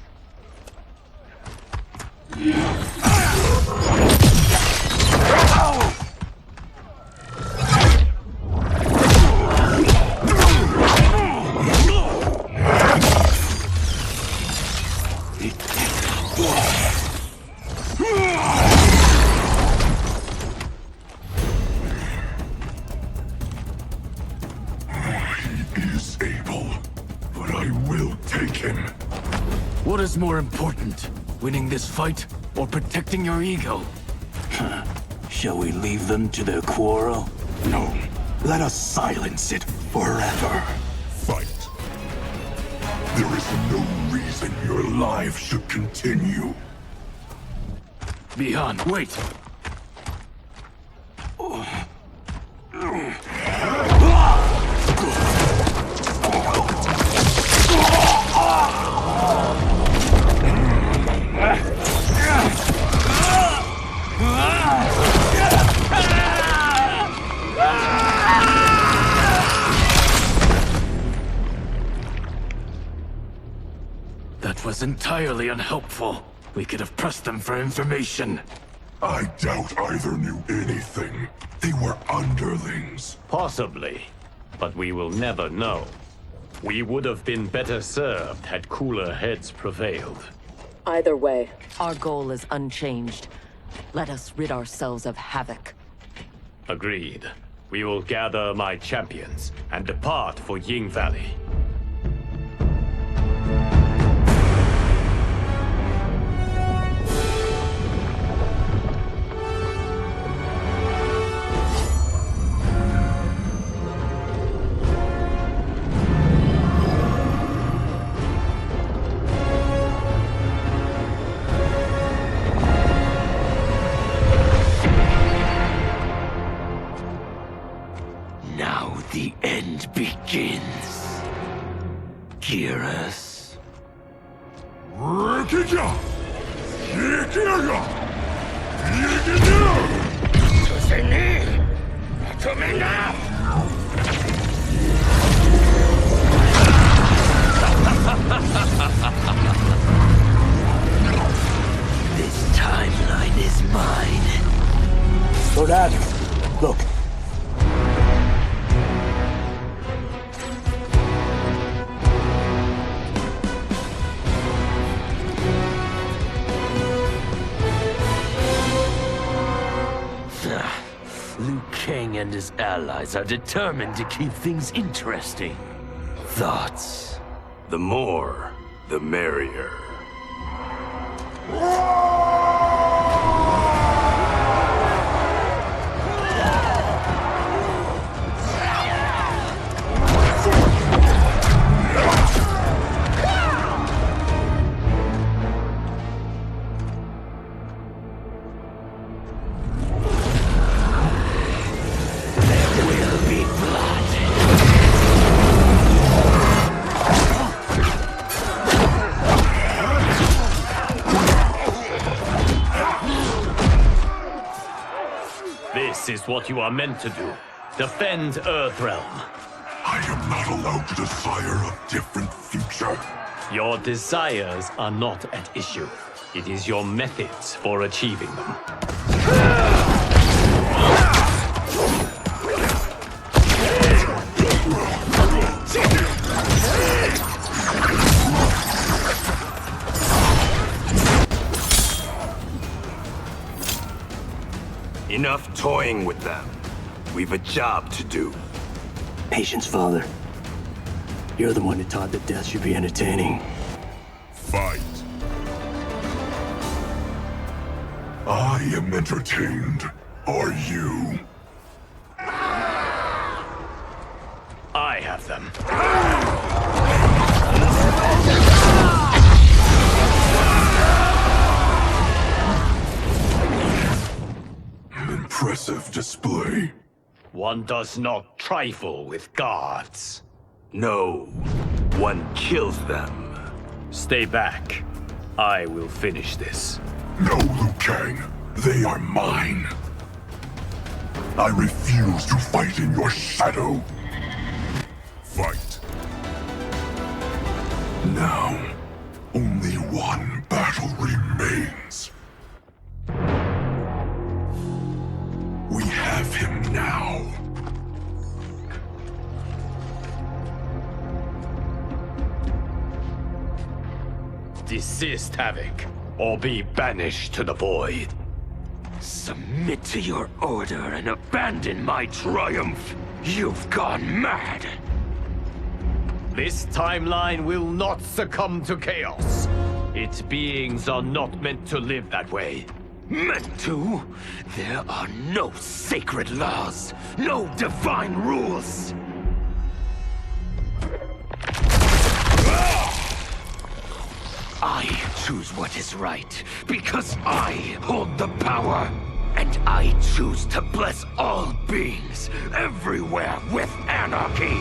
What is more important? Winning this fight or protecting your ego? Shall we leave them to their quarrel? No. Let us silence it forever. Fight. There is no reason your life should continue. Bihan, wait! That was entirely unhelpful. We could have pressed them for information. I doubt either knew anything. They were underlings. Possibly, but we will never know. We would have been better served had cooler heads prevailed. Either way. Our goal is unchanged. Let us rid ourselves of Havoc. Agreed. We will gather my champions and depart for Ying Valley. Now the end begins. Geras. This timeline is mine. Lord Adam, look. Liu Kang and his allies are determined to keep things interesting. Thoughts? The more, the merrier. This is what you are meant to do. Defend Earthrealm. I am not allowed to desire a different future. Your desires are not at issue. It is your methods for achieving them. Enough toying with them. We've a job to do. Patience, Father. You're the one who taught that death should be entertaining. Fight. I am entertained. Are you? I have them. Impressive display. One does not trifle with gods. No, one kills them. Stay back. I will finish this. No, Liu Kang. They are mine. I refuse to fight in your shadow. Fight. Now, only one battle remains. We have him now. Desist, Havoc, or be banished to the void. Submit to your order and abandon my triumph. You've gone mad. This timeline will not succumb to chaos. Its beings are not meant to live that way. Meant to? There are no sacred laws, no divine rules. I choose what is right, because I hold the power. And I choose to bless all beings, everywhere, with anarchy.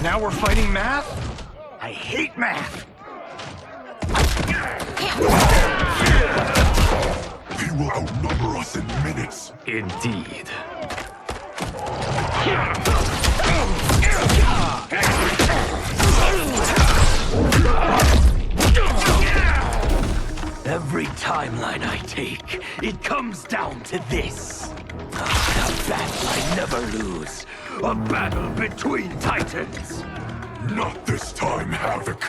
Now we're fighting math? I hate math! He will outnumber us in minutes. Indeed. Every timeline I take, it comes down to this. A battle I never lose. A battle between titans. Not this time, Havoc.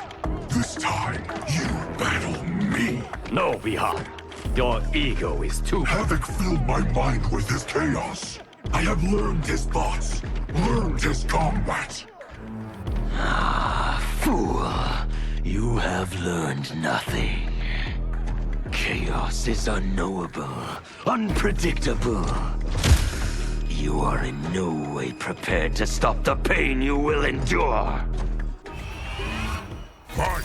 This time, you battle me. No, Bihan. Your ego is too... Havoc filled my mind with his chaos. I have learned his thoughts, learned his combat. Ah, fool. You have learned nothing. Chaos is unknowable, unpredictable. You are in no way prepared to stop the pain you will endure. Fight!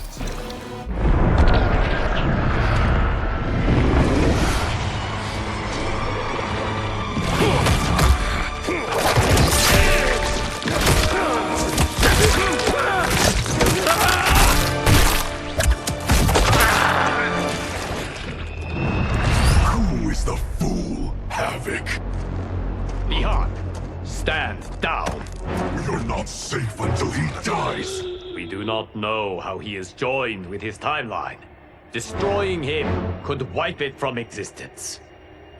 Who is the fool, Havoc? Bihan, stand down. We are not safe until he dies. We do not know how he is joined with his timeline. Destroying him could wipe it from existence.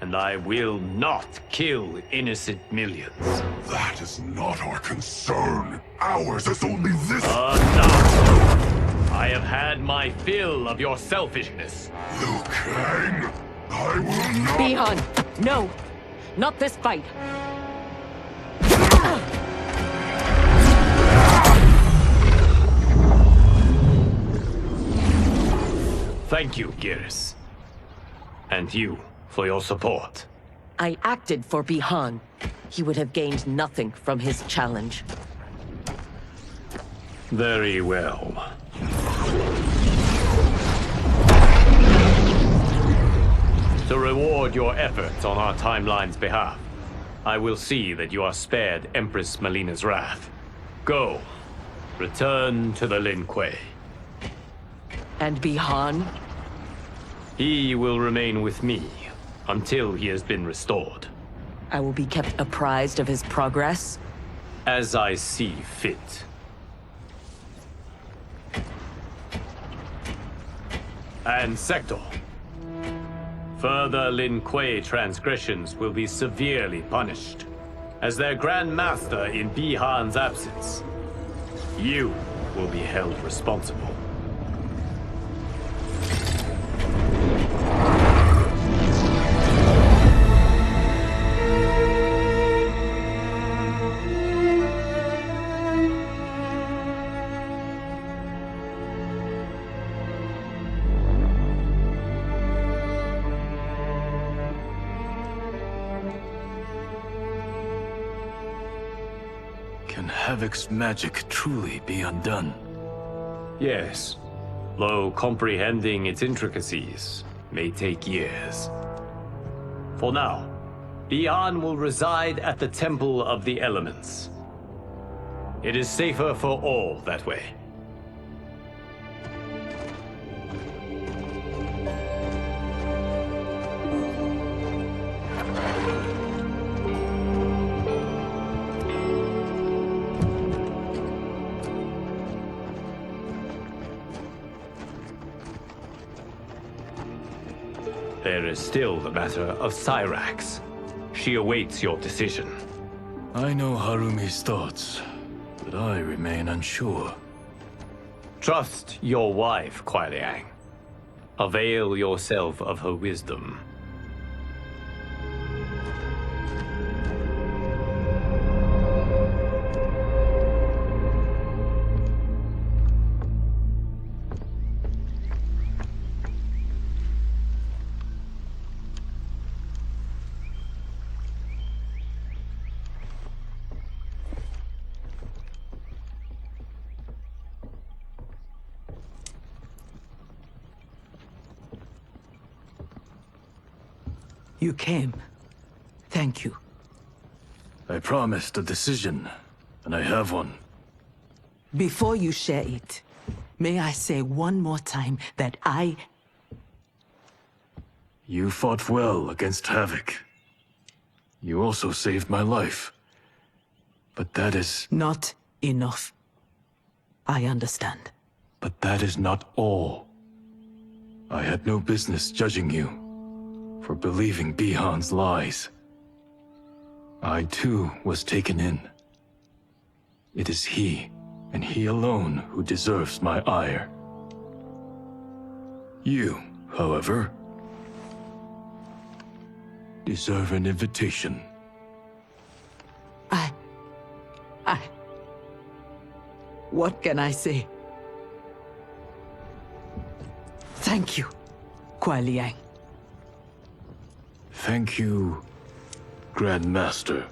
And I will not kill innocent millions. That is not our concern. Ours is only this. Enough! I have had my fill of your selfishness. Liu Kang, I will not... Bihan, no! Not this fight! Thank you, Geras. And you, for your support. I acted for Bihan. He would have gained nothing from his challenge. Very well. To reward your efforts on our timeline's behalf, I will see that you are spared Empress Melina's wrath. Go. Return to the Lin Kuei. And Bihan? He will remain with me until he has been restored. I will be kept apprised of his progress? As I see fit. And Sector. Further Lin Kuei transgressions will be severely punished. As their Grand Master in Bihan's absence, you will be held responsible. Can Havoc's magic truly be undone? Yes, though comprehending its intricacies may take years. For now, Bihan will reside at the Temple of the Elements. It is safer for all that way. There is still the matter of Cyrax. She awaits your decision. I know Harumi's thoughts, but I remain unsure. Trust your wife, Kuai Liang. Avail yourself of her wisdom. You came. Thank you. I promised a decision, and I have one. Before you share it, may I say one more time that You fought well against Havoc. You also saved my life. But that is... Not enough. I understand. But that is not all. I had no business judging you for believing Bihan's lies. I too was taken in. It is he, and he alone, who deserves my ire. You, however, deserve an invitation. What can I say? Thank you, Kuai Liang. Thank you, Grandmaster.